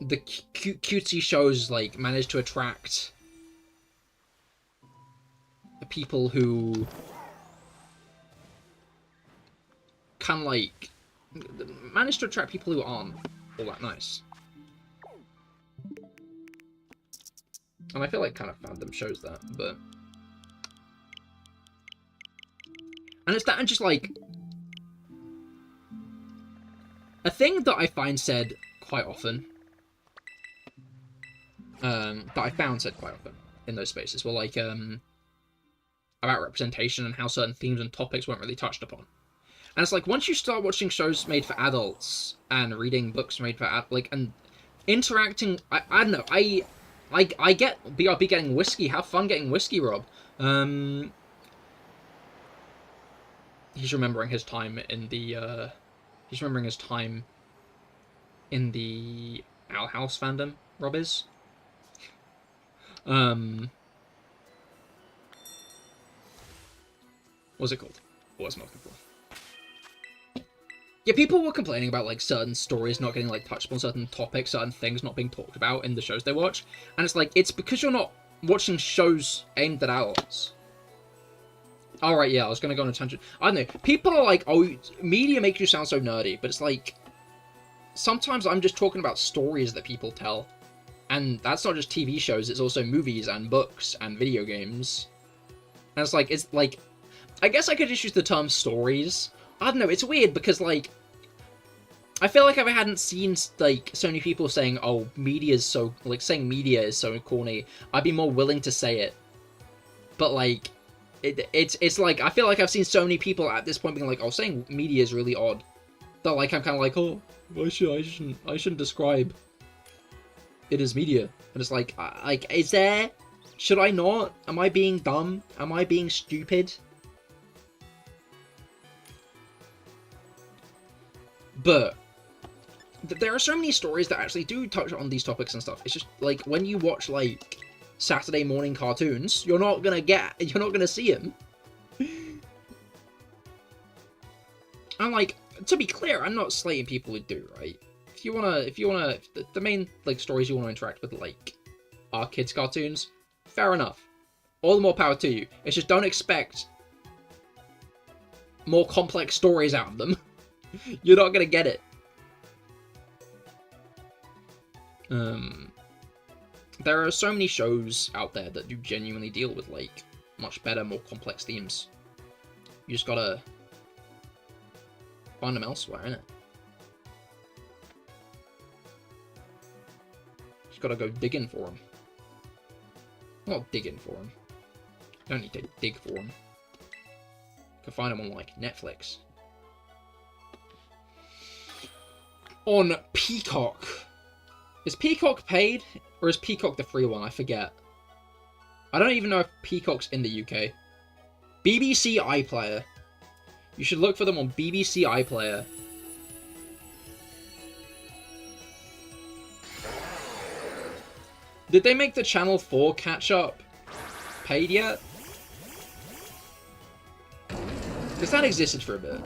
the cutesy shows like manage to attract the people who kind of like manage to attract people who aren't all that nice. And I feel like kind of fandom shows that, but... And it's that, and just like... A thing that I find said quite often... that I found said quite often in those spaces were like, about representation and how certain themes and topics weren't really touched upon. And it's like, once you start watching shows made for adults, and reading books made for like, and interacting... I don't know, I get BRB getting whiskey. Have fun getting whiskey, Rob. He's remembering his time in the Owl House fandom. Rob is. What's it called? What was I looking for? Yeah, people were complaining about, like, certain stories not getting, like, touched upon, certain topics, certain things not being talked about in the shows they watch. And it's like, it's because you're not watching shows aimed at adults. Alright, yeah, I was gonna go on a tangent. I don't know. People are like, oh, media makes you sound so nerdy. But it's like, sometimes I'm just talking about stories that people tell. And that's not just TV shows, it's also movies and books and video games. And it's like, I guess I could just use the term stories. I don't know, it's weird because, like, I feel like if I hadn't seen, like, so many people saying, oh, media's so, like, saying media is so corny, I'd be more willing to say it. But, like, it's like, I feel like I've seen so many people at this point being like, oh, saying media is really odd. That, like, I'm kind of like, oh, I shouldn't describe it as media. And it's like, is there, should I not? Am I being dumb? Am I being stupid? But there are so many stories that actually do touch on these topics and stuff. It's just like when you watch like Saturday morning cartoons, you're not gonna see them. And like, to be clear, I'm not slating people who do, right? If you wanna, the main like stories you wanna interact with like are kids cartoons, fair enough. All the more power to you. It's just don't expect more complex stories out of them. You're not gonna get it. There are so many shows out there that do genuinely deal with, like, much better, more complex themes. You just gotta find them elsewhere, innit? Just gotta go digging for them. Not digging for them. You don't need to dig for them. You can find them on, like, Netflix. On Peacock. Is Peacock paid? Or is Peacock the free one? I forget. I don't even know if Peacock's in the UK. BBC iPlayer. You should look for them on BBC iPlayer. Did they make the Channel 4 catch-up paid yet? Because that existed for a bit.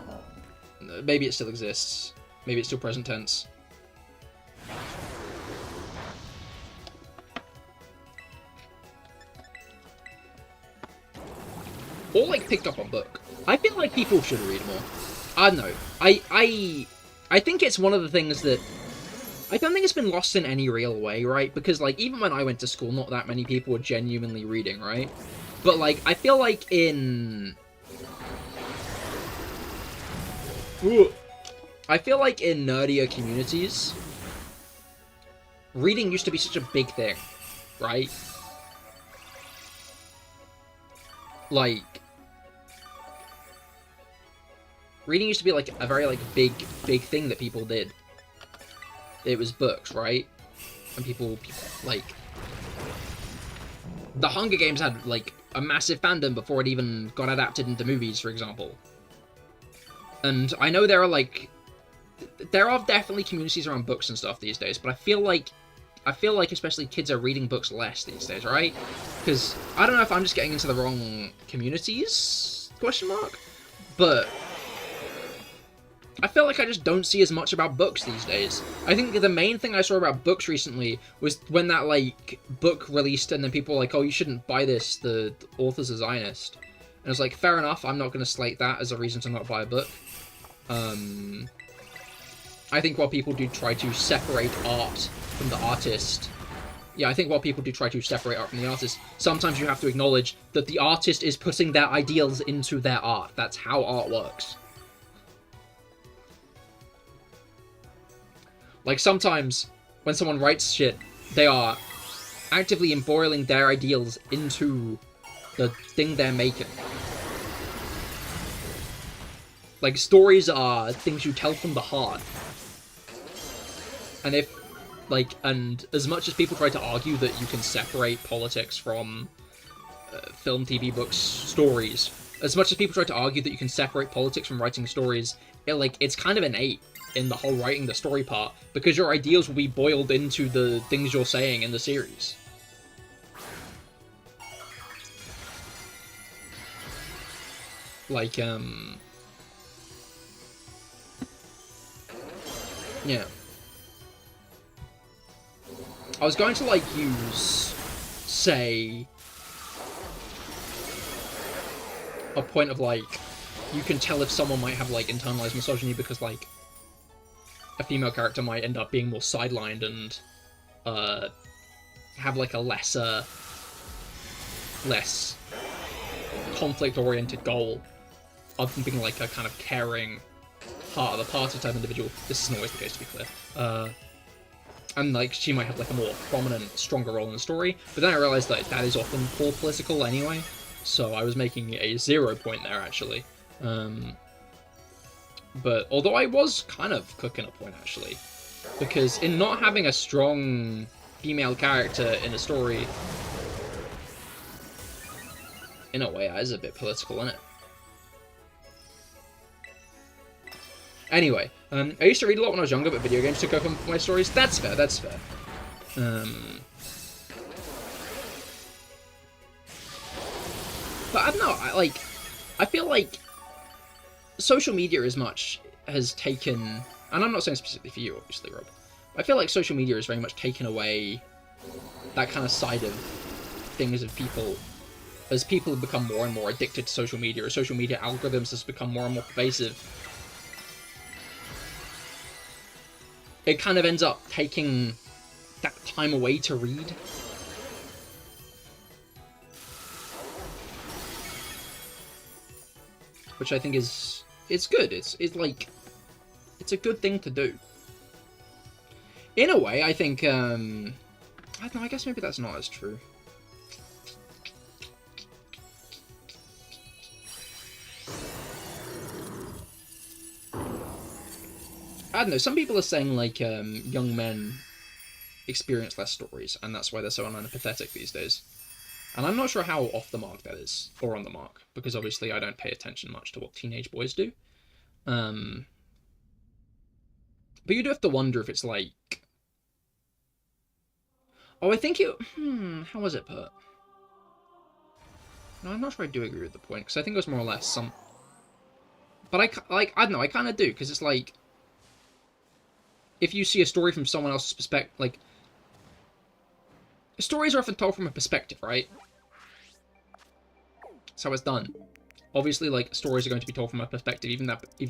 Maybe it still exists. Maybe it's still present tense. Or like picked up a book. I feel like people should read more. I don't know. I think it's one of the things that I don't think it's been lost in any real way, right? Because like even when I went to school, not that many people were genuinely reading, right? But like I feel like in nerdier communities, reading used to be such a big thing, right? Like, reading used to be like a very like big thing that people did. It was books, right? And people like The Hunger Games had, like, a massive fandom before it even got adapted into movies, for example. And I know there are, like... There are definitely communities around books and stuff these days, but I feel like especially kids are reading books less these days, right? Because I don't know if I'm just getting into the wrong communities, question mark? But I feel like I just don't see as much about books these days. I think the main thing I saw about books recently was when that, like, book released and then people were like, oh, you shouldn't buy this, the author's a Zionist. And I was like, fair enough, I'm not going to slate that as a reason to not buy a book. I think while people do try to separate art from the artist... Yeah, I think while people do try to separate art from the artist, sometimes you have to acknowledge that the artist is putting their ideals into their art. That's how art works. Like, sometimes, when someone writes shit, they are actively embroiling their ideals into the thing they're making. Like, stories are things you tell from the heart. And if, like, and as much as people try to argue that you can separate politics from film, TV, books, stories, as much as people try to argue that you can separate politics from writing stories, it's kind of innate in the whole writing the story part, because your ideals will be boiled into the things you're saying in the series. Like, yeah. I was going to, like, use, say, a point of, like, you can tell if someone might have, like, internalized misogyny because, like, a female character might end up being more sidelined and, have, like, a less conflict-oriented goal other than being, like, a kind of caring heart of the party type individual. This isn't always the case, to be clear. And, like, she might have, like, a more prominent, stronger role in the story. But then I realized that that is often poor political anyway. So I was making a 0 point there, actually. But, although I was kind of cooking a point, actually. Because in not having a strong female character in a story, in a way, that is a bit political, isn't it? Anyway, I used to read a lot when I was younger, but video games took over my stories. That's fair, that's fair. But I don't know, I feel like social media has taken, and I'm not saying specifically for you, obviously, Rob, but I feel like social media has very much taken away that kind of side of things of people, as people have become more and more addicted to social media, as social media algorithms has become more and more pervasive. It kind of ends up taking that time away to read. Which I think it's good. It's a good thing to do. In a way, I think, I don't know, I guess maybe that's not as true. I don't know, some people are saying, like, young men experience less stories, and that's why they're so unempathetic these days. And I'm not sure how off the mark that is, or on the mark, because obviously I don't pay attention much to what teenage boys do. But you do have to wonder if it's like... Oh, I think it... how was it put? No, I'm not sure I do agree with the point, because I think it was more or less some... But I don't know, I kind of do, because it's like... If you see a story from someone else's perspective, like... Stories are often told from a perspective, right? That's how it's done. Obviously, like, stories are going to be told from a perspective, even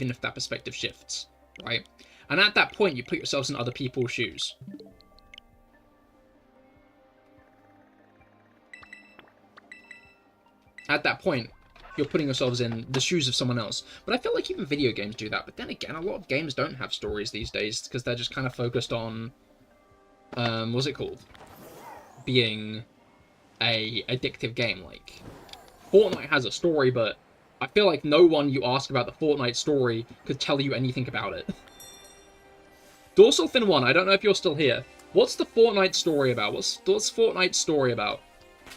if that perspective shifts, right? And at that point, you put yourselves in other people's shoes. At that point, you're putting yourselves in the shoes of someone else. But I feel like even video games do that. But then again, a lot of games don't have stories these days, because they're just kind of focused on... what's it called? Being a addictive game. Like, Fortnite has a story, but I feel like no one you ask about the Fortnite story could tell you anything about it. Dorsalfin1, I don't know if you're still here. What's the Fortnite story about? What's Fortnite's story about?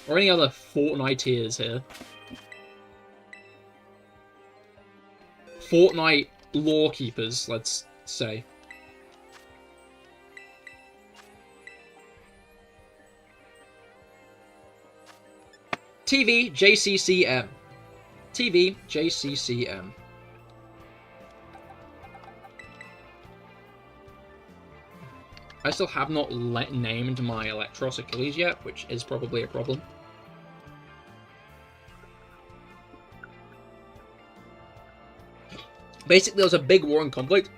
Or any other Fortniteers here. Fortnite lore keepers, let's say. TV JCCM. TV JCCM. I still have not named my Electros Achilles yet, which is probably a problem. Basically, there was a big war and conflict,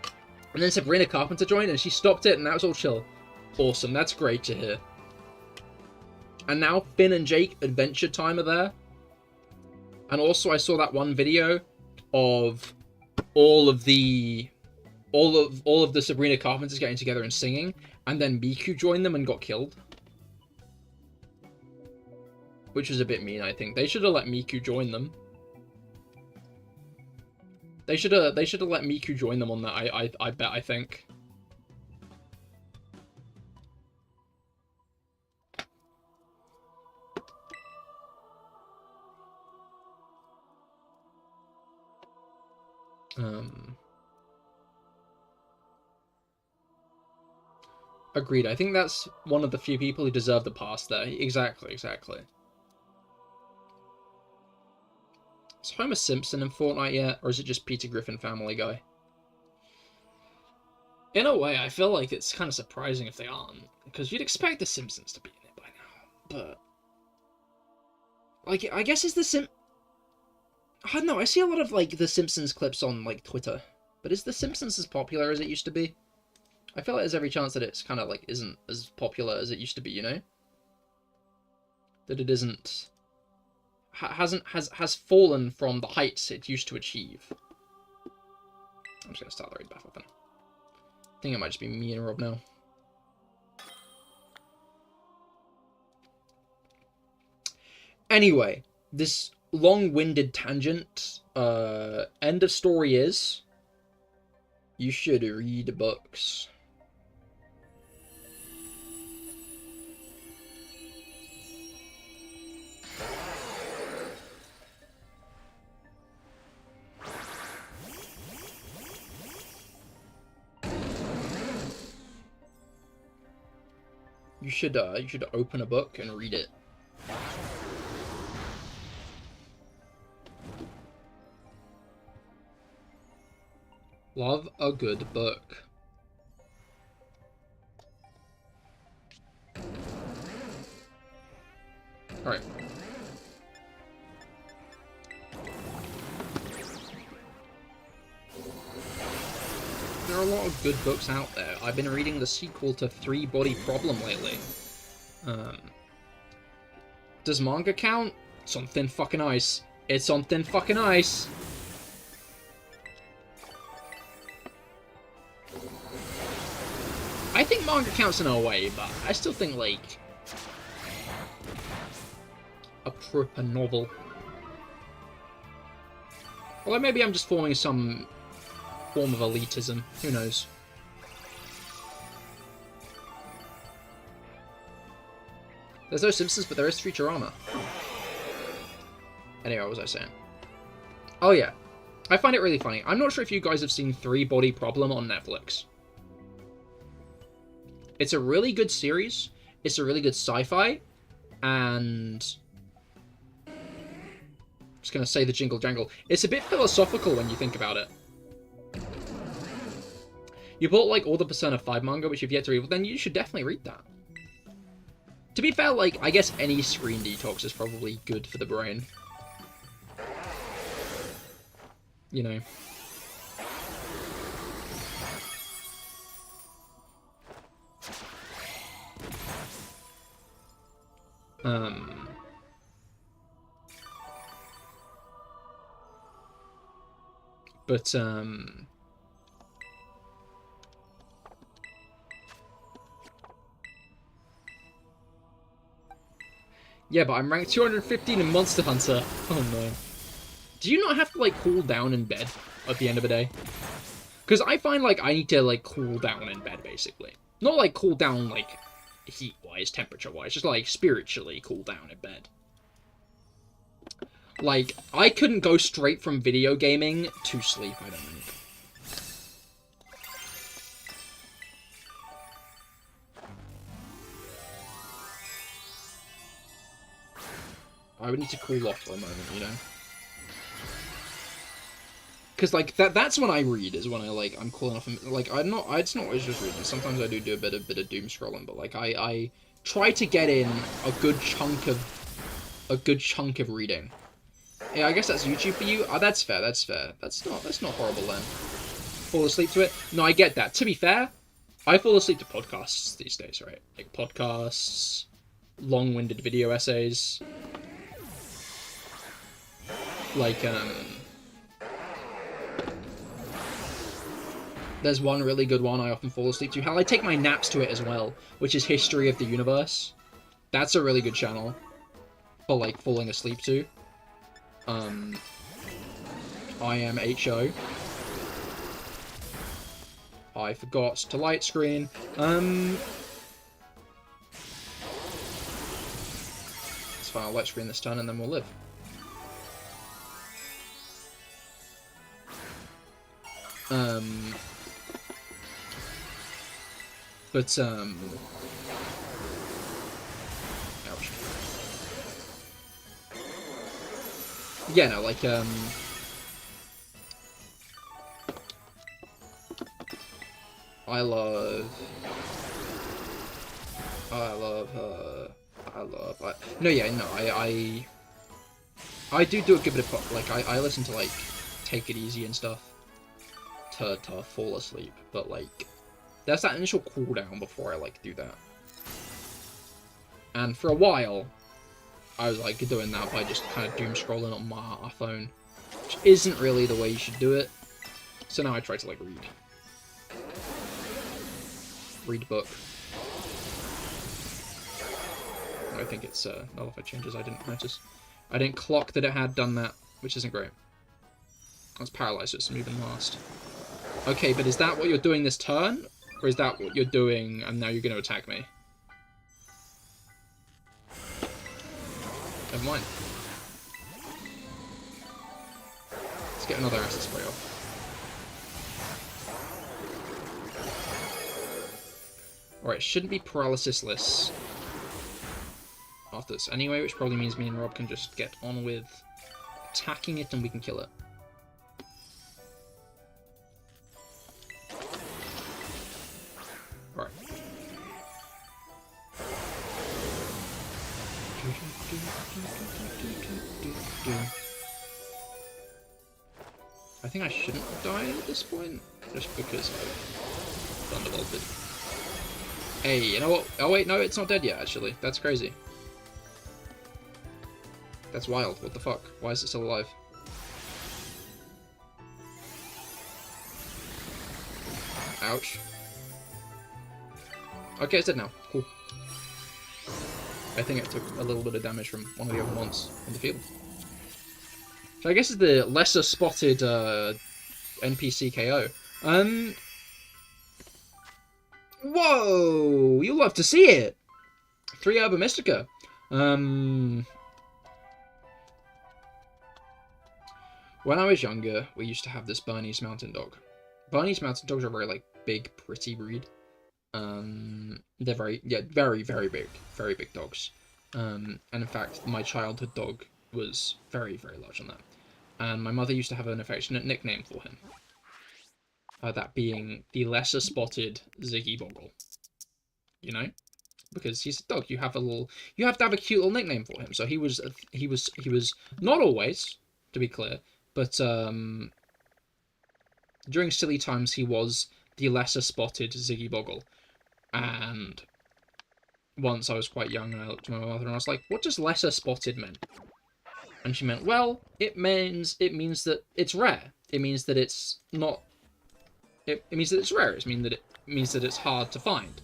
and then Sabrina Carpenter joined, and she stopped it, and that was all chill. Awesome, that's great to hear. And now Finn and Jake Adventure Time are there. And also, I saw that one video of all of the Sabrina Carpenters getting together and singing, and then Miku joined them and got killed. Which was a bit mean, I think. They should have let Miku join them. They should have let Miku join them on that, I bet, I think. Agreed. I think that's one of the few people who deserve the pass there. Exactly, exactly. Is Homer Simpson in Fortnite yet? Or is it just Peter Griffin Family Guy? In a way, I feel like it's kind of surprising if they aren't. Because you'd expect the Simpsons to be in it by now. But... like, I guess it's the I don't know, I see a lot of, like, the Simpsons clips on, like, Twitter. But is the Simpsons as popular as it used to be? I feel like there's every chance that it's kind of, like, isn't as popular as it used to be, you know? That it isn't... has fallen from the heights it used to achieve. I'm just gonna start the raid back open. I think it might just be me and Rob now. Anyway, this long-winded tangent, end of story is... you should read books. You should open a book and read it. Love a good book. Alright. There are a lot of good books out there. I've been reading the sequel to Three Body Problem lately. Does manga count? It's on thin fucking ice. It's on thin fucking ice. I think manga counts in a way, but I still think, like, a proper novel. Although maybe I'm just forming some form of elitism. Who knows? There's no Simpsons, but there is Futurama. Anyway, what was I saying? Oh yeah. I find it really funny. I'm not sure if you guys have seen Three Body Problem on Netflix. It's a really good series. It's a really good sci-fi. And... I'm just gonna say the jingle jangle. It's a bit philosophical when you think about it. You bought, like, all the Persona 5 manga, which you've yet to read, well, then you should definitely read that. To be fair, like, I guess any screen detox is probably good for the brain. You know. Yeah, but I'm ranked 215 in Monster Hunter. Oh no. Do you not have to, like, cool down in bed at the end of the day? Because I find, like, I need to, like, cool down in bed, basically. Not, like, cool down, like, heat-wise, temperature-wise. Just, like, spiritually cool down in bed. Like, I couldn't go straight from video gaming to sleep, I don't think. I would need to cool off for a moment, you know? Because, like, that's when I read, is when I'm cooling off. And, like, it's not always just reading. Sometimes I do a bit of doom scrolling, but, like, I try to get in a good chunk of reading. Yeah, I guess that's YouTube for you. Oh, that's fair, that's fair. That's not horrible then. Fall asleep to it? No, I get that. To be fair, I fall asleep to podcasts these days, right? Like, podcasts, long-winded video essays. Like, there's one really good one I often fall asleep to. Hell, I take my naps to it as well, which is History of the Universe. That's a really good channel for, like, falling asleep to. I am HO. I forgot to light screen. It's fine, I'll light screen this turn and then we'll live. Ouch. Yeah, no, like, I do a good bit of, like, I listen to, like, Take It Easy and stuff to fall asleep, but, like, there's that initial cooldown before I, like, do that. And for a while, I was, like, doing that by just kind of doom scrolling on my phone, which isn't really the way you should do it. So now I try to, like, read a book. I think it's nullified changes. I didn't notice. I didn't clock that it had done that, which isn't great. I was paralyzed, so it's moving last. Okay, but is that what you're doing this turn? Or is that what you're doing and now you're going to attack me? Never mind. Let's get another acid spray off. Alright, shouldn't be paralysis-less after this anyway, which probably means me and Rob can just get on with attacking it and we can kill it. Alright. I think I shouldn't have died at this point, just because I've thunderbolted. Hey, you know what? Oh wait, no, it's not dead yet, actually. That's crazy. That's wild. What the fuck? Why is it still alive? Ouch. Okay, it's dead now. Cool. I think it took a little bit of damage from one of the other ones in the field. So I guess it's the lesser spotted NPC KO. Whoa! You'll love to see it! 3 Herba Mystica. When I was younger, we used to have this Bernese mountain dog. Bernese mountain dogs are very, like, big, pretty breed. They're very, very, very big dogs. And in fact, my childhood dog was very, very large on that. And my mother used to have an affectionate nickname for him. That being the lesser spotted Ziggy Boggle. You know? Because he's a dog. You have to have a cute little nickname for him. So he was not always, to be clear, but during silly times he was the lesser spotted Ziggy Boggle. And once I was quite young and I looked at my mother and I was like, what does lesser spotted mean? And she meant, well, it means that it's rare. It means that it's not. It means that it's rare. It means that it's hard to find.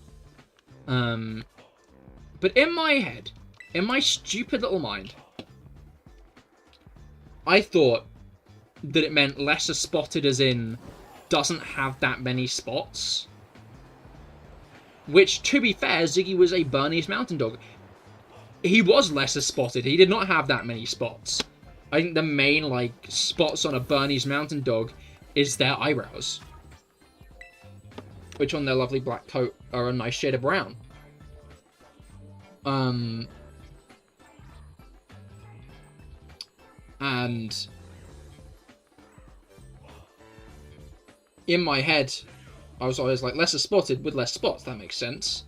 But in my head, in my stupid little mind, I thought that it meant lesser spotted as in doesn't have that many spots. Which, to be fair, Ziggy was a Bernese mountain dog. He was lesser spotted. He did not have that many spots. I think the main, like, spots on a Bernese Mountain Dog is their eyebrows. Which on their lovely black coat are a nice shade of brown. And in my head, I was always like, lesser spotted with less spots. That makes sense.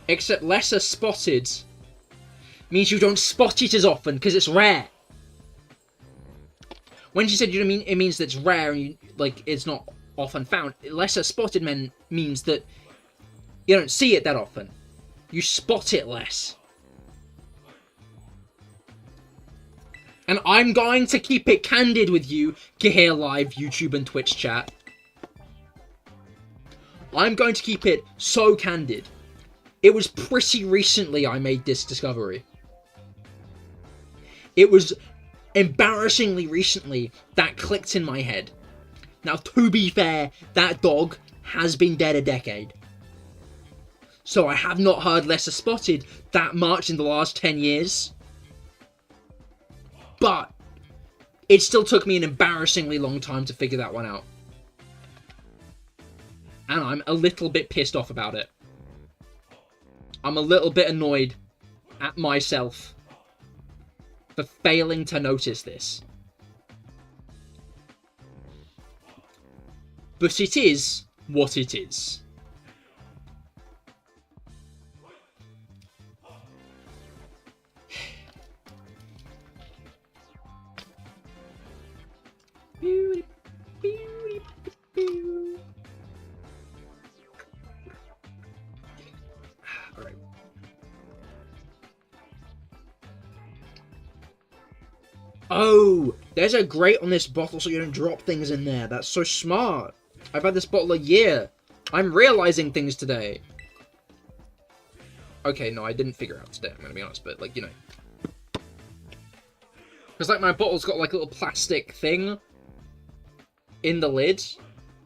Except lesser spotted means you don't spot it as often because it's rare. When she said, you know what I mean, it means that it's rare and you, like, it's not often found. Lesser spotted means that you don't see it that often. You spot it less. And I'm going to keep it candid with you, CahirLIVE, YouTube and Twitch chat. I'm going to keep it so candid. It was pretty recently I made this discovery. It was embarrassingly recently that clicked in my head. Now, to be fair, that dog has been dead a decade. So I have not heard lesser spotted that much in the last 10 years. But it still took me an embarrassingly long time to figure that one out. And I'm a little bit pissed off about it. I'm a little bit annoyed at myself for failing to notice this. But it is what it is. Alright. Oh, there's a grate on this bottle so you don't drop things in there. That's so smart. I've had this bottle a year. I'm realizing things today. Okay, no, I didn't figure out today, I'm gonna be honest, but, like, you know. Because, like, my bottle's got, like, a little plastic thing in the lid,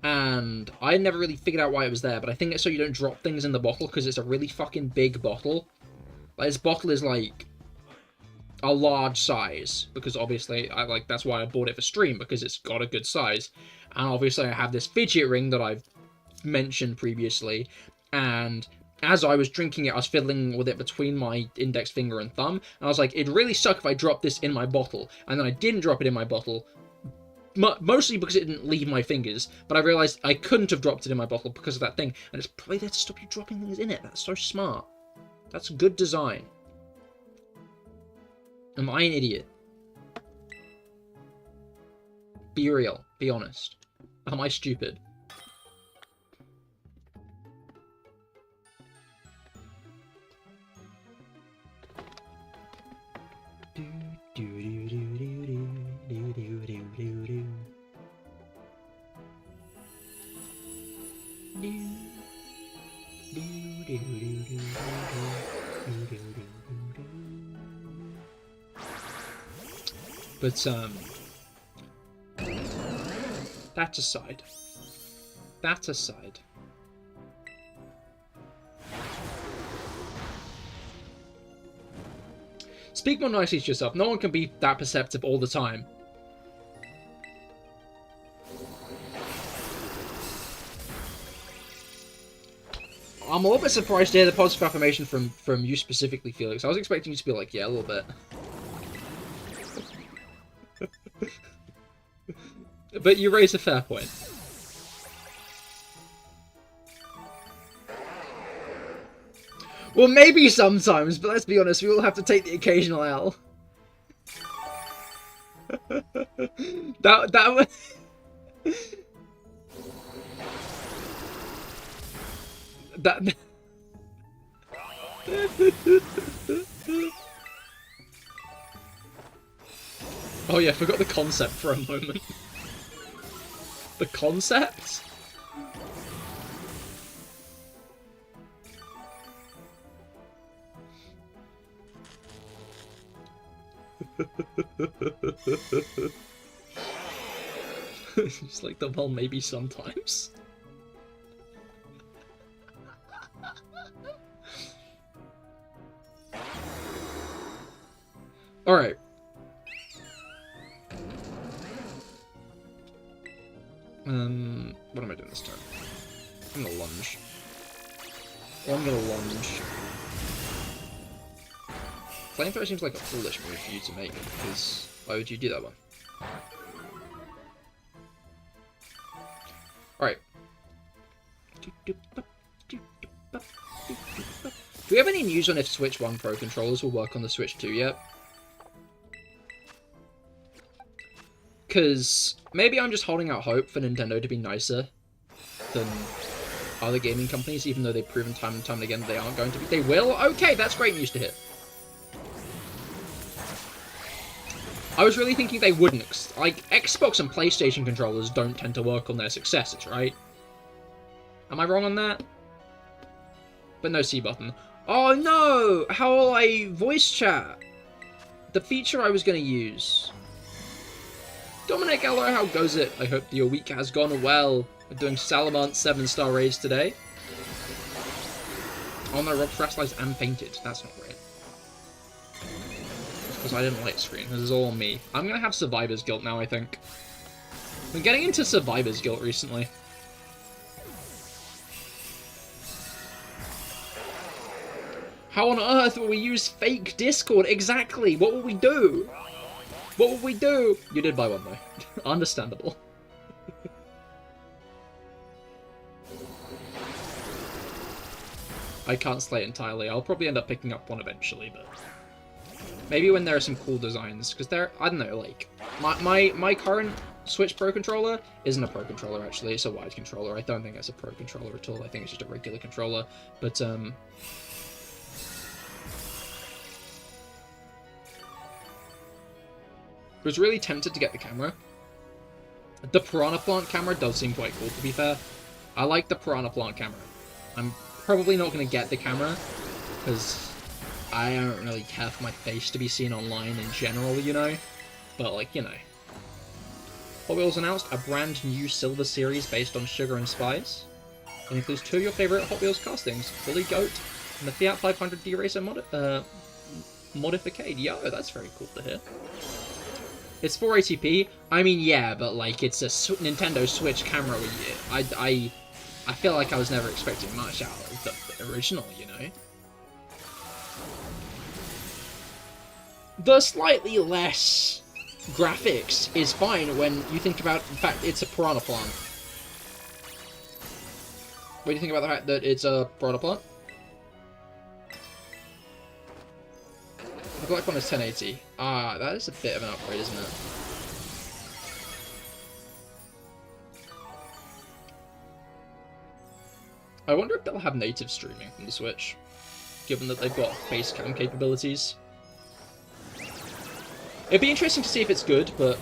and I never really figured out why it was there, but I think it's so you don't drop things in the bottle, because it's a really fucking big bottle. Like, this bottle is, like, a large size, because obviously, that's why I bought it for stream, because it's got a good size. And obviously I have this fidget ring that I've mentioned previously, and as I was drinking it, I was fiddling with it between my index finger and thumb, and I was like, it'd really suck if I dropped this in my bottle, and then I didn't drop it in my bottle, mostly because it didn't leave my fingers, but I realised I couldn't have dropped it in my bottle because of that thing, and it's probably there to stop you dropping things in it. That's so smart. That's good design. Am I an idiot? Be real. Be honest. Am I stupid? But, that aside. That aside. Speak more nicely to yourself. No one can be that perceptive all the time. I'm a little bit surprised to hear the positive affirmation from you specifically, Felix. I was expecting you to be like, yeah, a little bit. But you raise a fair point. Well, maybe sometimes, but let's be honest, we all have to take the occasional L. that was... that... Oh yeah, I forgot the concept for a moment. The concept? It's like the well, maybe sometimes. Alright. What am I doing this turn? I'm gonna lunge. Or I'm gonna lunge. Flamethrower seems like a foolish move for you to make, because why would you do that one? Alright. Do we have any news on if Switch 1 Pro controllers will work on the Switch 2 yet? Because maybe I'm just holding out hope for Nintendo to be nicer than other gaming companies, even though they've proven time and time again that they aren't going to be. They will? Okay, that's great news to hear. I was really thinking they wouldn't. Like, Xbox and PlayStation controllers don't tend to work on their successors, right? Am I wrong on that? But no C button. Oh no! How will I voice chat? The feature I was going to use. Dominic, hello, how goes it? I hope your week has gone well. We're doing Salamence 7-star raids today. Oh no, Rob Frastley's and painted. That's not great. Because I didn't light screen. This is all on me. I'm going to have Survivor's Guilt now, I think. I'm getting into Survivor's Guilt recently. How on earth will we use fake Discord? Exactly! What will we do? What will we do? You did buy one, though. Understandable. I can't slay it entirely. I'll probably end up picking up one eventually, but... maybe when there are some cool designs, because there, I don't know, like... My current Switch Pro controller isn't a Pro controller, actually. It's a wide controller. I don't think it's a Pro controller at all. I think it's just a regular controller. But, I was really tempted to get the camera. The Piranha Plant camera does seem quite cool, to be fair. I like the Piranha Plant camera. I'm probably not going to get the camera, because I don't really care for my face to be seen online in general, you know? But, like, you know. Hot Wheels announced a brand new Silver Series based on Sugar and Spice. It includes 2 of your favourite Hot Wheels castings, Bully Goat and the Fiat 500 D-Racer Modificade. Yo, that's very cool to hear. It's 480p. I mean, yeah, but like it's a Nintendo Switch camera. I feel like I was never expecting much out of the original, you know. The slightly less graphics is fine when you think about the fact it's a Piranha Plant. What do you think about the fact that it's a Piranha Plant? The black one is 1080. Ah, that is a bit of an upgrade, isn't it? I wonder if they'll have native streaming from the Switch, given that they've got face cam capabilities. It'd be interesting to see if it's good, but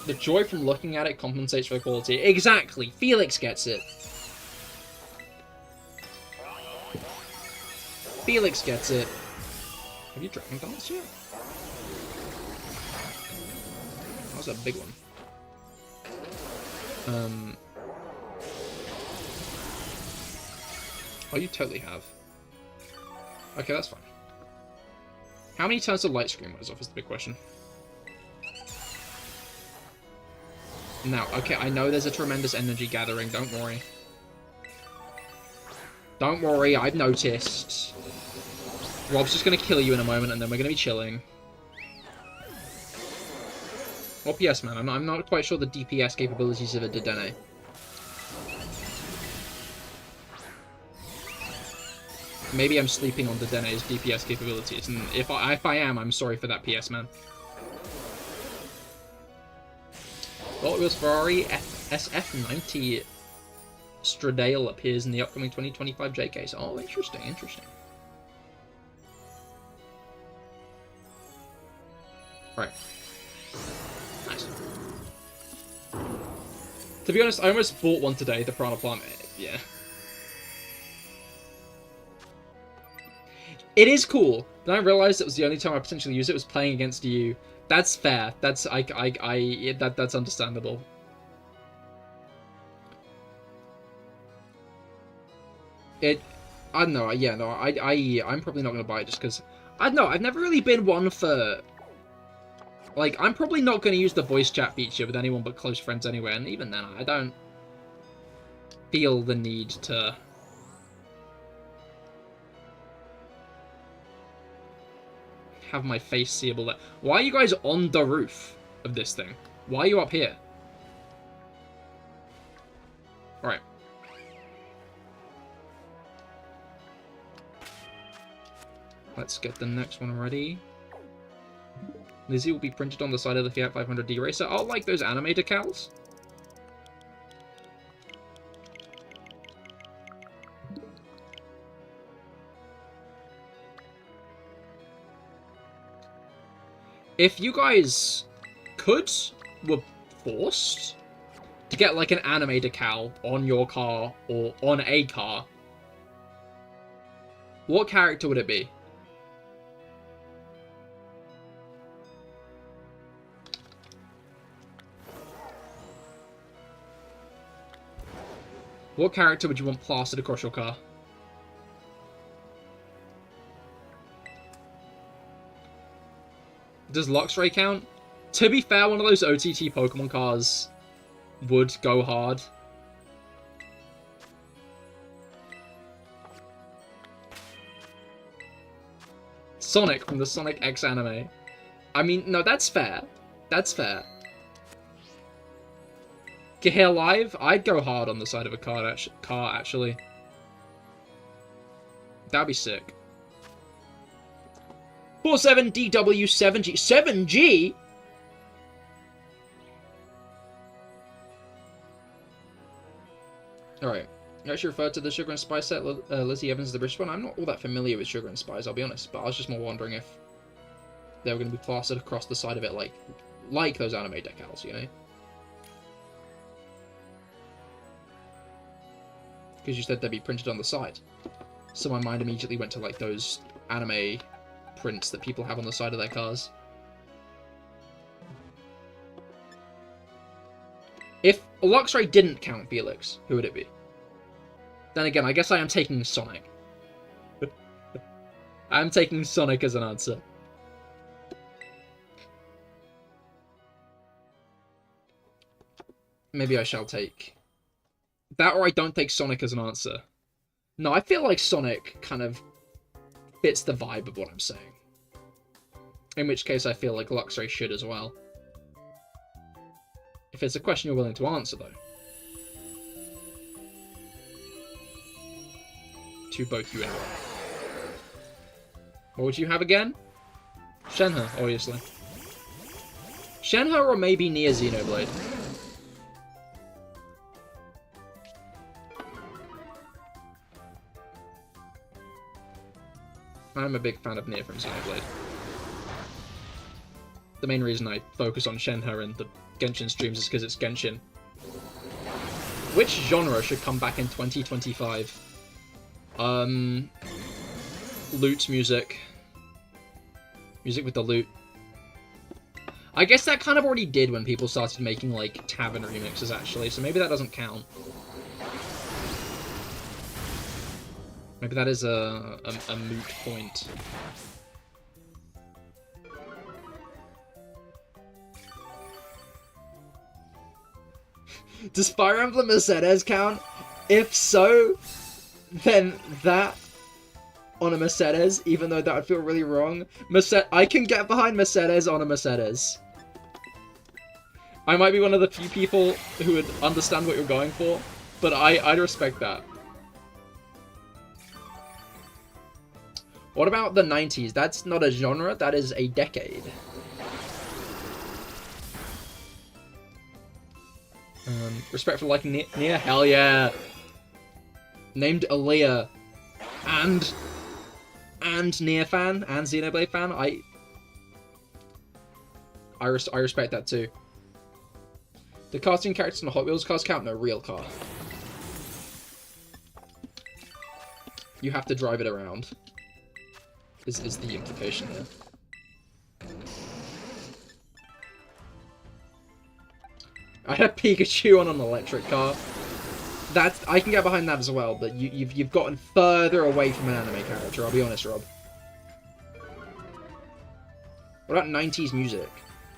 the joy from looking at it compensates for the quality. Exactly! Felix gets it! Felix gets it! Have you Dragon Dance yet? That was a big one. Oh, you totally have. Okay, that's fine. How many turns of light screen wears off is the big question. Now, okay, I know there's a tremendous energy gathering, don't worry. Don't worry, I've noticed. Rob's just going to kill you in a moment, and then we're going to be chilling. Or PS, man. I'm not quite sure the DPS capabilities of a Dedenne. Maybe I'm sleeping on Dedenne's DPS capabilities, and if I am, I'm sorry for that, PS, man. Well, it was Ferrari SF90 Stradale appears in the upcoming 2025 JK. Oh, interesting, interesting. Right. Nice. To be honest, I almost bought one today, the Piranha Plant. Yeah. It is cool. Then I realized it was the only time I potentially used it was playing against you. That's fair. That's that's understandable. I don't know. Yeah, no. I'm probably not gonna buy it just because I don't know. I've never really been one for Like, I'm probably not going to use the voice chat feature with anyone but close friends anyway, and even then, I don't feel the need to... have my face seeable there. Why are you guys on the roof of this thing? Why are you up here? Alright. Let's get the next one ready. Lizzie will be printed on the side of the Fiat 500D racer. Oh, like those anime decals? If you guys were forced to get like an anime decal on your car or on a car, what character would it be? What character would you want plastered across your car? Does Luxray count? To be fair, one of those OTT Pokemon cars would go hard. Sonic from the Sonic X anime. I mean, no, that's fair. That's fair. CahirLIVE? I'd go hard on the side of a car, actually. That'd be sick. 47DW7G. 7G? Alright. You actually referred to the Sugar and Spice set, Lizzie Evans is the British one. I'm not all that familiar with Sugar and Spice, I'll be honest, but I was just more wondering if they were going to be plastered across the side of it like those anime decals, you know? Because you said they'd be printed on the side. So my mind immediately went to like those anime prints that people have on the side of their cars. If Luxray didn't count Felix, who would it be? Then again, I guess I am taking Sonic. I'm taking Sonic as an answer. Maybe I shall take that, or I don't take Sonic as an answer. No, I feel like Sonic kind of fits the vibe of what I'm saying. In which case, I feel like Luxray should as well. If it's a question you're willing to answer, though. To both you and Rob. What would you have again? Shenhe, obviously. Shenhe or maybe Nia Xenoblade. I'm a big fan of Nia from Xenoblade. The main reason I focus on Shenhe in the Genshin streams is because it's Genshin. Which genre should come back in 2025? Lute music. Music with the lute. I guess that kind of already did when people started making, like, tavern remixes, actually, so maybe that doesn't count. Maybe that is a moot point. Does Fire Emblem Mercedes count? If so, then that on a Mercedes, even though that would feel really wrong. I can get behind Mercedes on a Mercedes. I might be one of the few people who would understand what you're going for, but I'd respect that. What about the 90s? That's not a genre, that is a decade. Respect for liking Nia? Hell yeah! Named Aaliyah. And Nia fan, and Xenoblade fan. I respect that too. The cartoon characters in the Hot Wheels cars count? No, real car. You have to drive it around. Is the implication here. I had Pikachu on an electric car. I can get behind that as well, but you've gotten further away from an anime character, I'll be honest, Rob. What about 90s music?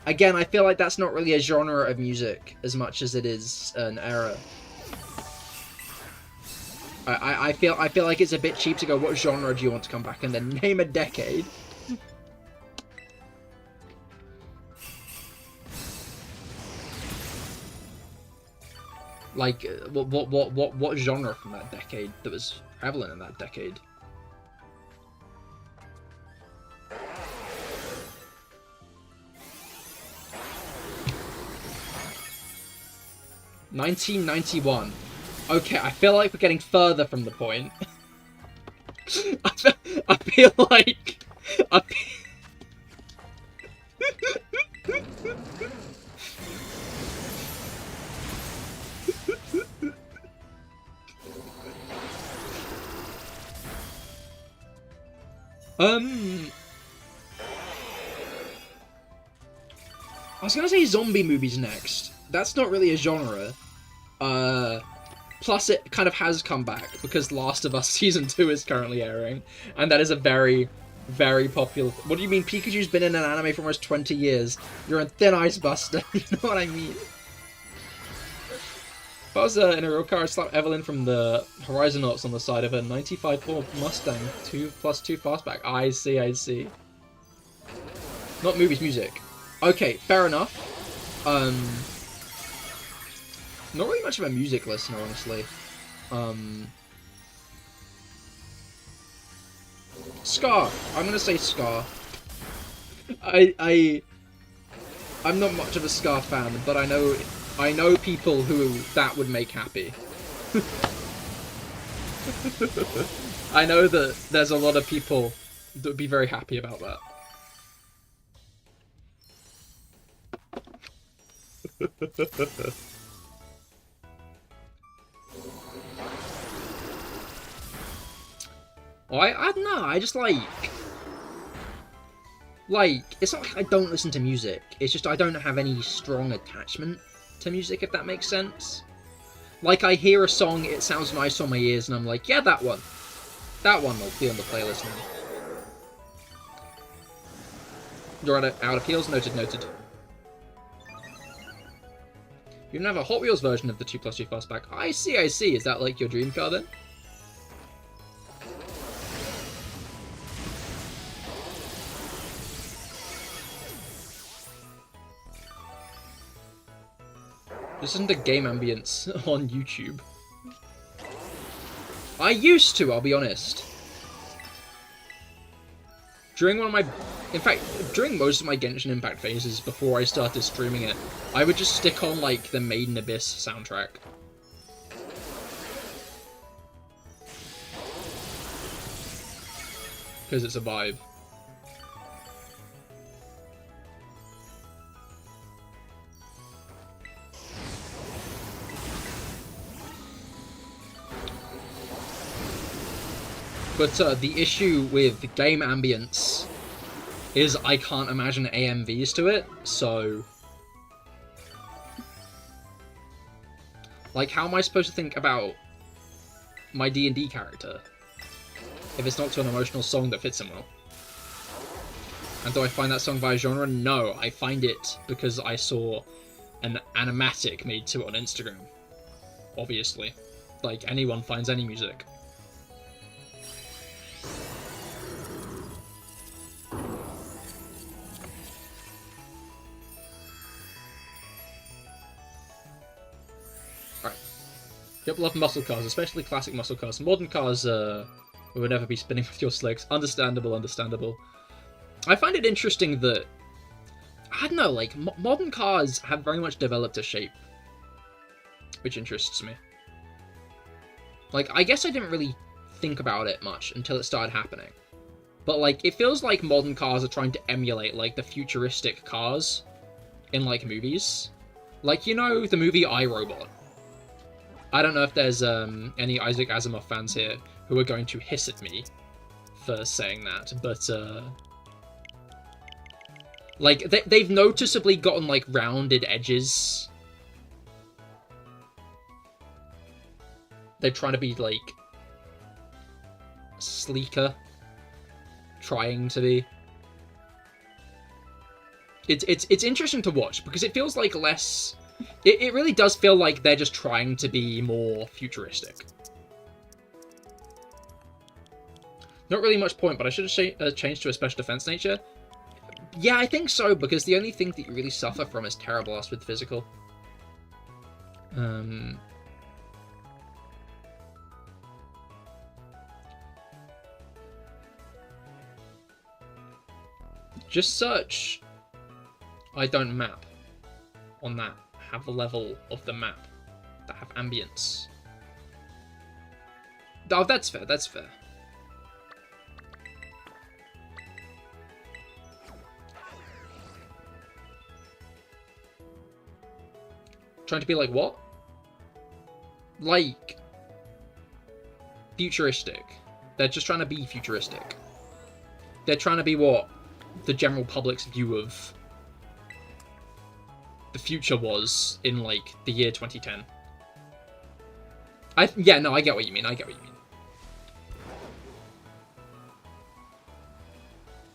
Again, I feel like that's not really a genre of music as much as it is an era. I feel like it's a bit cheap to go, what genre do you want to come back, and then name a decade. Like, what genre from that decade that was prevalent in that decade? (1991). Okay, I feel like we're getting further from the point. I feel like... I was gonna say zombie movies next. That's not really a genre. Plus it kind of has come back because Last of Us Season 2 is currently airing, and that is a very, very popular... What do you mean? Pikachu's been in an anime for almost 20 years. You're on thin ice, Buster. You know what I mean? If I was in a real car, I'd slap Evelyn from the Horizonauts on the side of a 95 Ford Mustang 2+2 fastback. I see, I see. Not movies, music. Okay, fair enough. Not really much of a music listener, honestly. Ska. I'm gonna say ska. I'm not much of a ska fan, but I know people who that would make happy. I know that there's a lot of people that would be very happy about that. Well, I don't know, I just like, it's not like I don't listen to music, it's just I don't have any strong attachment to music, if that makes sense. Like, I hear a song, it sounds nice on my ears, and I'm like, yeah, that one will be on the playlist now. You're out of heels? Noted, noted. You don't have a Hot Wheels version of the 2+2 fastback. I see, I see. Is that like your dream car then? This isn't a game ambience on YouTube. I used to, I'll be honest. During during most of my Genshin Impact phases before I started streaming it, I would just stick on, like, the Maiden Abyss soundtrack. Because it's a vibe. But the issue with game ambience is I can't imagine AMVs to it, so... Like, how am I supposed to think about my D&D character if it's not to an emotional song that fits him well? And do I find that song via genre? No, I find it because I saw an animatic made to it on Instagram. Obviously. Like, anyone finds any music. People love muscle cars, especially classic muscle cars. Modern cars would never be spinning with your slicks. Understandable, understandable. I find it interesting that, I don't know, like, modern cars have very much developed a shape, which interests me. Like, I guess I didn't really think about it much until it started happening. But, like, it feels like modern cars are trying to emulate, like, the futuristic cars in, like, movies. Like, you know, the movie I, Robot. I don't know if there's any Isaac Asimov fans here who are going to hiss at me for saying that, but like they've noticeably gotten like rounded edges. They're trying to be like sleeker, trying to be. it's interesting to watch because it feels like less. It really does feel like they're just trying to be more futuristic. Not really much point, but I should have changed to a special defense nature. Yeah, I think so, because the only thing that you really suffer from is Tera Blast with physical. Just search I don't map on that. Have the level of the map that have ambience. Oh, that's fair, that's fair. Trying to be like what? Like futuristic. They're just trying to be futuristic. They're trying to be what the general public's view of the future was in like the year 2010. Yeah, no, I get what you mean. I get what you mean.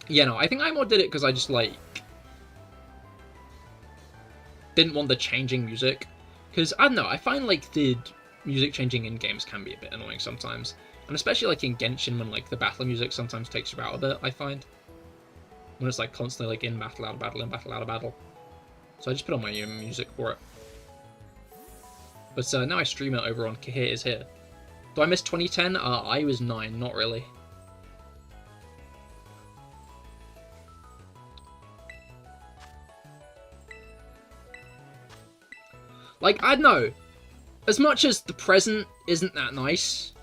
Yeah, no, I think I more did it because I just like didn't want the changing music, because I don't know, I find like the music changing in games can be a bit annoying sometimes, and especially like in Genshin when like the battle music sometimes takes you out a bit. I find when it's like constantly like in battle, out of battle, in battle, out of battle. So I just put on my own music for it. But now I stream it over on Cahir is Here. Do I miss 2010? I was 9, not really. Like, I don't know. As much as the present isn't that nice.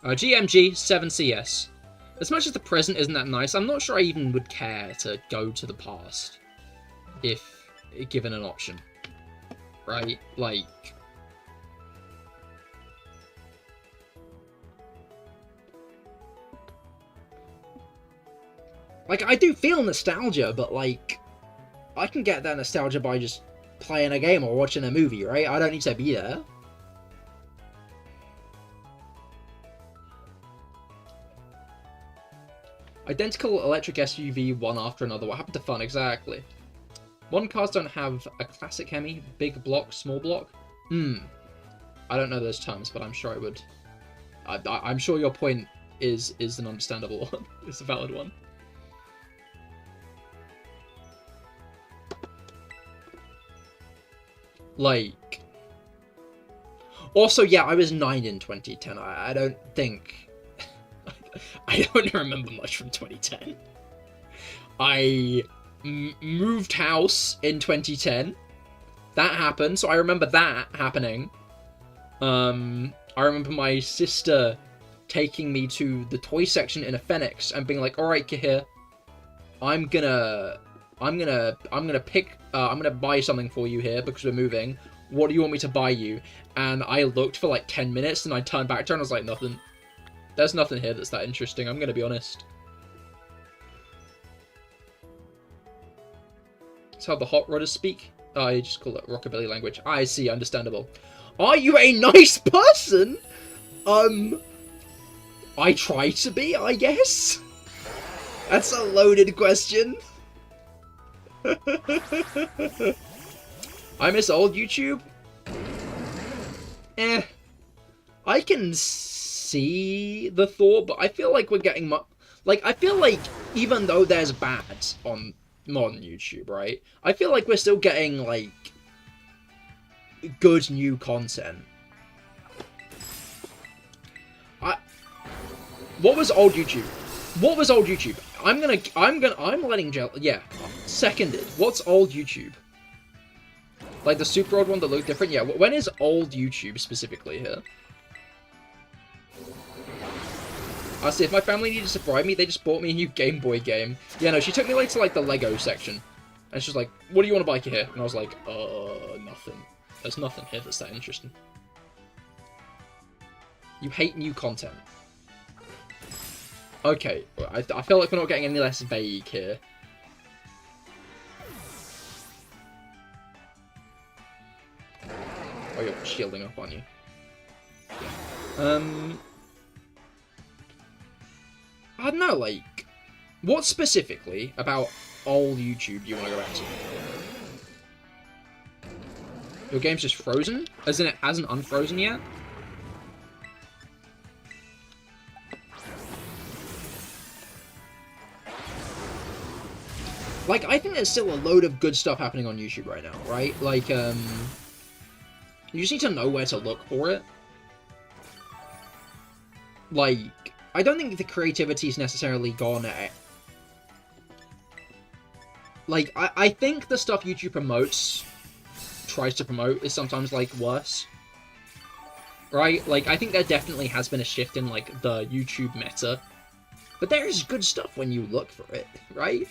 GMG 7CS. As much as the present isn't that nice, I'm not sure I even would care to go to the past. If given an option. Right? Like... I do feel nostalgia, but, like... I can get that nostalgia by just playing a game or watching a movie, right? I don't need to be there. Identical electric SUV, one after another. What happened to fun? Exactly. Modern cars don't have a classic Hemi, big block, small block. I don't know those terms, but I'm sure I would. I'm sure your point is an understandable one. It's a valid one. Like... Also, yeah, I was 9 in 2010. I don't think... I don't remember much from 2010. I moved house in 2010. That happened, so I remember that happening. I remember my sister taking me to the toy section in a Phoenix and being like, "Alright, Cahir, I'm gonna buy something for you here because we're moving. What do you want me to buy you?" And I looked for like 10 minutes and I turned back to her and I was like, "Nothing. There's nothing here that's that interesting, I'm gonna be honest." That's how the hot rodders speak. Oh, you just call it rockabilly language. I see, understandable. Are you a nice person? I try to be, I guess. That's a loaded question. I miss old YouTube? I can see the thought, but I feel like we're getting I feel like even though there's bads on modern YouTube, right? I feel like we're still getting, like, good new content. What was old YouTube? What was old YouTube? I'm letting yeah, seconded. What's old YouTube? Like the super old one that looked different? Yeah, when is old YouTube specifically here? I see, if my family needed to bribe me, they just bought me a new Game Boy game. Yeah, no, she took me like to like the Lego section. And she's like, "What do you want to buy here?" And I was like, nothing. There's nothing here that's that interesting. You hate new content. Okay, I feel like we're not getting any less vague here. Oh, you're shielding up, aren't you? Yeah. I don't know, like, what specifically about old YouTube you want to go back to? Your game's just frozen? As in it hasn't unfrozen yet? Like, I think there's still a load of good stuff happening on YouTube right now, right? Like, you just need to know where to look for it. Like, I don't think the creativity's necessarily gone at... Like, I think the stuff YouTube tries to promote is sometimes, like, worse. Right? Like, I think there definitely has been a shift in, like, the YouTube meta. But there is good stuff when you look for it, right?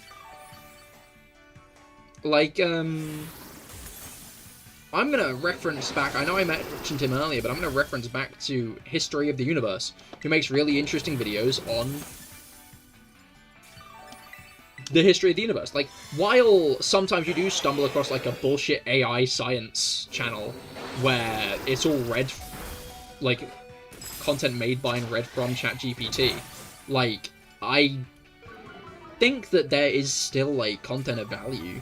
Like, I'm gonna reference back, I know I mentioned him earlier, but I'm gonna reference back to History of the Universe, who makes really interesting videos on the history of the universe. Like, while sometimes you do stumble across, like, a bullshit AI science channel, where it's all read, like, content made by and read from ChatGPT, like, I think that there is still, like, content of value.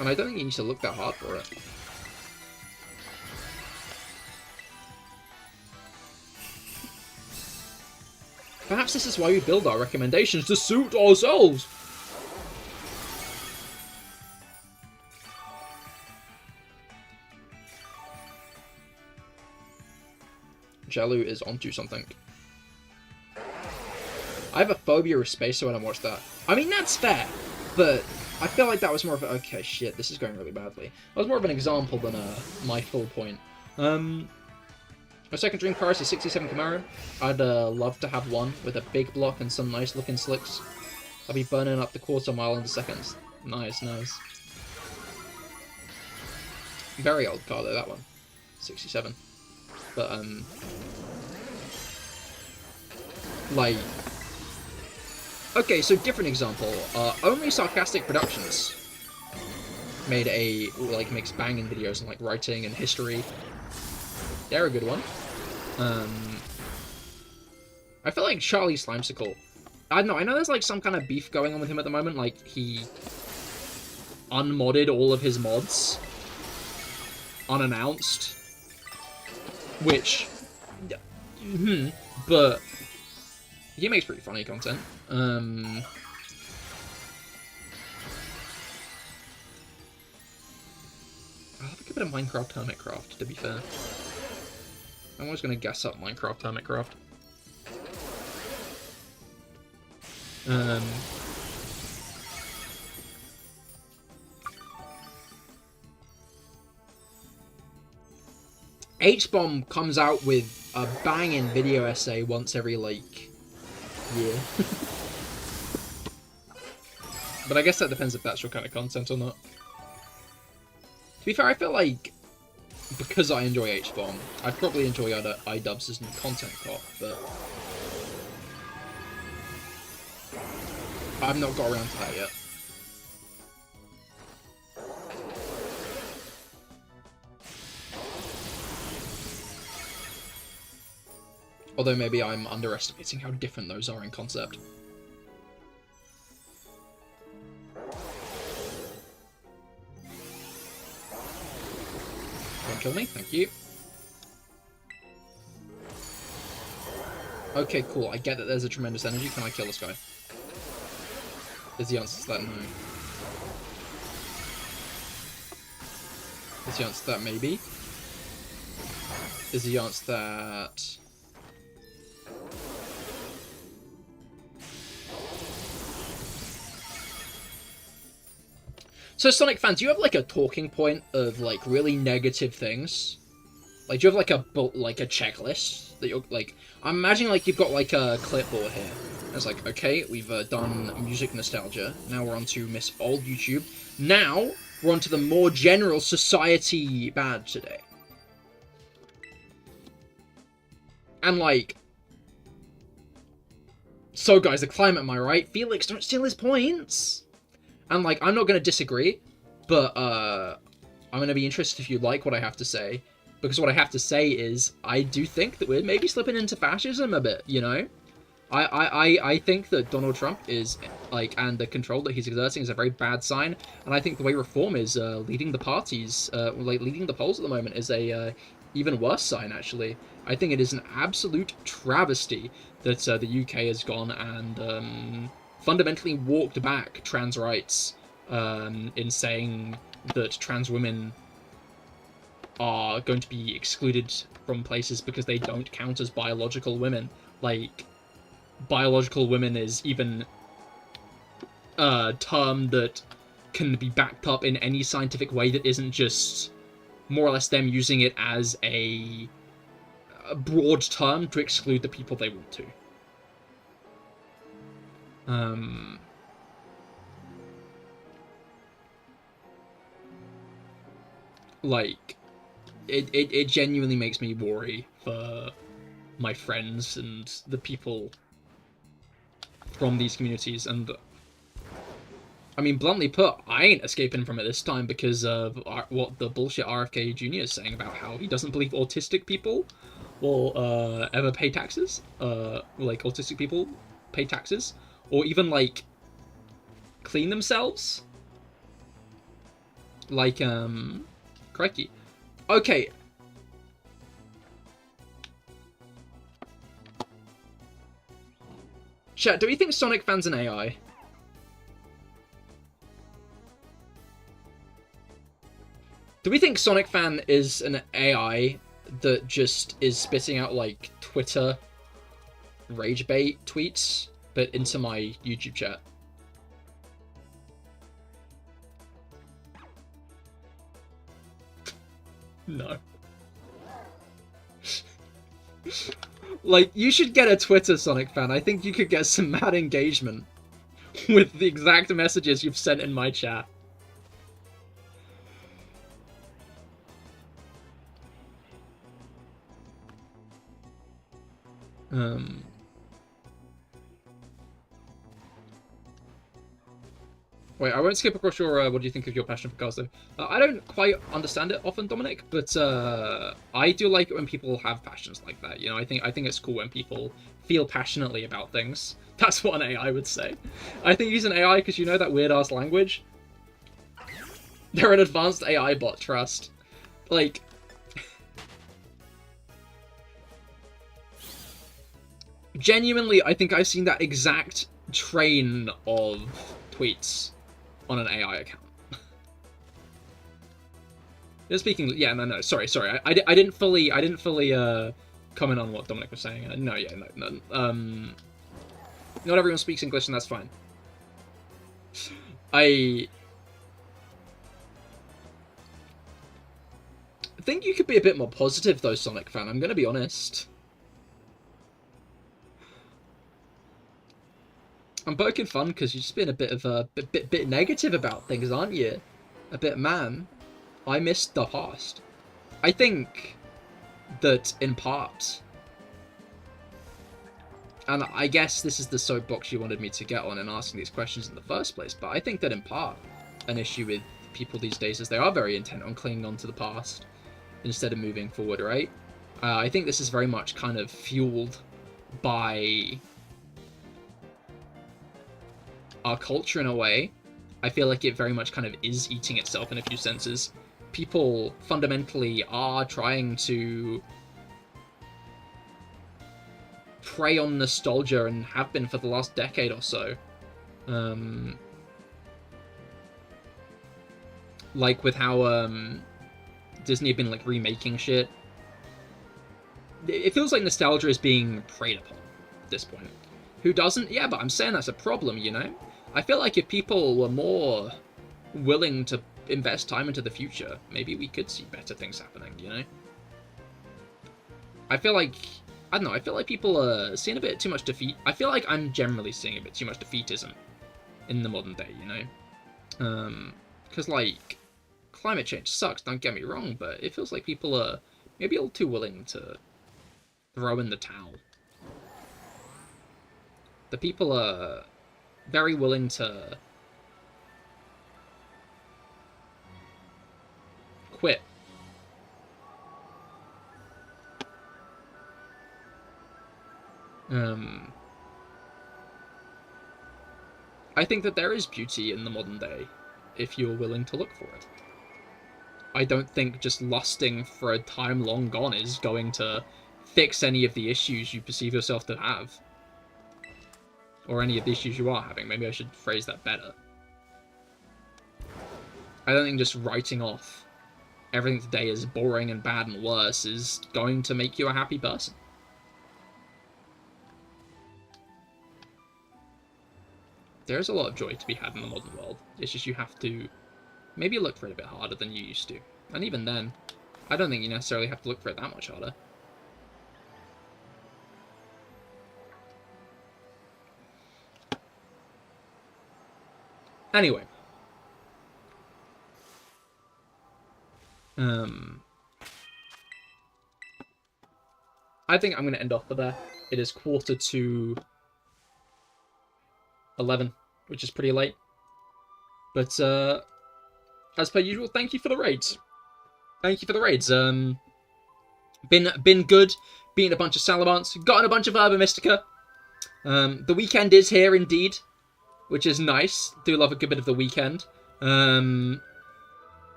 And I don't think you need to look that hard for it. Perhaps this is why we build our recommendations to suit ourselves. Jellu is onto something. I have a phobia of space, so I don't watch that. I mean, that's fair, but I feel like that was more of a... Okay, shit, this is going really badly. That was more of an example than my full point. My second dream car is a 67 Camaro. I'd love to have one with a big block and some nice looking slicks. I'll be burning up the quarter mile in seconds. Nice, nice. Very old car though, that one. 67. But, like... Okay, so different example. Only Sarcastic Productions made a, like, makes banging videos on, like, writing and history. They're a good one. I feel like Charlie Slimesicle. I don't know, I know there's, like, some kind of beef going on with him at the moment. Like, he unmodded all of his mods unannounced. Which... but... he makes pretty funny content. I have a bit of Minecraft Hermitcraft, to be fair. I'm always going to guess up Minecraft Hermitcraft. H-Bomb comes out with a banging video essay once every, like, year. But I guess that depends if that's your kind of content or not. To be fair, I feel like, because I enjoy H-Bomb, I'd probably enjoy other iDubbbz' new content pop, but I've not got around to that yet. Although maybe I'm underestimating how different those are in concept. Don't kill me, thank you. Okay, cool, I get that there's a tremendous energy. Can I kill this guy? Is the answer to that no? Is the answer to that maybe? Is the answer to that... So, Sonic fans, do you have, like, a talking point of, like, really negative things? Like, do you have, like, a checklist that you're, like... I'm imagining, like, you've got, like, a clipboard here. And it's like, okay, we've done music nostalgia. Now we're on to Miss Old YouTube. Now, we're on to the more general society bad today. And, like... So, guys, the climate, am I right? Felix, don't steal his points! And, like, I'm not going to disagree, but, I'm going to be interested if you like what I have to say. Because what I have to say is, I do think that we're maybe slipping into fascism a bit, you know? I think that Donald Trump is, like, and the control that he's exerting is a very bad sign, and I think the way reform is leading the parties, like, leading the polls at the moment is a even worse sign, actually. I think it is an absolute travesty that the UK has gone and fundamentally walked back trans rights in saying that trans women are going to be excluded from places because they don't count as biological women. Like, biological women is even a term that can be backed up in any scientific way that isn't just more or less them using it as a broad term to exclude the people they want to. Like, it genuinely makes me worry for my friends and the people from these communities, and I mean, bluntly put, I ain't escaping from it this time because of what the bullshit RFK Jr. is saying about how he doesn't believe autistic people will ever pay taxes. Like, autistic people pay taxes, or even, like, clean themselves. Like, crikey. Okay. Chat, do we think Sonic Fan's an AI? Do we think Sonic Fan is an AI that just is spitting out, like, Twitter rage bait tweets, but into my YouTube chat? No. Like, you should get a Twitter, Sonic Fan. I think you could get some mad engagement with the exact messages you've sent in my chat. Wait, I won't skip across your, what do you think of your passion for cars, though? I don't quite understand it often, Dominic, but I do like it when people have passions like that, you know? I think it's cool when people feel passionately about things. That's what an AI would say. I think he's an AI because you know that weird-ass language? They're an advanced AI bot, trust. Like... Genuinely, I think I've seen that exact train of tweets on an AI account. Just speaking, yeah, no, sorry. I didn't fully comment on what Dominic was saying. No, not everyone speaks English, and that's fine. I think you could be a bit more positive, though, Sonic Fan. I'm gonna be honest. I'm poking fun because you've just been a bit of a bit negative about things, aren't you? A bit, man. I missed the past. I think that in part, and I guess this is the soapbox you wanted me to get on in asking these questions in the first place, but I think that in part, an issue with people these days is they are very intent on clinging on to the past instead of moving forward, right? I think this is very much kind of fueled by our culture in a way. I feel like it very much kind of is eating itself in a few senses. People fundamentally are trying to prey on nostalgia and have been for the last decade or so. Like with how Disney have been like remaking shit. It feels like nostalgia is being preyed upon at this point. Who doesn't? Yeah, but I'm saying that's a problem, you know? I feel like if people were more willing to invest time into the future, maybe we could see better things happening, you know? I feel like, I don't know, I feel like people are seeing a bit too much defeat. I feel like I'm generally seeing a bit too much defeatism in the modern day, you know? Because, like, climate change sucks, don't get me wrong, but it feels like people are maybe a little too willing to throw in the towel. The people are very willing to quit. I think that there is beauty in the modern day, if you're willing to look for it. I don't think just lusting for a time long gone is going to fix any of the issues you perceive yourself to have. Or any of the issues you are having. Maybe I should phrase that better. I don't think just writing off everything today as boring and bad and worse is going to make you a happy person. There's a lot of joy to be had in the modern world. It's just you have to maybe look for it a bit harder than you used to. And even then, I don't think you necessarily have to look for it that much harder. Anyway. I think I'm going to end off there. It is 11:45, which is pretty late. But, as per usual, thank you for the raids. Thank you for the raids. Been good. Beaten a bunch of Salamence. Gotten a bunch of Herba Mystica. The weekend is here, indeed. Which is nice. Do love a good bit of the weekend.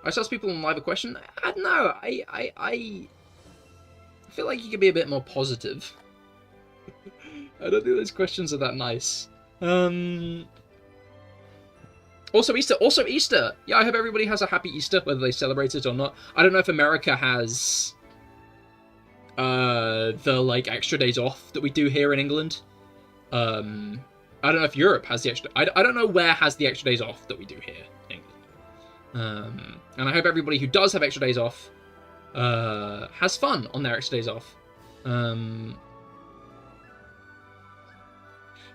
I just asked people in live a question. I don't know. I feel like you could be a bit more positive. I don't think those questions are that nice. Also Easter. Yeah, I hope everybody has a happy Easter, whether they celebrate it or not. I don't know if America has the like extra days off that we do here in England. I don't know if Europe has the extra. I don't know where has the extra days off that we do here in England. And I hope everybody who does have extra days off has fun on their extra days off.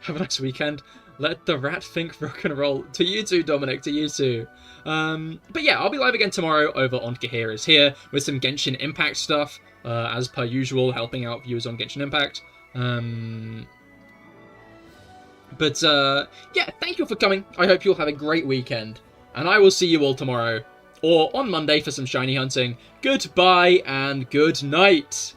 Have a nice weekend. Let the rat think rock and roll. To you too, Dominic. To you too. But yeah, I'll be live again tomorrow over on Cahir is here with some Genshin Impact stuff. As per usual, helping out viewers on Genshin Impact. But yeah, thank you all for coming. I hope you'll have a great weekend. And I will see you all tomorrow. Or on Monday for some shiny hunting. Goodbye and good night.